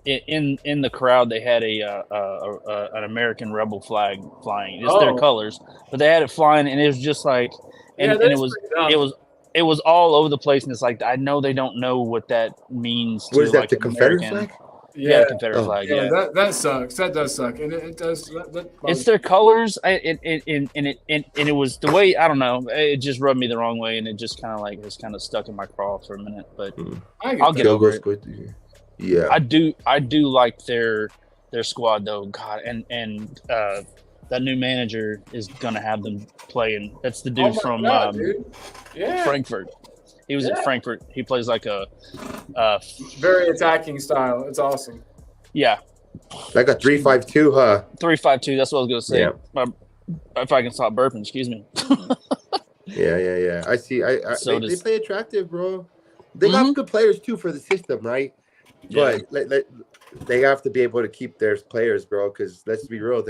in the crowd. They had an American rebel flag flying. It's their colors, but they had it flying, and it was just like. And it was all over the place, and it's like I know they don't know what that means. What is that? Like the Confederate flag? Yeah, the Confederate flag. Yeah, that sucks. That does suck, and it does. That it's their colors, and it was the way I don't know. It just rubbed me the wrong way, and it just kind of like was kind of stuck in my craw for a minute. But I'll get over it. Good. Yeah, I do like their squad though. God, and that new manager is gonna have them playing. That's the dude from Frankfurt. He was at Frankfurt. He plays like a very attacking style. It's awesome. Yeah, like a 3-5-2, huh? 3-5-2. That's what I was gonna say. Yeah. If I can stop burping, excuse me. Yeah. I see. They play attractive, bro. They got good players too for the system, right? Yeah. But they have to be able to keep their players, bro. Because let's be real,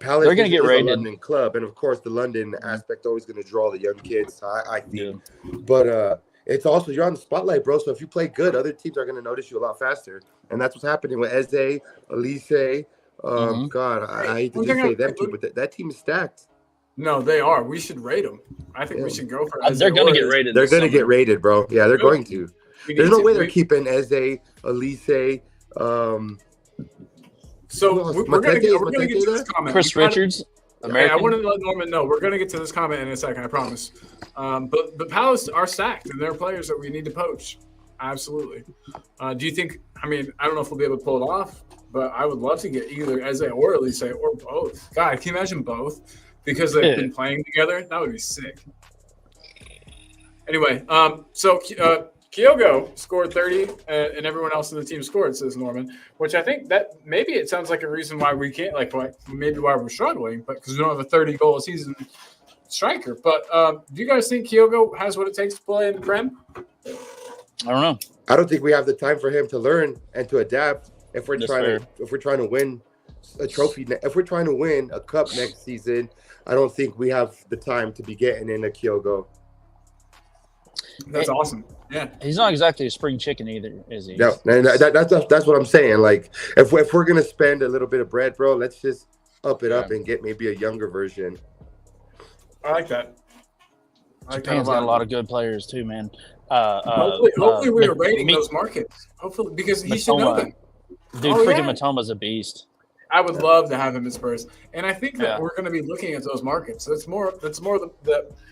Palace they're going to get rated. A London club, and of course, the London aspect always going to draw the young kids. I think, but it's also you're on the spotlight, bro. So if you play good, other teams are going to notice you a lot faster, and that's what's happening with Eze, Elise. God, I hate to just say them two, but that team is stacked. No, they are. We should rate them. I think we should go for Eze. They're going to get rated. They're going to get rated, bro. Yeah, they're going to. There's no way they're keeping Eze, Elise. So we're going to get to this comment. Chris Richards, American. I want to let Norman know. We're going to get to this comment in a second, I promise. But Palace are stacked, and they're players that we need to poach. Absolutely. Do you think – I mean, I don't know if we'll be able to pull it off, but I would love to get either Eze or Elise or both. God, can you imagine both? Because they've been playing together? That would be sick. Anyway, so Kyogo scored 30, and everyone else in the team scored, says Norman, which I think that maybe it sounds like a reason why we can't, maybe why we're struggling, but because we don't have a 30-goal season striker. But do you guys think Kyogo has what it takes to play in the Prem? I don't know. I don't think we have the time for him to learn and to adapt if we're trying to win a trophy. If we're trying to win a cup next season, I don't think we have the time to be getting in a Kyogo. That's awesome. Yeah, He's not exactly a spring chicken either, is he? No, that's what I'm saying. Like, if we're gonna spend a little bit of bread, bro, let's just up it up and get maybe a younger version. I like that. Japan's got a lot of good players too, man. Hopefully we were rating those markets. Hopefully, because he should know them. Dude, freaking Matoma's a beast. I would love to have him at Spurs, and I think that we're going to be looking at those markets. So that's more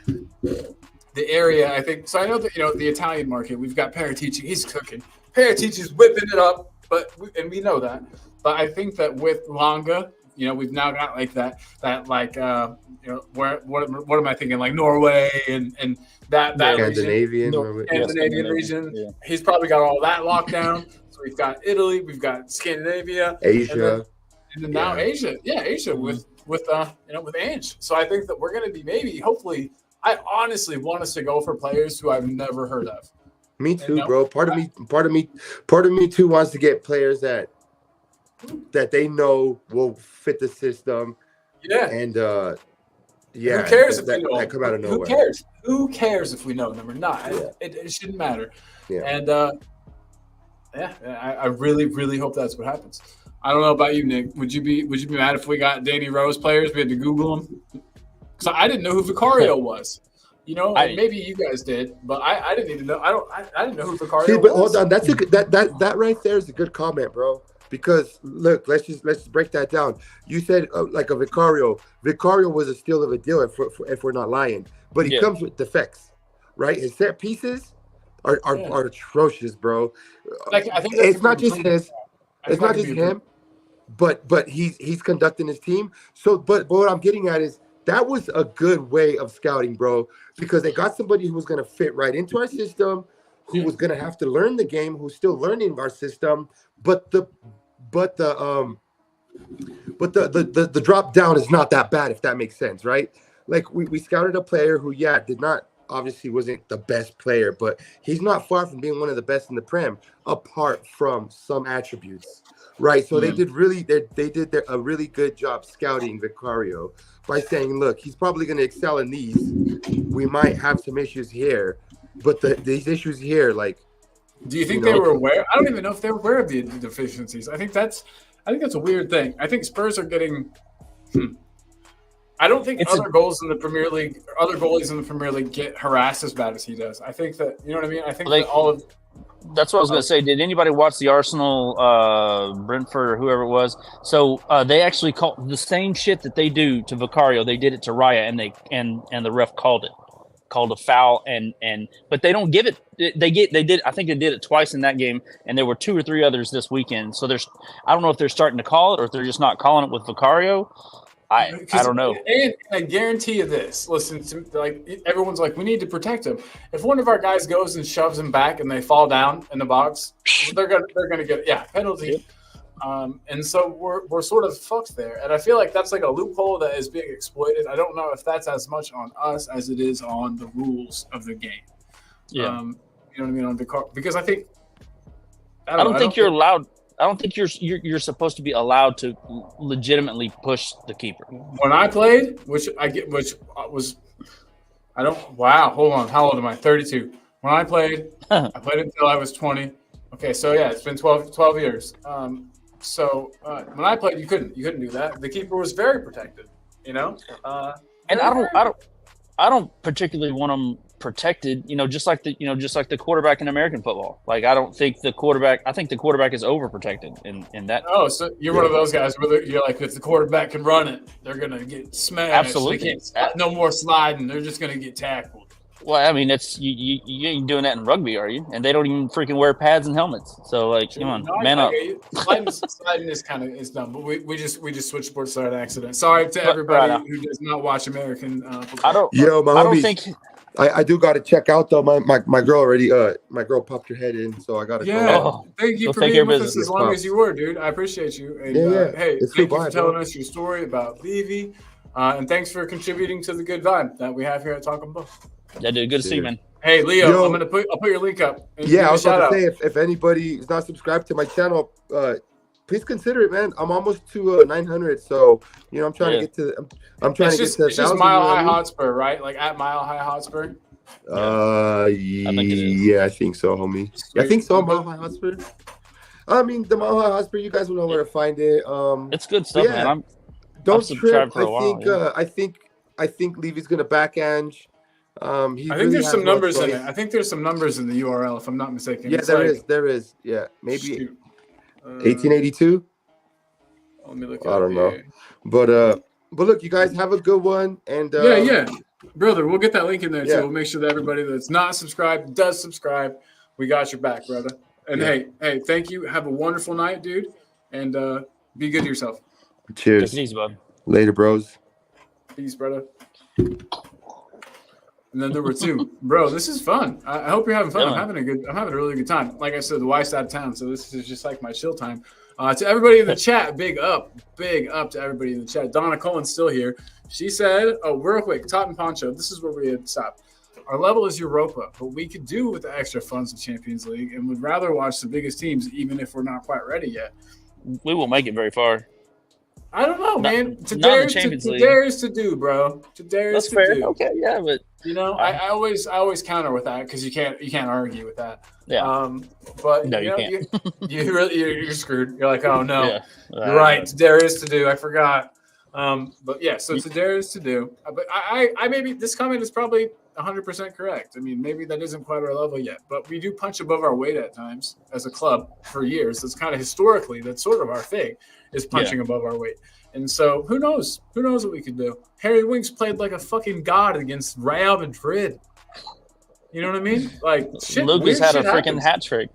the area. I think. So I know that the Italian market. We've got Paratici. He's cooking. Paratici's whipping it up, and we know that. But I think that with Longa, we've now got like that what am I thinking? Like Norway and that Scandinavian region. Yeah. He's probably got all that locked down. So we've got Italy, we've got Scandinavia, Asia, and then now Asia. Yeah, Asia with Ange. So I think that we're going to be hopefully. I honestly want us to go for players who I've never heard of. Me too, bro. Part of me too wants to get players that they know will fit the system. Yeah. And who cares if we know? That come out of nowhere. Who cares? Who cares if we know them or not? Yeah. It shouldn't matter. Yeah. And I really, really hope that's what happens. I don't know about you, Nick. Would you be mad if we got Danny Rose players? We had to Google them because I didn't know who Vicario was. Maybe you guys did, but I didn't even know. I didn't know who Vicario was. But hold on, that's that right there is a good comment, bro. Because look, let's just break that down. You said like a Vicario. Vicario was a steal of a deal if we're not lying, but he comes with defects, right? His set pieces are atrocious, bro. Like, I think it's not just his. It's not just him, but he's conducting his team. So, but what I'm getting at is that was a good way of scouting, bro, because they got somebody who was going to fit right into our system, who was going to have to learn the game, who's still learning our system, but the drop down is not that bad, if that makes sense, right? Like we scouted a player who obviously wasn't the best player, but he's not far from being one of the best in the Prem, apart from some attributes, right? So they did a really good job scouting Vicario by saying, look, he's probably going to excel in these. We might have some issues here, but these issues here, like. Do you think they were aware? I don't even know if they're aware of the deficiencies. I think that's a weird thing. I think Spurs are getting. I don't think other goalies in the Premier League get harassed as bad as he does. I think that what I mean. I think that all of. That's what I was going to say. Did anybody watch the Arsenal, Brentford, or whoever it was? So they actually called the same shit that they do to Vicario. They did it to Raya, and the ref called a foul, but they don't give it. They did. I think they did it twice in that game, and there were 2 or 3 others this weekend. So I don't know if they're starting to call it or if they're just not calling it with Vicario. I don't know. And I guarantee you this. Listen, everyone's like, we need to protect him. If one of our guys goes and shoves him back and they fall down in the box, they're gonna get penalty. And so we're sort of fucked there. And I feel like that's like a loophole that is being exploited. I don't know if that's as much on us as it is on the rules of the game. Yeah. You know what I mean? On because I think I don't think you're allowed. I don't think you're supposed to be allowed to legitimately push the keeper. When I played, hold on. How old am I? 32. When I played, I played until I was 20. Okay, so yeah, it's been 12 years. So when I played, you couldn't do that. The keeper was very protected, And I don't particularly want them protected, just like the quarterback in American football. Like I think the quarterback is overprotected in that. Oh, so you're one of those guys where you're like, if the quarterback can run it, they're gonna get smashed. Absolutely, no more sliding. They're just gonna get tackled. Well, I mean, it's you ain't doing that in rugby, are you? And they don't even freaking wear pads and helmets. So, like, come on, man up. Sliding is dumb, but we just switched sports side accident. Sorry to everybody who does not watch American football. I do got to check out though. My girl already my girl popped her head in, so I got to go. Thank you for being with us as long as you were, dude. I appreciate you. And, hey, thank you for telling us your story about Levy, and thanks for contributing to the good vibe that we have here at Talking Bull. Yeah, dude. Good to see you, man. Hey, Leo, I'll put your link up. Yeah, I was about to say if anybody is not subscribed to my channel, please consider it, man. I'm almost to 900, so I'm trying to get to. I'm trying to get to 1,000. It's just Mile High Hotspur, right? Like at Mile High Hotspur. think it is. Yeah, I think so, homie. Yeah, I think so. Mile High Hotspur. I mean, the Mile High Hotspur. You guys will know where to find it. It's good stuff, yeah. man. Don't I've subscribed trip. for a while. I think Levy's gonna back Ange. He I think really there's has some no numbers in choice. it. I think there's some numbers in the URL, if I'm not mistaken. Yeah, It's there is. Yeah, maybe shoot. 1882. Let me look it I up don't know. here. But look, you guys have a good one. And Yeah. Brother, we'll get that link in there too. Yeah. We'll make sure that everybody that's not subscribed does subscribe. We got your back, brother. And Yeah. hey, thank you. Have a wonderful night, dude. And be good to yourself. Cheers. Take it easy, bud. Later, bros. Peace, brother. And then number 2, bro, this is fun. I hope you're having fun. Yeah. I'm having a really good time. Like I said, the wife's out of town, so this is just like my chill time. To everybody in the chat, big up to everybody in the chat. Donna Cullen's still here. She said, real quick, Totten Poncho, this is where we had stopped. Our level is Europa, but we could do with the extra funds of Champions League and would rather watch the biggest teams, even if we're not quite ready yet. We won't make it very far. I don't know, man. To not in dare the Champions to League. dare is to do, bro. To dare is That's to fair. do. Okay, yeah, but You know, I always counter with that because you can't argue with that. yeah, But No, you you know, you're screwed. You're like, oh no, yeah. you're right. To dare is to do. I forgot. But yeah, so to dare is to do. But I maybe this comment is probably 100% correct. I mean, maybe that isn't quite our level yet, but we do punch above our weight at times as a club for years. That's kind of historically, that's sort of our thing, is punching above our weight. And so who knows? Who knows what we could do? Harry Winks played like a fucking god against Real Madrid. You know what I mean? Like shit. Lucas had a freaking happens. hat trick.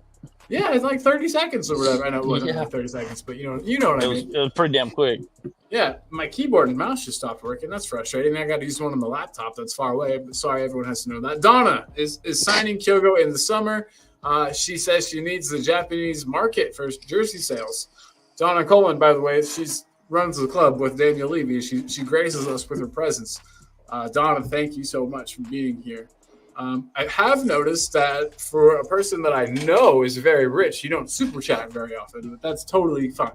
Yeah, it's like 30 seconds or whatever. I know it wasn't Yeah. like 30 seconds, but you know what I mean. It was pretty damn quick. Yeah, my keyboard and mouse just stopped working. That's frustrating. I got to use one on the laptop that's far away. But sorry, everyone has to know that. Donna is signing Kyogo in the summer. She says she needs the Japanese market for jersey sales. Donna Coleman, by the way, she's runs the club with Daniel Levy. She graces us with her presence. Donna, thank you so much for being here. I have noticed that for a person that I know is very rich, you don't super chat very often, but that's totally fine.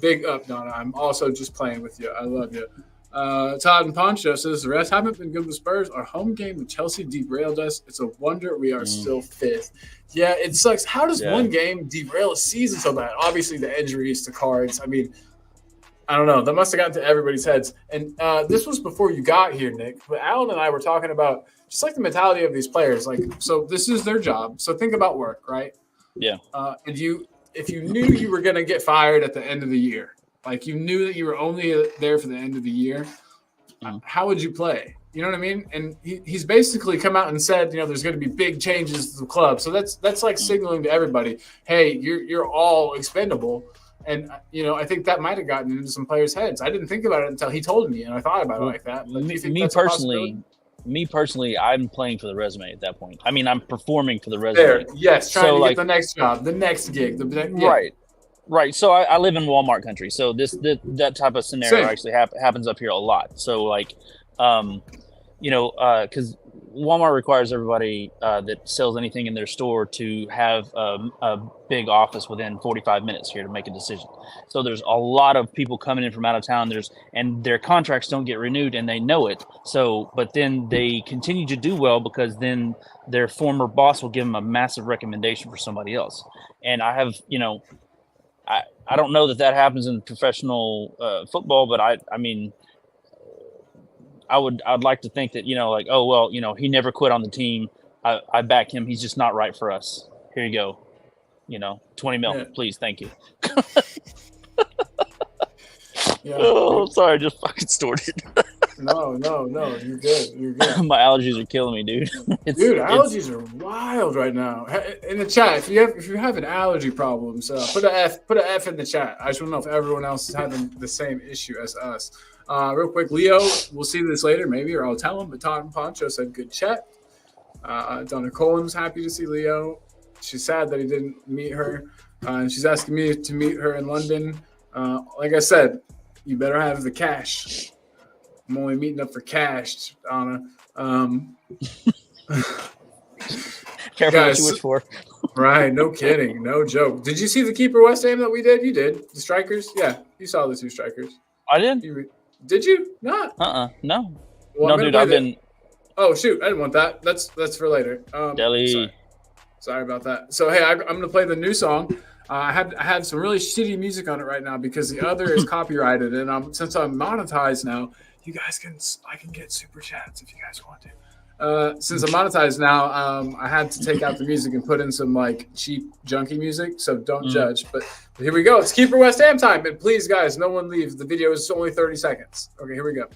Big up, Donna. I'm also just playing with you. I love you. Todd and Poncho says the rest haven't been good with Spurs. Our home game with Chelsea derailed us. It's a wonder we are still fifth. Yeah, it sucks. How does one game derail a season so bad? Obviously, the injuries to cards. I mean, I don't know. That must have gotten to everybody's heads. And this was before you got here, Nick. But Alan and I were talking about just like the mentality of these players. Like, so this is their job. So think about work, right? Yeah. And if you knew you were going to get fired at the end of the year, like you knew that you were only there for the end of the year, how would you play? You know what I mean? And he's basically come out and said, there's going to be big changes to the club. So that's like signaling to everybody, hey, you're all expendable. And, I think that might have gotten into some players' heads. I didn't think about it until he told me, and I thought about it like that. But Me personally, I'm playing for the resume at that point. I mean, I'm performing for the resume. There, yes, trying to get the next job, the next gig. Right. So I live in Walmart country. So that type of scenario actually happens up here a lot. So because Walmart requires everybody that sells anything in their store to have a big office within 45 minutes here to make a decision. So there's a lot of people coming in from out of town. And their contracts don't get renewed, and they know it. So, but then they continue to do well because then their former boss will give them a massive recommendation for somebody else. And I have, I don't know that happens in professional football, but I mean. I'd like to think that, he never quit on the team. I back him. He's just not right for us. Here you go. 20 mil, please. Thank you. Oh, sorry. I just fucking snorted. No. You're good. My allergies are killing me, dude. Allergies are wild right now. In the chat, if you have an allergy problem, so put an F in the chat. I just want to know if everyone else is having the same issue as us. Real quick, Leo, we'll see this later maybe, or I'll tell him, but Todd and Poncho said good chat. Donna Colin's happy to see Leo. She's sad that he didn't meet her. And she's asking me to meet her in London. Like I said, you better have the cash. I'm only meeting up for cash, Donna. Careful what you wish for. Right, no kidding. No joke. Did you see the keeper West Ham that we did? You did. The strikers? Yeah, you saw the two strikers. I did. Did you? Not. No. Well, no, dude, I've been Oh shoot, I didn't want that. That's for later. Deli. Sorry about that. So hey, I'm gonna play the new song. I had some really shitty music on it right now because the other is copyrighted, and since I'm monetized now, I can get super chats if you guys want to. Since I'm monetized now, I had to take out the music and put in some like cheap junky music. So don't judge. But here we go. It's Keeper West Ham time, and please, guys, no one leave. The video is only 30 seconds. Okay, here we go.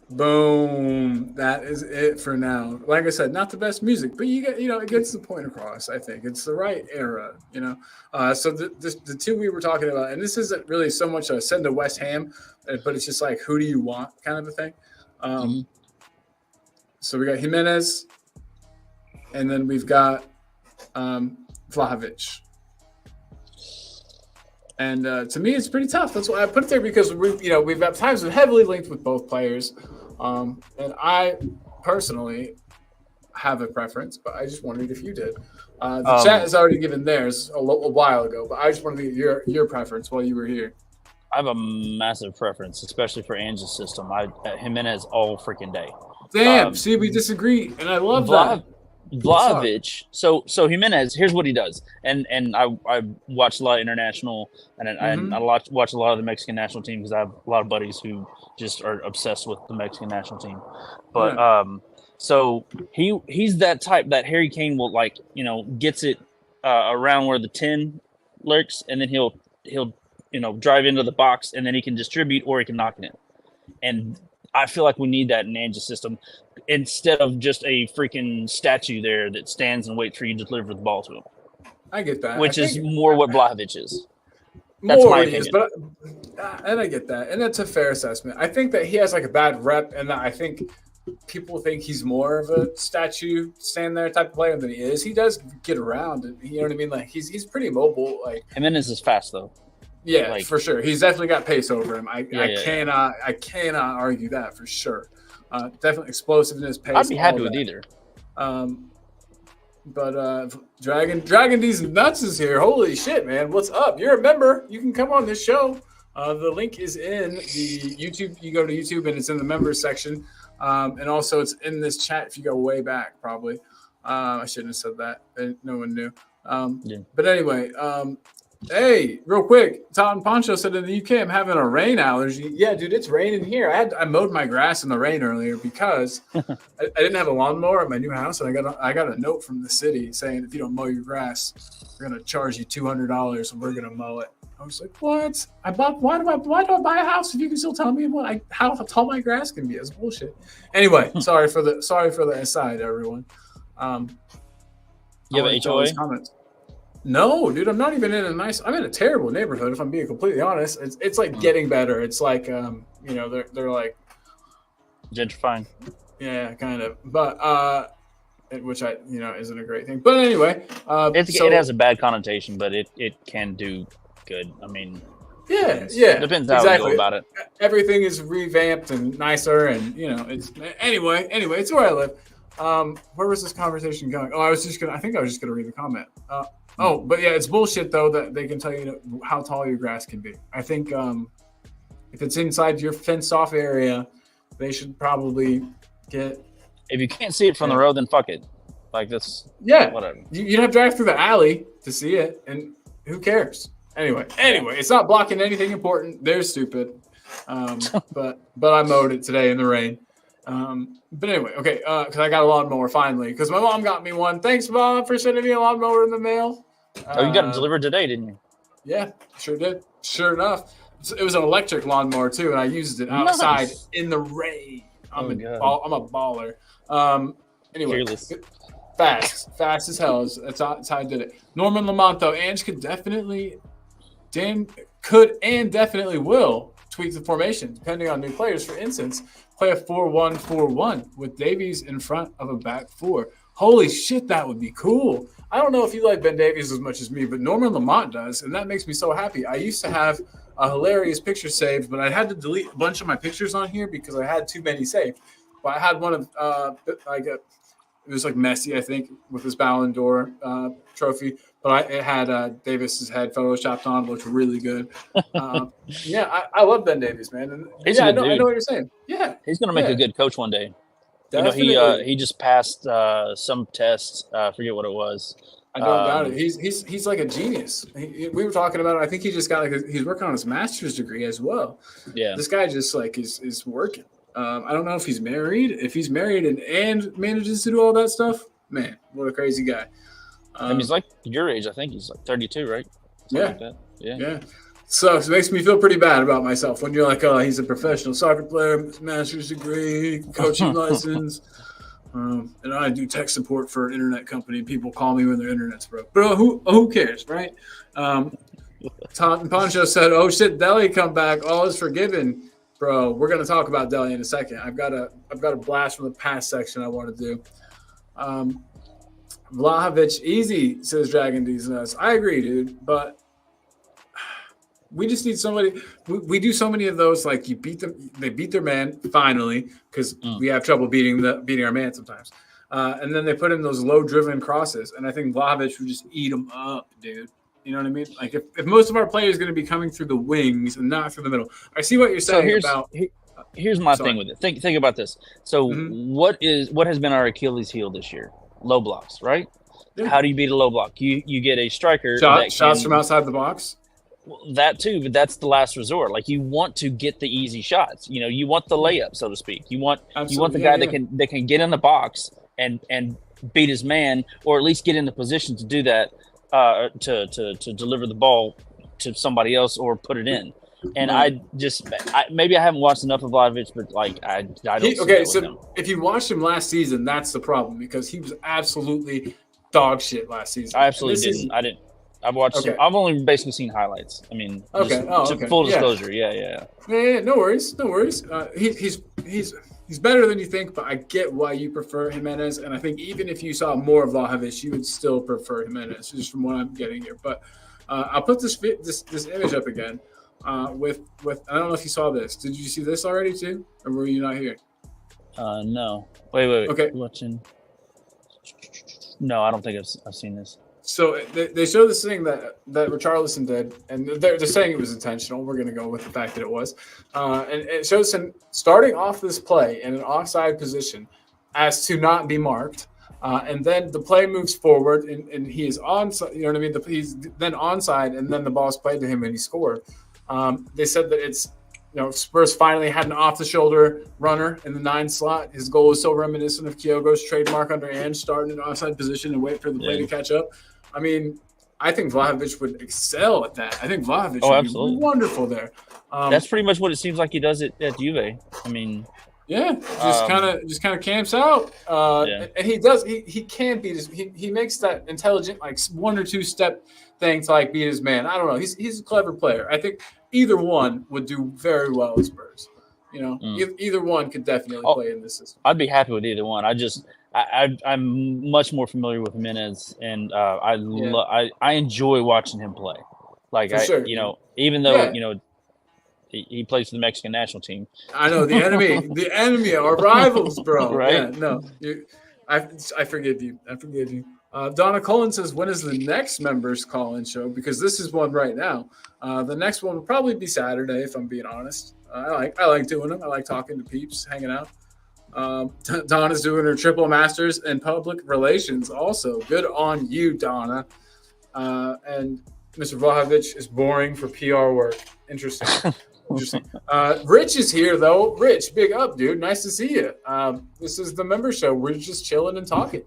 Boom. That is it for now. Like I said, not the best music, but it gets the point across. I think it's the right era, So the two we were talking about, and this isn't really so much a send to West Ham, but it's just like, who do you want kind of a thing. So we got Jimenez, and then we've got Vlahovic. And to me, it's pretty tough. That's why I put it there, because we've at times been heavily linked with both players. And I personally have a preference, but I just wondered if you did. The chat has already given theirs a while ago, but I just wanted to get your preference while you were here. I have a massive preference, especially for Ange's system. Jimenez all freaking day. Damn, see, we disagree, and I love that. Vlahovic. So Jimenez, here's what he does, and I watch a lot of international, and I watch a lot of the Mexican national team, because I have a lot of buddies who just are obsessed with the Mexican national team. But so he's that type that Harry Kane will gets it around where the 10 lurks, and then he'll drive into the box, and then he can distribute or he can knock it in. And I feel like we need that in Ange's system, instead of just a freaking statue there that stands and waits for you to deliver the ball to him. I get that. Which is more what Vlahovic is. That's my opinion. And I get that. And that's a fair assessment. I think that he has like a bad rep, and that I think people think he's more of a statue, stand there type of player than he is. He does get around, and you know what I mean? Like he's pretty mobile. Like Jimenez is fast though. Yeah, for sure. He's definitely got pace over him. I cannot argue that for sure. Definitely explosiveness, pace. I'd be happy with either. But Dragon D's nuts is here. Holy shit, man! What's up? You're a member. You can come on this show. The link is in the YouTube. You go to YouTube and it's in the members section, and also it's in this chat if you go way back. Probably. I shouldn't have said that. No one knew. But anyway. Hey, real quick, Todd and Poncho said in the UK I'm having a rain allergy. Yeah, dude, it's raining here. I mowed my grass in the rain earlier because I didn't have a lawnmower at my new house, and I got a note from the city saying if you don't mow your grass, we're gonna charge you $200 and we're gonna mow it. I was like, what? Why do I buy a house if you can still tell me how tall my grass can be? It's bullshit. Anyway, sorry for the aside, everyone. You have an HOA? Comments. No, dude, I'm not even in I'm in a terrible neighborhood, if I'm being completely honest. It's like getting better. It's like, they're like gentrifying. Yeah, kind of. But, which isn't a great thing. But anyway, it has a bad connotation, but it can do good. I mean, yeah. Depends how we go about it. Everything is revamped and nicer, and it's anyway, it's where I live. Where was this conversation going? Oh, I think I was just gonna read the comment. But yeah, it's bullshit though that they can tell you how tall your grass can be. I think if it's inside your fenced off area, they should probably get. If you can't see it from the road, then fuck it. Like this. Yeah. Whatever. You'd have to drive through the alley to see it, and who cares? Anyway, it's not blocking anything important. They're stupid. But I mowed it today in the rain. But anyway, okay, because I got a lawnmower finally, because my mom got me one. Thanks, Mom, for sending me a lawnmower in the mail. You got it delivered today, didn't you? Yeah, sure did. Sure enough. It was an electric lawnmower, too, and I used it outside in the rain. I'm a baller. Anyway, fast as hell. That's how I did it. Norman Lamont, though, Ange could and definitely will tweak the formation depending on new players. For instance, play a 4-1-4-1 with Davies in front of a back four. Holy shit, that would be cool. I don't know if you like Ben Davies as much as me, but Norman Lamont does, and that makes me so happy. I used to have a hilarious picture saved, but I had to delete a bunch of my pictures on here because I had too many saved. But I had one of it was like Messi, I think, with his Ballon d'Or trophy. But it had Davis's head photoshopped on. It looked really good. I love Ben Davies, man. And I know what you're saying. Yeah, he's going to make a good coach one day. Definitely. You know, he just passed some tests. I forget what it was. I don't doubt it. He's like a genius. We were talking about it. I think he just got he's working on his master's degree as well. Yeah, this guy just is working. I don't know if he's married. If he's married and manages to do all that stuff, man, what a crazy guy. I mean, he's like your age. I think he's like 32, right? Something like that. Yeah. So it makes me feel pretty bad about myself when you're like, oh, he's a professional soccer player, master's degree, coaching license, and I do tech support for an internet company. People call me when their internet's broke. Bro, who cares, right? Todd and Poncho said, "Oh shit, Deli come back. All is forgiven." Bro, we're gonna talk about Deli in a second. I've got a blast from the past section I want to do. Vlahovic, easy, says Dragon D's Nuts. I agree, dude, but we just need somebody. We do so many of those. Like you beat them, they beat their man finally because we have trouble beating our man sometimes. And then they put in those low-driven crosses, and I think Vlahovic would just eat them up, dude. You know what I mean? Like if most of our players are going to be coming through the wings and not through the middle. I see what you're saying about. Here's my thing with it. Think about this. So what has been our Achilles heel this year? Low blocks, right? Yeah. How do you beat a low block? You get a striker shots from outside the box. That too, but that's the last resort. Like you want to get the easy shots. You know, you want the layup, so to speak. You want the guy that can get in the box and beat his man, or at least get in the position to do that. To deliver the ball to somebody else or put it in. And maybe I haven't watched enough of Vlahovic, but like I don't. Okay, so him. If you watched him last season, that's the problem because he was absolutely dog shit last season. I absolutely didn't. I didn't. I've watched him. I've only basically seen highlights. I mean, full disclosure. Yeah. No worries. He's better than you think, but I get why you prefer Jimenez. And I think even if you saw more of Vlahovic, you would still prefer Jimenez, just from what I'm getting here. But I'll put this image up again with I don't know if you saw this. Did you see this already too, or were you not here? No. Wait. Okay. Watching. No, I don't think I've seen this. So they show this thing that Richarlison did, and they're saying it was intentional. We're going to go with the fact that it was. And it shows him starting off this play in an offside position as to not be marked. And then the play moves forward, and he is onside. You know what I mean? He's then onside, and then the ball's played to him, and he scored. They said that it's, Spurs finally had an off-the-shoulder runner in the 9 slot. His goal was so reminiscent of Kyogo's trademark under Ange, starting in an offside position and wait for the play to catch up. I mean, I think Vlahovic would excel at that. I think Vlahovic would be wonderful there. That's pretty much what it seems like he does at Juve. I mean, just kind of camps out, and he does. He can beat his. He makes that intelligent, like 1 or 2 step thing to like beat his man. I don't know. He's a clever player. I think either one would do very well at Spurs. Either one could definitely play in this system. I'd be happy with either one. I'm much more familiar with Jimenez, and I enjoy watching him play. Like even though he plays for the Mexican national team. I know the enemy, our rivals, bro. Right? Yeah, no, I forgive you. Donna Cullen says, when is the next members call-in show? Because this is one right now. The next one will probably be Saturday, if I'm being honest. I like doing them. I like talking to peeps, hanging out. Donna's doing her triple masters in public relations also. Good on you, Donna. And Mr. Vlahovic is boring for PR work. Interesting. Rich is here, though. Rich, big up, dude. Nice to see you. This is the member show. We're just chilling and talking.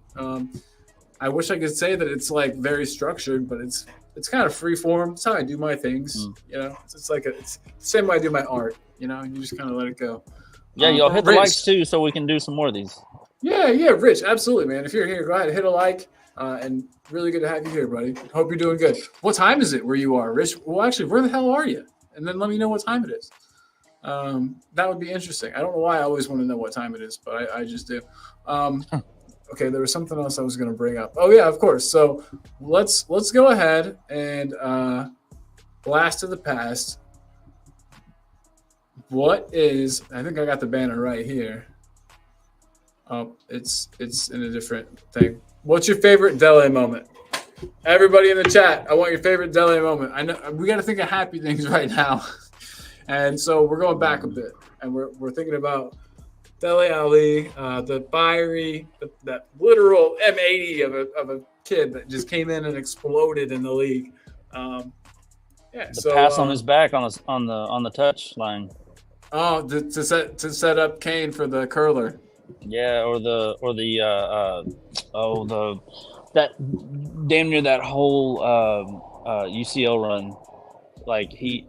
I wish I could say that it's like very structured, but it's kind of free form. It's how I do my things. It's like it's the same way I do my art. You just kind of let it go. Yeah, y'all hit the likes too, so we can do some more of these. Yeah, Rich, absolutely, man. If you're here, go ahead, hit a like, and really good to have you here, buddy. Hope you're doing good. What time is it where you are, Rich? Well, actually, where the hell are you? And then let me know what time it is. That would be interesting. I don't know why I always want to know what time it is, but I just do. Okay, there was something else I was going to bring up. Oh yeah, of course. So let's go ahead and blast to the past. What is? I think I got the banner right here. Oh, it's in a different thing. What's your favorite Dele moment? Everybody in the chat, I want your favorite Dele moment. I know we got to think of happy things right now, and so we're going back a bit, and we're thinking about Dele Ali, the fiery, that literal M80 of a kid that just came in and exploded in the league. The pass on his back on the touch line. Oh, to set up Kane for the curler. Yeah, or the that damn near that whole UCL run, like he.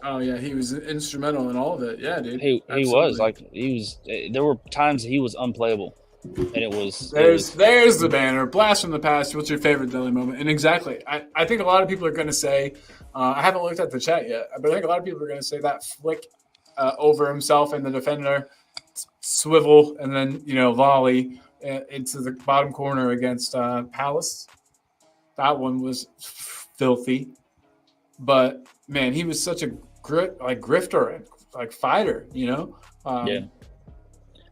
Oh yeah, he was instrumental in all of it. Yeah, dude. He was. There were times he was unplayable, and it was. There's the banner. Blast from the past. What's your favorite Dele moment? And exactly, I think a lot of people are going to say. I haven't looked at the chat yet, but I think a lot of people are going to say that flick over himself and the defender, swivel, and then volley into the bottom corner against Palace. That one was filthy, but man, he was such a grifter and like fighter, yeah.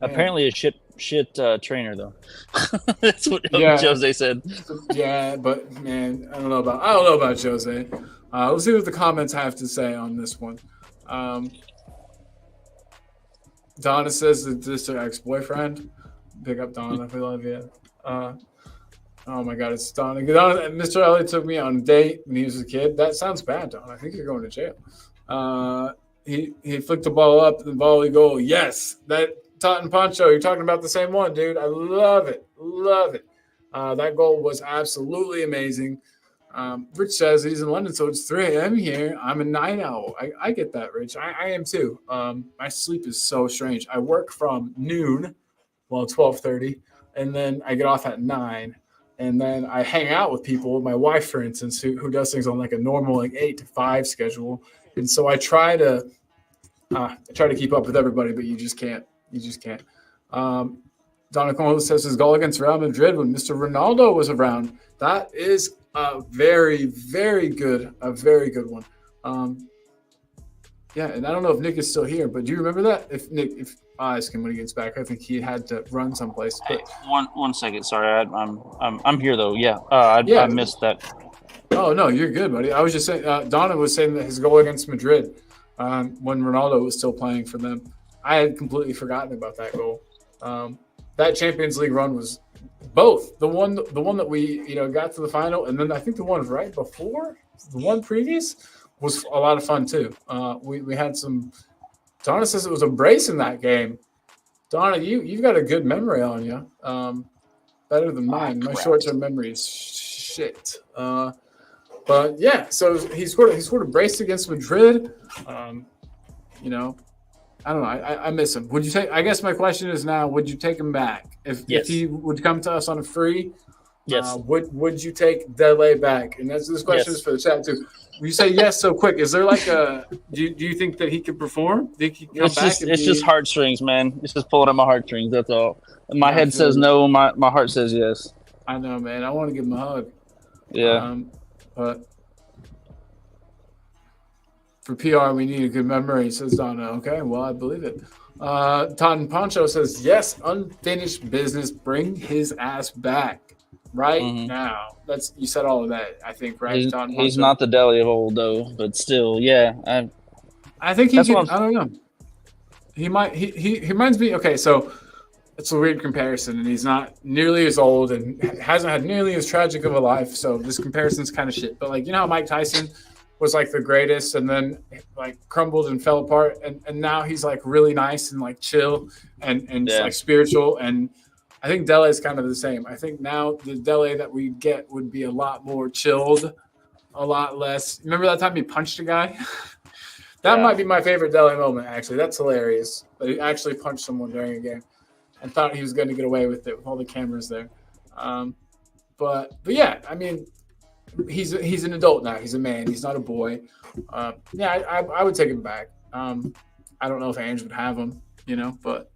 Apparently a shit trainer though. That's what Jose said. Yeah, but man, I don't know about Jose. Let's see what the comments have to say on this one. Donna says that this is her ex-boyfriend. Pick up Donna. We love you. Oh my God, it's Donna. Mr. Elliott took me on a date when he was a kid. That sounds bad, Donna. I think you're going to jail. He flicked the ball up, the volley goal. Yes, that Totten Poncho. You're talking about the same one, dude. I love it. Love it. That goal was absolutely amazing. Rich says he's in London, so it's 3 a.m. here. I'm a night owl. I get that, Rich. I am too. My sleep is so strange. I work from noon, 12:30, and then I get off at 9. And then I hang out with people, my wife, for instance, who does things on like a normal 8 to 5 schedule. And so I try to keep up with everybody, but you just can't. Donna Cole says his goal against Real Madrid when Mr. Ronaldo was around. That is a very, very good one. Yeah, and I don't know if Nick is still here, but do you remember that? If I ask him when he gets back, I think he had to run someplace. Hey, one second, sorry, I'm here though. Yeah, I missed that. Oh no, you're good, buddy. I was just saying. Donna was saying that his goal against Madrid, when Ronaldo was still playing for them, I had completely forgotten about that goal. That Champions League run was both the one that we got to the final, and then I think the one right before, the one previous, was a lot of fun too. We had some. Donna says it was a brace in that game. Donna, you've got a good memory on you. Better than mine. My short-term memory is shit. But yeah, so he scored a brace against Madrid. I don't know. I miss him. Would you take? I guess my question is now: would you take him back if he would come to us on a free? Yes. Would you take Dele back? And this question is for the chat too. You say yes so quick. Is there like a? Do you think that he could perform? Think he can come back? It's just heartstrings, man. It's just pulling at my heartstrings. That's all. My head says no. My heart says yes. I know, man. I want to give him a hug. Yeah. But for PR, we need a good memory, says Donna. Okay, well, I believe it. Totten Poncho says, yes, unfinished business. Bring his ass back right now. You said all of that, I think, right? He's not the Dele of old, though, but still, yeah. I think he can. I don't know. He might. He reminds me. Okay, so it's a weird comparison, and he's not nearly as old and hasn't had nearly as tragic of a life. So this comparison's kind of shit. But like, how Mike Tyson was like the greatest and then like crumbled and fell apart, and now he's like really nice and like chill and like spiritual. And I think Dele is kind of the same. I think now the Dele that we get would be a lot more chilled, a lot less. Remember that time he punched a guy? That might be my favorite Dele moment, actually. That's hilarious. But he actually punched someone during a game and thought he was going to get away with it with all the cameras there. But yeah, I mean, he's an adult now. He's a man. He's not a boy. I would take him back. I don't know if Ange would have him, but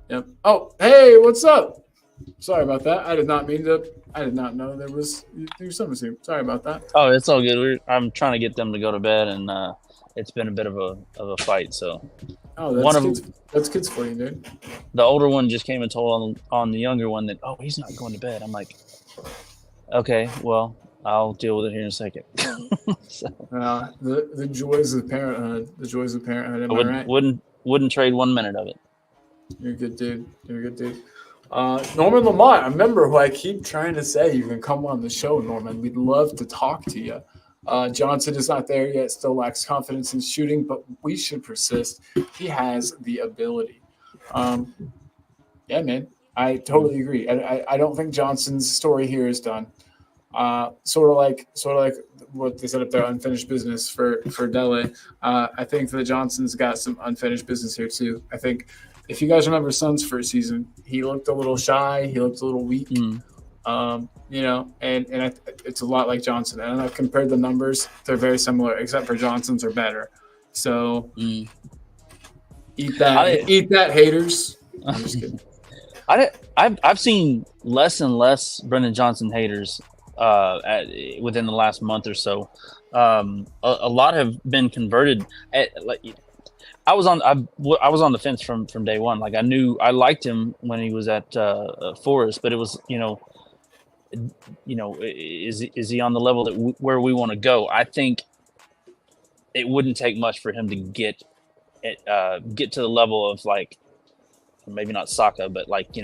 yep. Oh, hey, what's up? Sorry about that. I did not know there was someone here. Sorry about that. Oh, it's all good. I'm trying to get them to go to bed, and it's been a bit of a fight. So, that's kids for you, dude. The older one just came and told on the younger one that, oh, he's not going to bed. I'm like, okay, well, I'll deal with it here in a second. So, the joys of parenthood. The joys of parenthood. Am I right? Wouldn't trade 1 minute of it. You're a good dude. Norman Lamont, I remember who I keep trying to say you can come on the show, Norman. We'd love to talk to you. Johnson is not there yet, still lacks confidence in shooting, but we should persist. He has the ability. Yeah, man, I totally agree. I don't think Johnson's story here is done. Sort of like what they said up there, unfinished business for Dele. I think that Johnson's got some unfinished business here too. I think if you guys remember Suns' first season, he looked a little shy. He looked a little weak. And it's a lot like Johnson. And I've compared the numbers; they're very similar, except for Johnson's are better. So eat that, haters. I'm just kidding. I've seen less and less Brendan Johnson haters within the last month or so. A lot have been converted. I was on the fence from day one. Like I liked him when he was at Forest, but it was is he on the level that where we want to go? I think it wouldn't take much for him to get to the level of like maybe not Saka, but like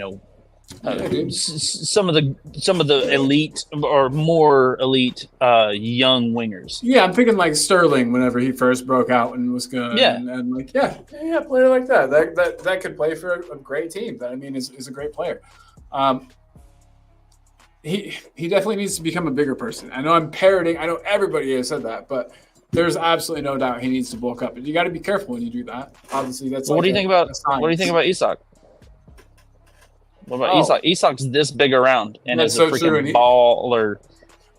some of the elite or more elite young wingers. Yeah, I'm thinking like Sterling whenever he first broke out and was good. Yeah, and like player like that could play for a great team. That is a great player. He definitely needs to become a bigger person. I know I'm parroting. I know everybody has said that, but there's absolutely no doubt he needs to bulk up. And you got to be careful when you do that. Obviously, that's. What do you think about Isak? What about Isak? Isak's this big around and is a freaking baller.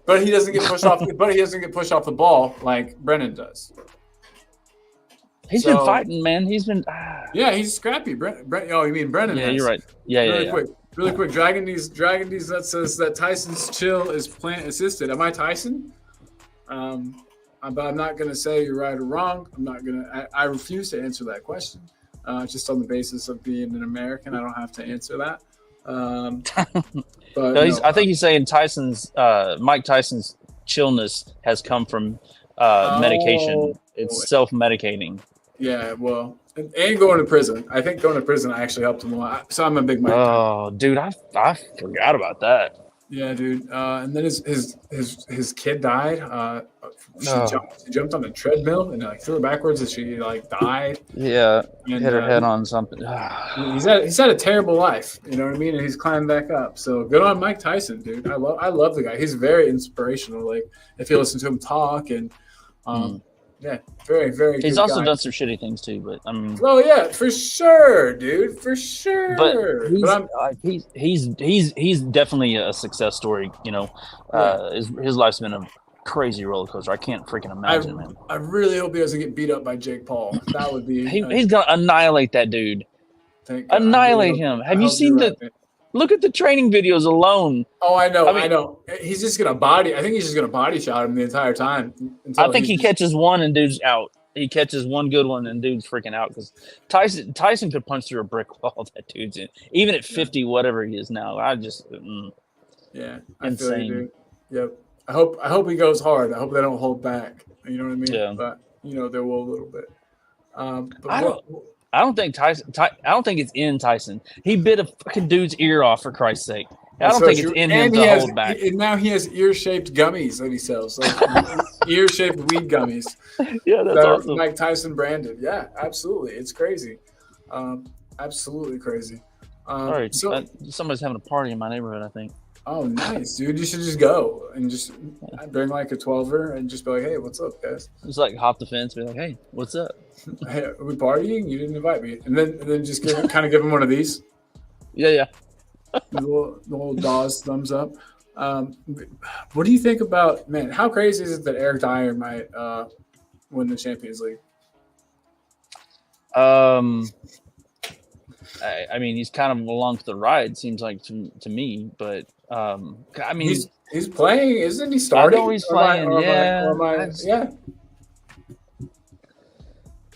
But he doesn't get pushed off. But he doesn't get pushed off the ball like Brennan does. He's been fighting, man. He's been. Yeah, he's scrappy. Oh, you mean Brennan? Yeah, you're right. Yeah, Really quick. Dragon D's that says that Tyson's chill is plant assisted. Am I Tyson? But I'm not gonna say you're right or wrong. I refuse to answer that question. Just on the basis of being an American, I don't have to answer that. But I think he's saying Mike Tyson's chillness has come from medication. It's self-medicating. Yeah, well, and going to prison. I think going to prison actually helped him a lot. So I'm a big Mike. Oh, dude, I forgot about that. Yeah, dude. And then his kid died. She jumped on a treadmill and threw her backwards, and she died. Yeah, and hit her head on something. He's had a terrible life. You know what I mean? And he's climbed back up. So good on Mike Tyson, dude. I love the guy. He's very inspirational. Like if you listen to him talk and. Yeah, very, very. He's also done some shitty things too, but I mean. Oh yeah, for sure, dude, for sure. But he's definitely a success story. His life's been a crazy roller coaster. I can't freaking imagine, man. I really hope he doesn't get beat up by Jake Paul. That would be. He's gonna annihilate that dude. Annihilate him. Have you seen the? Look at the training videos alone. Oh, I know. I know. He's just gonna body. I think he's just gonna body shot him the entire time. I think he catches one and dude's out. He catches one good one and dude's freaking out because Tyson could punch through a brick wall. That dude's in, even at 50, whatever he is now. I just I insane. Feel you, dude. Yep. I hope he goes hard. I hope they don't hold back. You know what I mean? Yeah. But they will a little bit. I don't think Tyson. I don't think it's in Tyson. He bit a fucking dude's ear off for Christ's sake. I don't think it's in him to hold back. And now he has ear-shaped gummies that he sells, like ear-shaped weed gummies. Yeah, that's awesome. Mike Tyson branded. Yeah, absolutely. It's crazy. Absolutely crazy. All right. So somebody's having a party in my neighborhood, I think. Oh, nice, dude. You should just go and just bring like a 12er and just be like, hey, what's up, guys? Just hop the fence, be like, hey, what's up? Hey, are we partying? You didn't invite me. And then just give him one of these. Yeah. The little Dawes thumbs up. What do you think about, man, how crazy is it that Eric Dyer might win the Champions League? I mean, he's kind of along for the ride. Seems like to me, but I mean, he's playing, isn't he? Starting? I know he's playing. Yeah.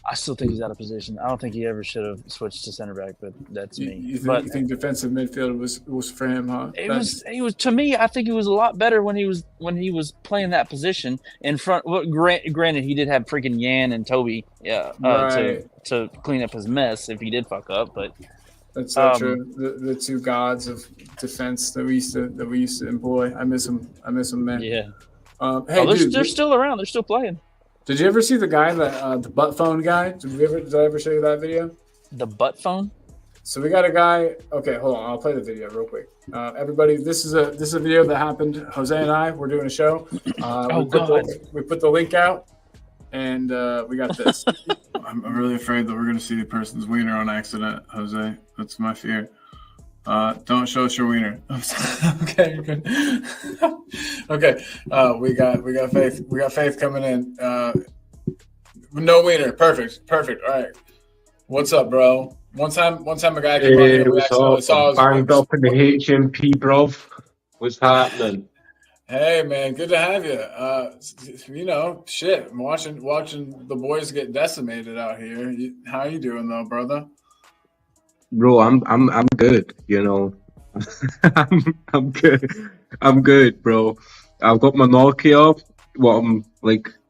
I still think he's out of position. I don't think he ever should have switched to center back, but that's me. You think defensive midfield was for him, huh? He was to me. I think he was a lot better when he was playing that position in front. Well, granted, he did have freaking Yan and Toby, to clean up his mess if he did fuck up. But that's so true. The two gods of defense that we used to employ. I miss them, man. Yeah. Hey, they're still around. They're still playing. Did you ever see the guy that the butt phone guy? Did I ever show you that video? The butt phone? So we got a guy. Okay, hold on. I'll play the video real quick. Everybody, this is a video that happened. Jose and I were doing a show. We put the link out, and we got this. I'm really afraid that we're going to see the person's wiener on accident, Jose. That's my fear. Don't show us your wiener. Okay, you're good. Okay, we got Faith. We got Faith coming in. No wiener. Perfect. All right. What's up, bro? One time a guy came on here. We accidentally saw his banged up in the HMP, bruv. What's happening? Hey, man, good to have you. Shit, I'm watching the boys get decimated out here. How are you doing, though, brother? Bro, I'm good, I'm good. I'm good, bro. I've got my Nokia, what I'm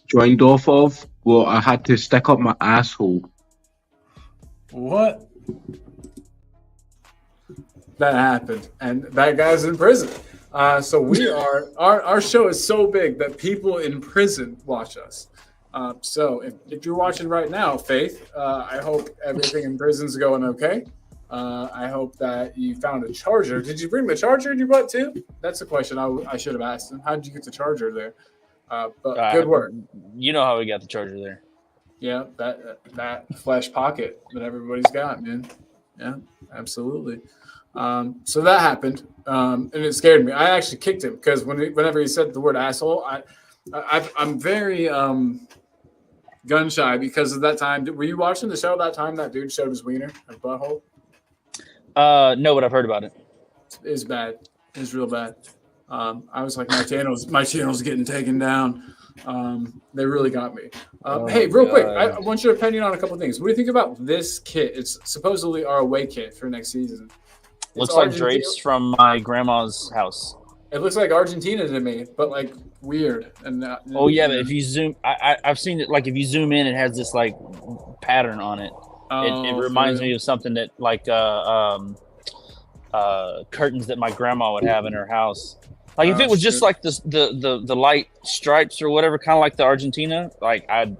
joined off of. Well, I had to stick up my asshole. What? That happened, and that guy's in prison. So we are. Our show is so big that people in prison watch us. So if you're watching right now, Faith, I hope everything in prison's going okay. I hope that you found a charger. Did you bring the charger in your butt too? That's a question I should have asked him. How did you get the charger there? But good work. You know how we got the charger there. Yeah, that flesh pocket that everybody's got, man. Yeah, absolutely. So that happened, and it scared me. I actually kicked him because whenever he said the word asshole, I'm very gun shy because of that time. Were you watching the show that time that dude showed his wiener and butthole? No, but I've heard about it. It's bad. It's real bad. I was like, my channel's getting taken down. They really got me. Hey, real quick, I want your opinion on a couple of things. What do you think about this kit? It's supposedly our away kit for next season. Looks like drapes from my grandma's house. It looks like Argentina to me, but like weird. And but if you zoom, I've seen it. Like if you zoom in, it has this like pattern on it. It reminds me of something that like curtains that my grandma would have in her house. Like if it was just like the light stripes or whatever, kind of like the Argentina, like I'd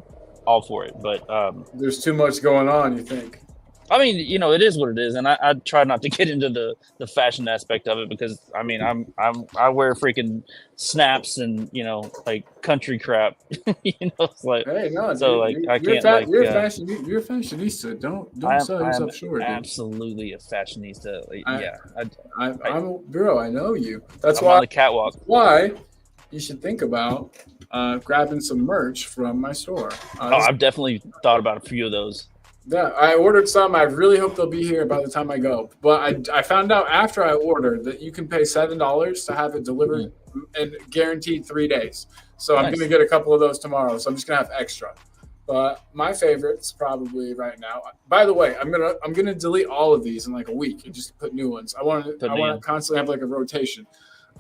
all for it. But there's too much going on, you think? I mean, it is what it is, and I try not to get into the fashion aspect of it because I mean I wear freaking snaps and like country crap, It's like hey no, so dude, I can't you're a fashionista. Don't sell yourself short. Absolutely a fashionista. I'm bro. I know you. That's I'm why on the catwalk. Why you should think about grabbing some merch from my store. I've definitely thought about a few of those. Yeah, I ordered some. I really hope they'll be here by the time I go. But I found out after I ordered that you can pay $7 to have it delivered and guaranteed 3 days. So nice. I'm going to get a couple of those tomorrow. So I'm just going to have extra. But my favorites probably right now. By the way, I'm gonna delete all of these in like a week and just put new ones. I want to constantly have like a rotation.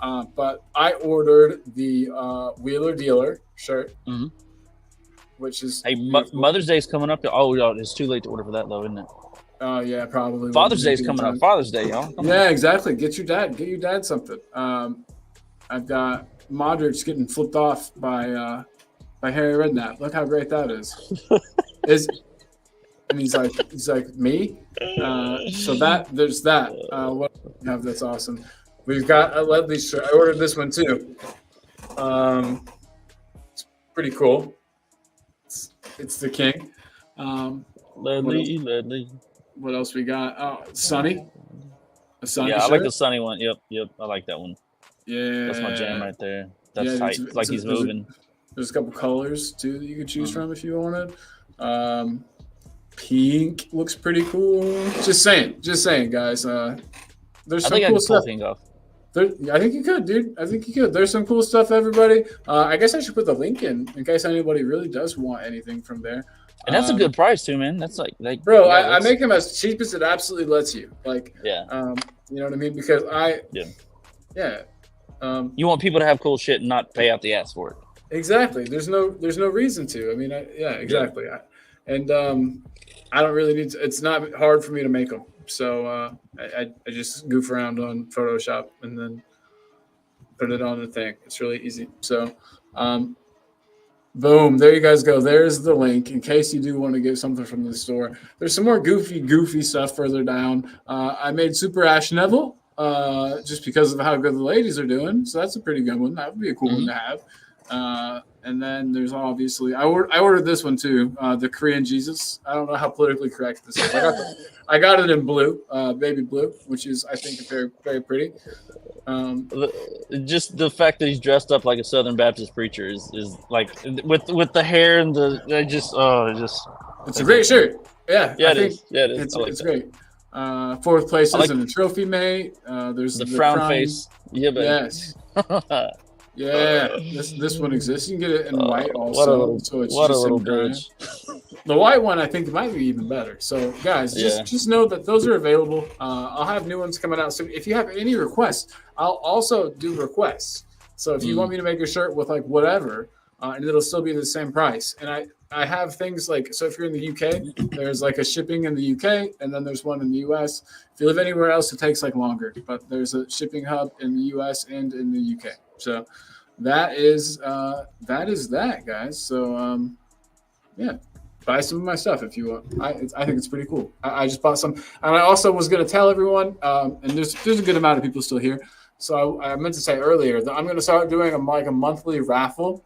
But I ordered the Wheeler Dealer shirt. Mm-hmm. Which is Mother's Day is coming up. Oh, it's too late to order for that though, isn't it? Oh yeah, probably. Father's Day is coming up. Father's Day, y'all. Yeah, exactly. Get your dad something. I've got Modric's getting flipped off by Harry Redknapp. Look how great that is. And he's like me. So there's that. What do we have that's awesome? We've got a Ledley shirt. I ordered this one too. It's pretty cool. It's the king. Ledley. What else we got? Oh, Sunny. A Sunny yeah, I shirt. like the Sunny one. Yep. I like that one. Yeah. That's my jam right there. That's tight. It's like he's moving. There's a couple colors too that you could choose from if you wanted. pink looks pretty cool. Just saying, guys. There's I some think I cool could pull stuff. pink off. I think you could, dude. I think you could. There's some cool stuff, everybody. I guess I should put the link in case anybody really does want anything from there. And that's a good price too, man. That's like bro. yeah, I make them as cheap as it absolutely lets you. Like, yeah. You know what I mean? Because yeah. You want people to have cool shit and not pay out the ass for it. Exactly. There's no reason to. I mean, exactly. I don't really need to. It's not hard for me to make them. So I just goof around on Photoshop and then put it on the thing. It's really easy. So, boom, there you guys go. There's the link in case you do want to get something from the store. There's some more goofy stuff further down. I made Super Ash Neville just because of how good the ladies are doing. So that's a pretty good one. That would be a cool one to have. And then there's obviously I ordered this one too, the Korean Jesus. I don't know how politically correct this is. I got it in blue, baby blue, which is I think very, very pretty. Just the fact that he's dressed up like a Southern Baptist preacher is like with the hair and it's a great shirt. Yeah, it is. Yeah, it is. It's great. Fourth place is in a trophy mate. There's the frown face. Yeah, but yes. Yeah, this one exists. You can get it in white also. What a little bitch. The white one I think might be even better. So guys, just know that those are available. I'll have new ones coming out. So if you have any requests, I'll also do requests. So if you want me to make a shirt with like whatever, and it'll still be the same price. And I have things like, so if you're in the UK, there's like a shipping in the UK, and then there's one in the US. If you live anywhere else, it takes like longer, but there's a shipping hub in the US and in the UK. So that is that, guys. So buy some of my stuff if you want. I think it's pretty cool. I just bought some, and I also was going to tell everyone, and there's a good amount of people still here. So I meant to say earlier that I'm going to start doing a monthly raffle.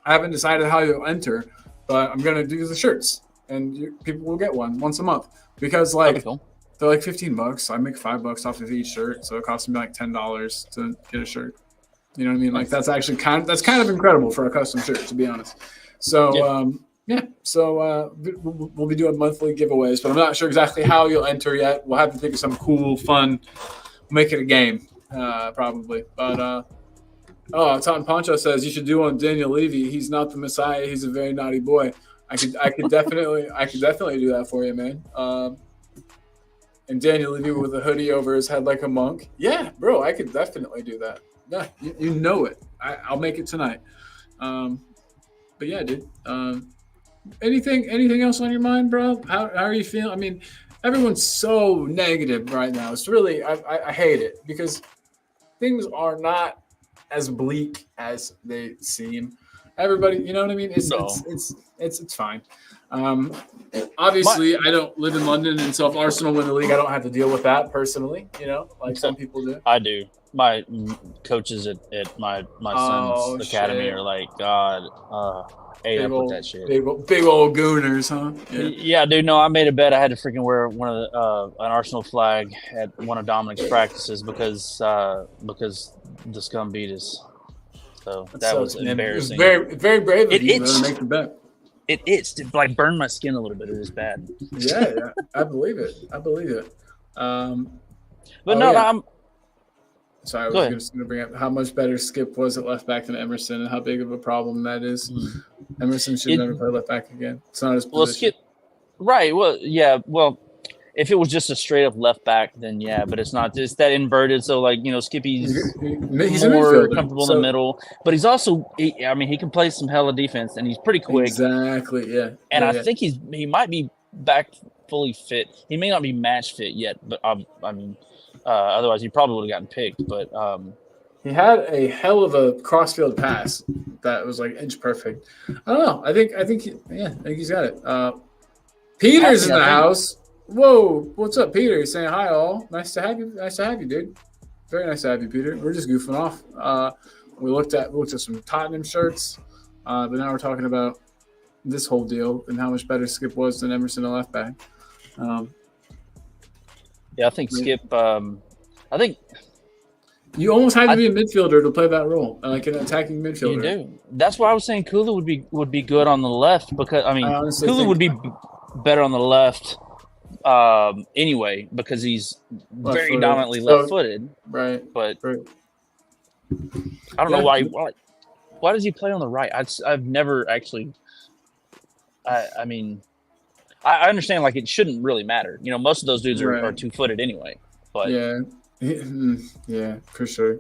I haven't decided how you'll enter, but I'm going to do the shirts, and people will get one once a month because like cool. They're like $15. I make $5 off of each shirt, so it costs me like $10 to get a shirt. You know what I mean? Like that's actually kind of incredible for a custom shirt, to be honest. So we'll be doing monthly giveaways, but I'm not sure exactly how you'll enter yet. We'll have to think of some cool, fun, make it a game, probably. But Tom Poncho says you should do on Daniel Levy. He's not the Messiah. He's a very naughty boy. I could definitely do that for you, man. And Daniel Levy with a hoodie over his head like a monk. Yeah, bro, I could definitely do that. Yeah, you know it. I'll make it tonight. But yeah, dude. Anything else on your mind, bro? How are you feeling? I mean, everyone's so negative right now. It's really I hate it because things are not as bleak as they seem. Everybody, you know what I mean? It's fine. Obviously, I don't live in London, and so if Arsenal win the league, I don't have to deal with that personally. You know, like some people do. I do. My coaches at my son's academy are like, God, hey, I put that shit. Big old gooners, huh? Yeah, dude. No, I made a bet. I had to freaking wear one of an Arsenal flag at one of Dominic's practices because the scum beat us. So that was embarrassing. It was very, very brave of you to make the bet. It itched. It like burned my skin a little bit. It was bad. Yeah, I believe it. I'm. Sorry, I was just going to bring up how much better Skip was at left back than Emerson, and how big of a problem that is. Emerson should never play left back again. It's not his position. Well, Skip, right? Well, yeah. Well, if it was just a straight up left back, then yeah. But it's not. It's that inverted. So like Skippy's more comfortable in the middle, but he's also. He can play some hella defense, and he's pretty quick. Exactly. Yeah. And I think he might be back fully fit. He may not be match fit yet, but otherwise he probably would have gotten picked. But he had a hell of a crossfield pass that was like inch perfect. I don't know. I think he's got it. Peter's in the house. Whoa, what's up, Peter? He's saying hi, all. Nice to have you, dude. Very nice to have you, Peter. We're just goofing off. We looked at some Tottenham shirts, but now we're talking about this whole deal and how much better Skip was than Emerson, a left back. Yeah, I think Skip. I think you almost had to be a midfielder to play that role, like an attacking midfielder. You do. That's why I was saying Kula would be good on the left because Kula would be better on the left anyway because he's very Left-footed. dominantly left-footed. Right. But Right. I don't know why does he play on the right? I've never actually. I mean, I understand like it shouldn't really matter. You know, most of those dudes are Right. 2-footed anyway. But Yeah. Yeah, for sure.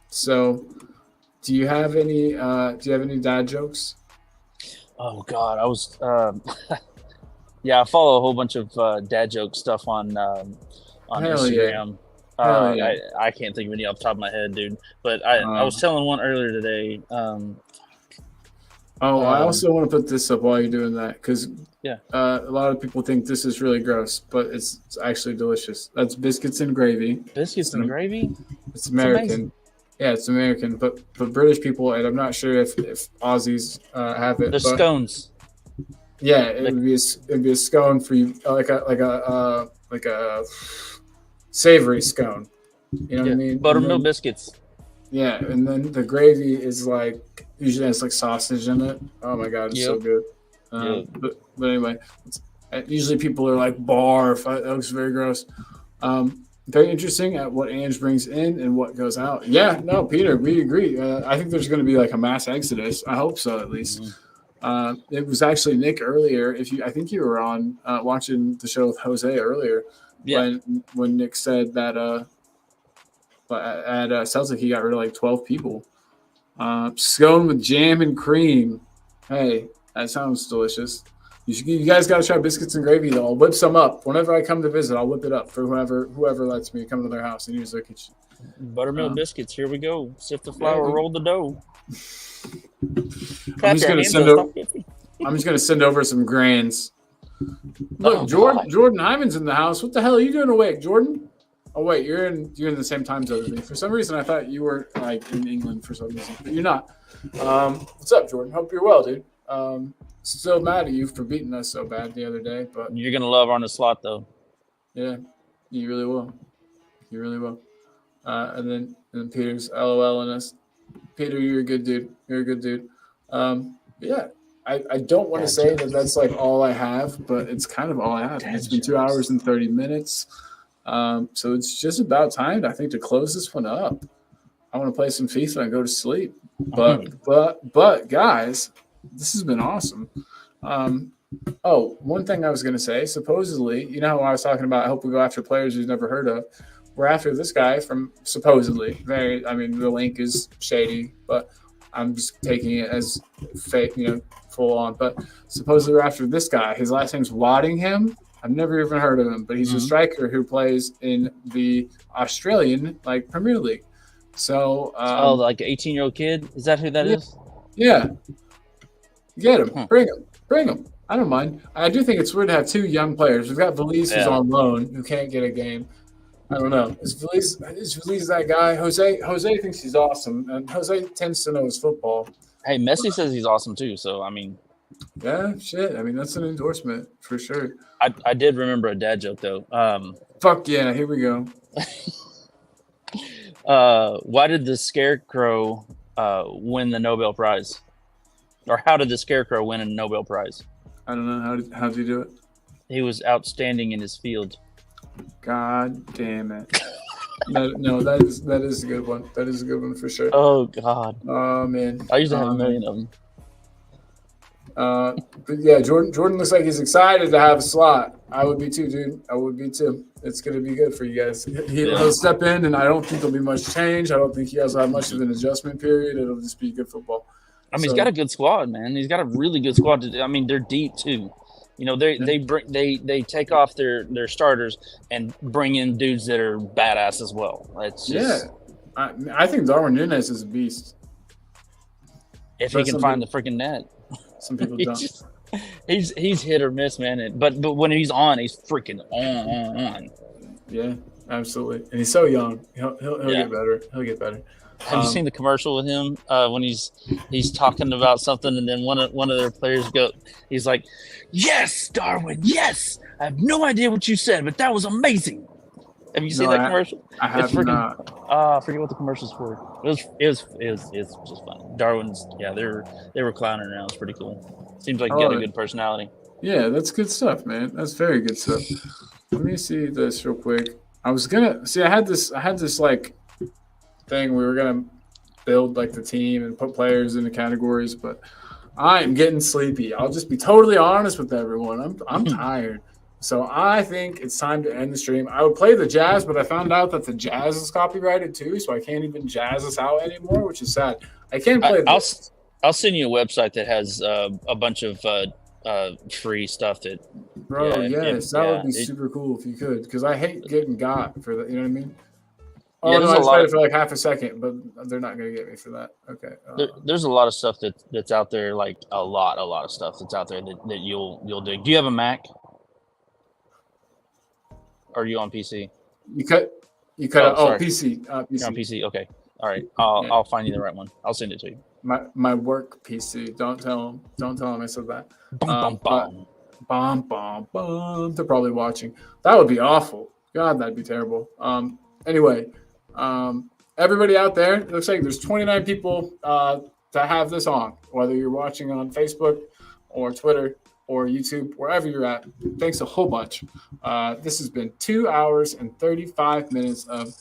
So, do you have any dad jokes? oh god, I was yeah, I follow a whole bunch of dad joke stuff on Hell yeah. Instagram. Hell yeah. I can't think of any off the top of my head, dude. But I was telling one earlier today. I also want to put this up while you're doing that because Yeah. a lot of people think this is really gross, but it's actually delicious. That's biscuits and gravy. Biscuits and gravy? It's American. amazing. Yeah, it's American, but British people, and I'm not sure if Aussies have it. The but scones. yeah, it'd be a scone for you, like a savory scone. You know what I mean? Buttermilk biscuits. Yeah, and then the gravy is like usually has like sausage in it. Oh my god, it's so good. But anyway, usually people are like barf. That looks very gross. Very interesting at what Ange brings in and what goes out. Yeah, no, Peter, we agree. I think there's going to be like a mass exodus. I hope so, at least. It was actually Nick earlier. I think you were on watching the show with Jose earlier. Yeah. When Nick said that at Celtic he got rid of like 12 people. Scone with jam and cream. Hey, that sounds delicious. You guys got to try biscuits and gravy though. I'll whip some up whenever I come to visit. I'll whip it up for whoever lets me come to their house and use their kitchen. Buttermilk biscuits. Here we go. Sift the flour, roll the dough. I'm just gonna send over some grains. Look, Jordan Hyman's in the house. What the hell are you doing awake, Jordan? Oh wait, you're in the same time zone as me. For some reason, I thought you were like in England for some reason, but you're not. What's up, Jordan? Hope you're well, dude. Still mad at you for beating us so bad the other day, but you're gonna love Arne Slot though. Yeah, you really will. You really will. And then Peter's LOL in us. Peter, you're a good dude. You're a good dude. Yeah, I don't want to say that that's like all I have, but it's kind of all I have. It's been 2 hours and 30 minutes. So it's just about time, I think, to close this one up. I want to play some FIFA and go to sleep. But guys, this has been awesome. One thing I was going to say, supposedly, you know how I was talking about, I hope we go after players we've never heard of. We're after this guy from supposedly the link is shady, but I'm just taking it as fake, full on. But supposedly we're after this guy. His last name's Waddingham. I've never even heard of him, but he's a striker who plays in the Australian Premier League. So, like an 18-year-old kid? Is that who that is? Yeah. Get him. Bring him. I don't mind. I do think it's weird to have two young players. We've got Valise who's on loan who can't get a game. I don't know. Is Valise that guy? Jose thinks he's awesome, and Jose tends to know his football. Hey, Messi says he's awesome too. So I mean, yeah, shit. I mean, that's an endorsement for sure. I did remember a dad joke though. Fuck yeah! Here we go. Why did the Scarecrow win the Nobel Prize? Or how did the Scarecrow win a Nobel Prize? I don't know. How did he do it? He was outstanding in his field. God damn it. No, that is a good one. That is a good one for sure. Oh, God. Oh, man. I used to have a million of them. But yeah, Jordan looks like he's excited to have a slot. I would be too, dude. I would be too. It's going to be good for you guys. He'll step in, and I don't think there'll be much change. I don't think he has that much of an adjustment period. It'll just be good football. I mean, he's got a good squad, man. He's got a really good squad. I mean, they're deep too. They take off their starters and bring in dudes that are badass as well. It's just, I think Darwin Núñez is a beast. If he can find the freaking net. Some people don't. He's hit or miss, man. But when he's on, he's freaking on. Yeah, absolutely. And he's so young. He'll get better. He'll get better. Have you seen the commercial with him when he's talking about something, and then one of their players he's like, "Yes, Darwin, yes. I have no idea what you said, but that was amazing." Have you seen that commercial? I have not. I forget what the commercial's for. It was just fun. Darwin's they were clowning around. It's pretty cool. Seems like he got a good personality. Yeah, that's good stuff, man. That's very good stuff. Let me see this real quick. I was gonna see. I had this like thing. We were gonna build like the team and put players into categories, but I'm getting sleepy. I'll just be totally honest with everyone. I'm tired. So I think it's time to end the stream. I would play the jazz, but I found out that the jazz is copyrighted too, so I can't even jazz us out anymore, which is sad. I can't play this. I'll send you a website that has a bunch of free stuff that. Bro, yes, that would be super cool if you could, because I hate getting got for that. You know what I mean? Oh, no, I just played it for like half a second, but they're not going to get me for that. Okay. There's a lot of stuff that's out there, like a lot of stuff that's out there that you'll dig. Do you have a Mac? Or are you on PC? You cut. Oh, PC. PC. You're on PC. Okay. All right. I'll find you the right one. I'll send it to you. My work PC. Don't tell them. Don't tell them I said that. Bum. They're probably watching. That would be awful. God, that'd be terrible. Anyway, everybody out there, it looks like there's 29 people to have this on, whether you're watching on Facebook or Twitter or YouTube, wherever you're at. Thanks a whole bunch. This has been 2 hours and 35 minutes of.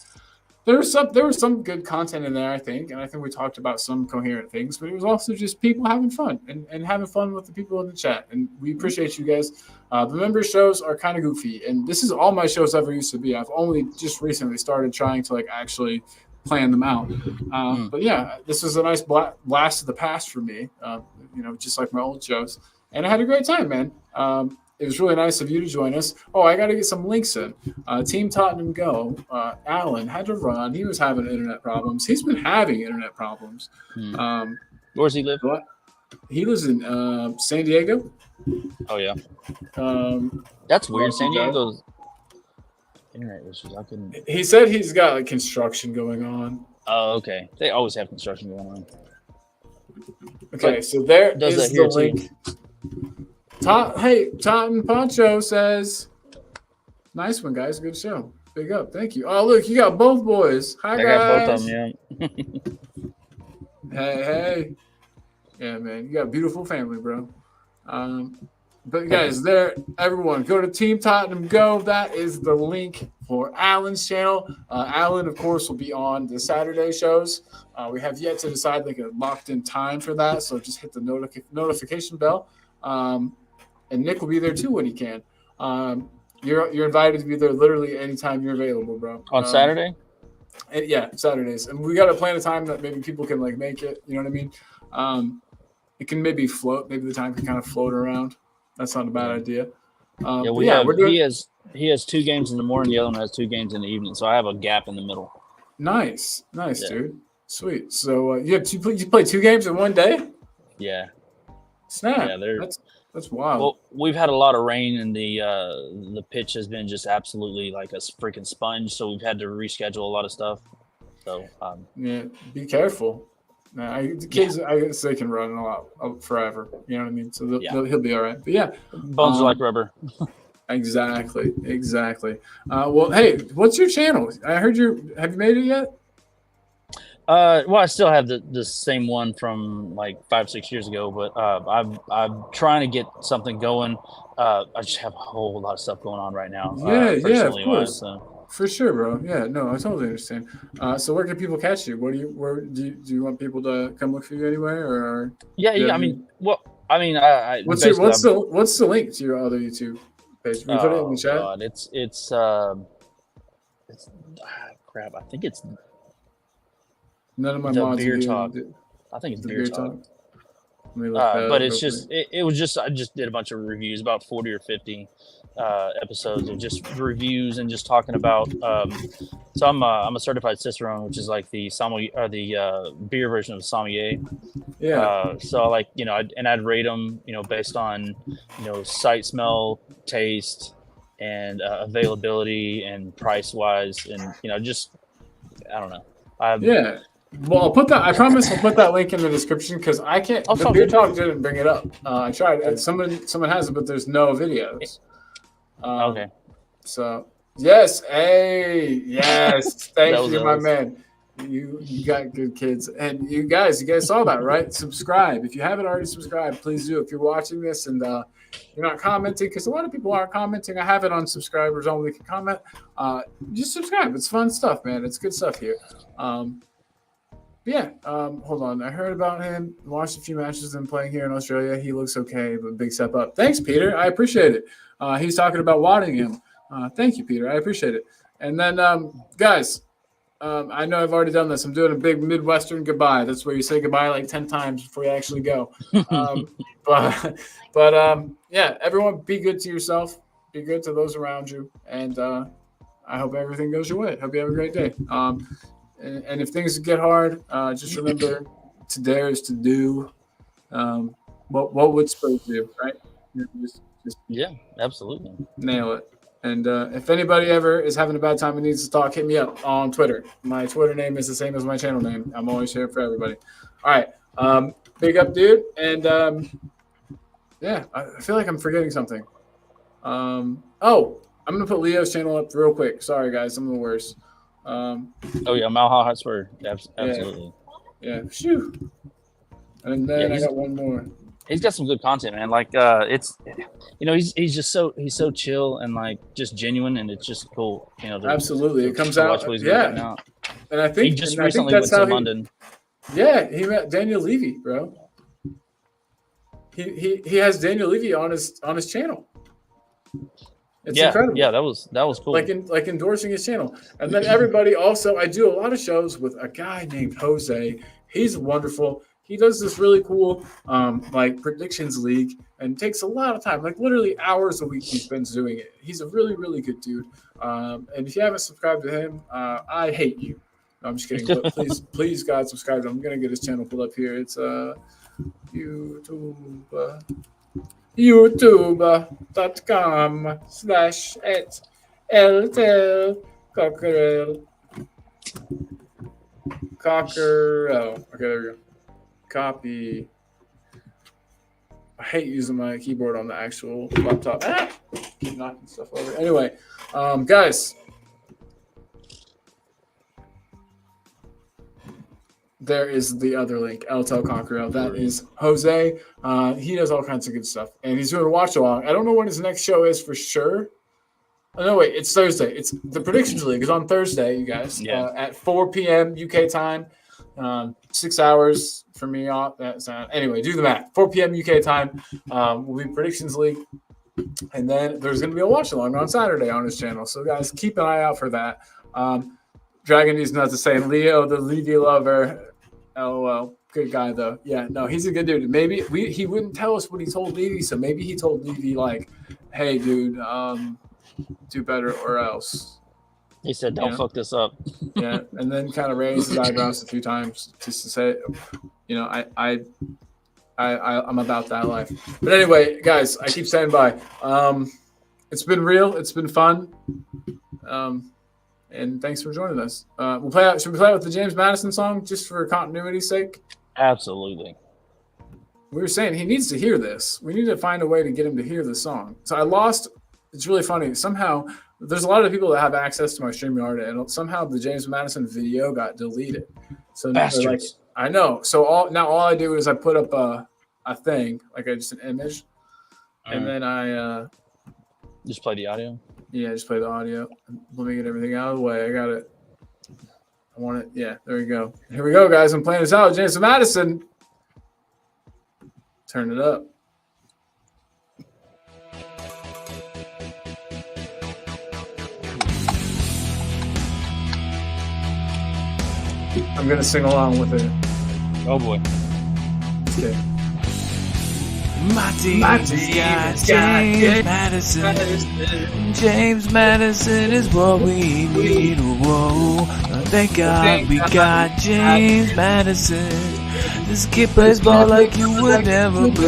There was some good content in there, I think, and I think we talked about some coherent things, but it was also just people having fun and having fun with the people in the chat, and we appreciate you guys. The member shows are kind of goofy, and this is all my shows ever used to be. I've only just recently started trying to like actually plan them out, but yeah, this was a nice blast of the past for me, just like my old shows, and I had a great time, man. It was really nice of you to join us. Oh, I got to get some links in. Team Tottenham Go. Alan had to run. He was having internet problems. He's been having internet problems. Where does he live? He lives in San Diego. Oh, yeah. That's weird. San Diego's internet issues. He said he's got like construction going on. Oh, okay. They always have construction going on. Okay, but so there is the link. Totten Poncho says, "Nice one, guys. Good show. Big up. Thank you. Oh, look, you got both boys. Hi, guys. I got both of them, yeah. Hey. Yeah, man. You got a beautiful family, bro. But guys, everyone, go to Team Tottenham Go. That is the link for Alan's channel. Alan, of course, will be on the Saturday shows. We have yet to decide like a locked-in time for that, so just hit the notification bell. And Nick will be there too when he can. You're invited to be there literally anytime you're available, bro. On Saturday? Yeah, Saturdays. And we got to plan a time that maybe people can like make it. You know what I mean? It can maybe float. Maybe the time can kind of float around. That's not a bad idea. He has 2 games in the morning. The other one has 2 games in the evening. So I have a gap in the middle. Nice, dude. Sweet. So you play 2 games in one day? Yeah. Snap. Yeah, that's wild. Well, we've had a lot of rain, and the pitch has been just absolutely like a freaking sponge. So we've had to reschedule a lot of stuff. So yeah, be careful. The kids, I guess they can run a lot forever. You know what I mean? So he'll be all right. But yeah, bones are like rubber. Exactly. Well, hey, what's your channel? I heard have you made it yet? Well, I still have the same one from like 5-6 years ago, but I'm trying to get something going. I just have a whole lot of stuff going on right now. Yeah, of course. For sure, bro. Yeah, no, I totally understand. So where can people catch you? Where do you want people to come look for you anywhere? Or yeah. What's the link to your other YouTube page? Can you put it in the chat? God, it's crap. I think it's. None of my mods beer talk. I think it's beer talk. But it's it was just I just did a bunch of reviews, about 40 or 50 episodes of just reviews and just talking about. So I'm a certified Cicerone, which is like the sommelier or the beer version of sommelier. Yeah. So I'd rate them, based on sight, smell, taste, and availability and price wise, and just I don't know. Well, I'll put that. I promise I'll put that link in the description because I can't. The beer talk didn't bring it up. I tried. Someone has it, but there's no videos. Okay. So yes, hey, yes, thank you, my man. You got good kids, and you guys saw that, right? Subscribe if you haven't already subscribed. Please do. If you're watching this and you're not commenting, because a lot of people aren't commenting. I have it on subscribers only. Can comment. Just subscribe. It's fun stuff, man. It's good stuff here. Hold on. I heard about him. Watched a few matches of him playing here in Australia. He looks okay, but big step up. Thanks, Peter. I appreciate it. He's talking about Waddingham. Thank you, Peter. I appreciate it. And then, guys. I know I've already done this. I'm doing a big Midwestern goodbye. That's where you say goodbye like 10 times before you actually go. Yeah, everyone be good to yourself. Be good to those around you. And I hope everything goes your way. Hope you have a great day. And if things get hard, just remember to dare is to do. What would Spurs do, right? Just Yeah, absolutely. nail it. And if anybody ever is having a bad time and needs to talk, hit me up on Twitter. My Twitter name is the same as my channel name. I'm always here for everybody. All right. Big up, dude. And I feel like I'm forgetting something. I'm going to put Leo's channel up real quick. Sorry, guys. I'm the worst. Malha Hotspur. Absolutely. Yeah. Shoo. And then I got one more. He's got some good content, man. Like it's, he's just so chill and like just genuine, and it's just cool. Absolutely, it comes out. Yeah, and I think he just recently went to London. Yeah, he met Daniel Levy, bro. He has Daniel Levy on his channel. It's incredible. Yeah, that was cool. Like endorsing his channel, and then everybody also. I do a lot of shows with a guy named Jose. He's wonderful. He does this really cool, predictions league, and takes a lot of time, like literally hours a week he spends doing it. He's a really, really good dude. And if you haven't subscribed to him, I hate you. No, I'm just kidding. But please, God, subscribe to him. I'm gonna get his channel pulled up here. It's youtube.com/cockerel. Okay, there we go. Copy. I hate using my keyboard on the actual laptop. Keep knocking stuff over. Anyway, guys, there is the other link, LTL Cockerel. That is Jose. He does all kinds of good stuff, and he's doing a watch along. I don't know when his next show is for sure. Oh, no, wait, it's Thursday. It's the Predictions League is on Thursday, you guys, at 4 p.m. UK time. 6 hours for me off. Anyway, do the math. 4 p.m. UK time will be Predictions League. And then there's going to be a watch along on Saturday on his channel. So, guys, keep an eye out for that. Dragon needs not to say Leo, the Levy lover. LOL. Good guy, though. Yeah, no, he's a good dude. Maybe he wouldn't tell us what he told Levy. So maybe he told Levy, like, hey, dude, do better or else. He said, "Don't fuck this up." Yeah, and then kind of raised his eyebrows a few times just to say, I'm about that life. But anyway, guys, I keep saying bye. It's been real. It's been fun. And thanks for joining us. Should we play out with the James Madison song just for continuity's sake? Absolutely. We were saying he needs to hear this. We need to find a way to get him to hear the song. So I lost. It's really funny. Somehow. There's a lot of people that have access to my StreamYard, and somehow the James Madison video got deleted. So like, I know. So all I do is I put up a thing, like just an image, and then I just play the audio. Yeah, just play the audio. Let me get everything out of the way. I got it. I want it. Yeah, there we go. Here we go, guys. I'm playing this out. James Madison. Turn it up. I'm going to sing along with it. Oh, boy. Okay. My team got James Madison. James Madison is what we need. Whoa. Thank God we got James Madison. This kid plays ball like you would never believe.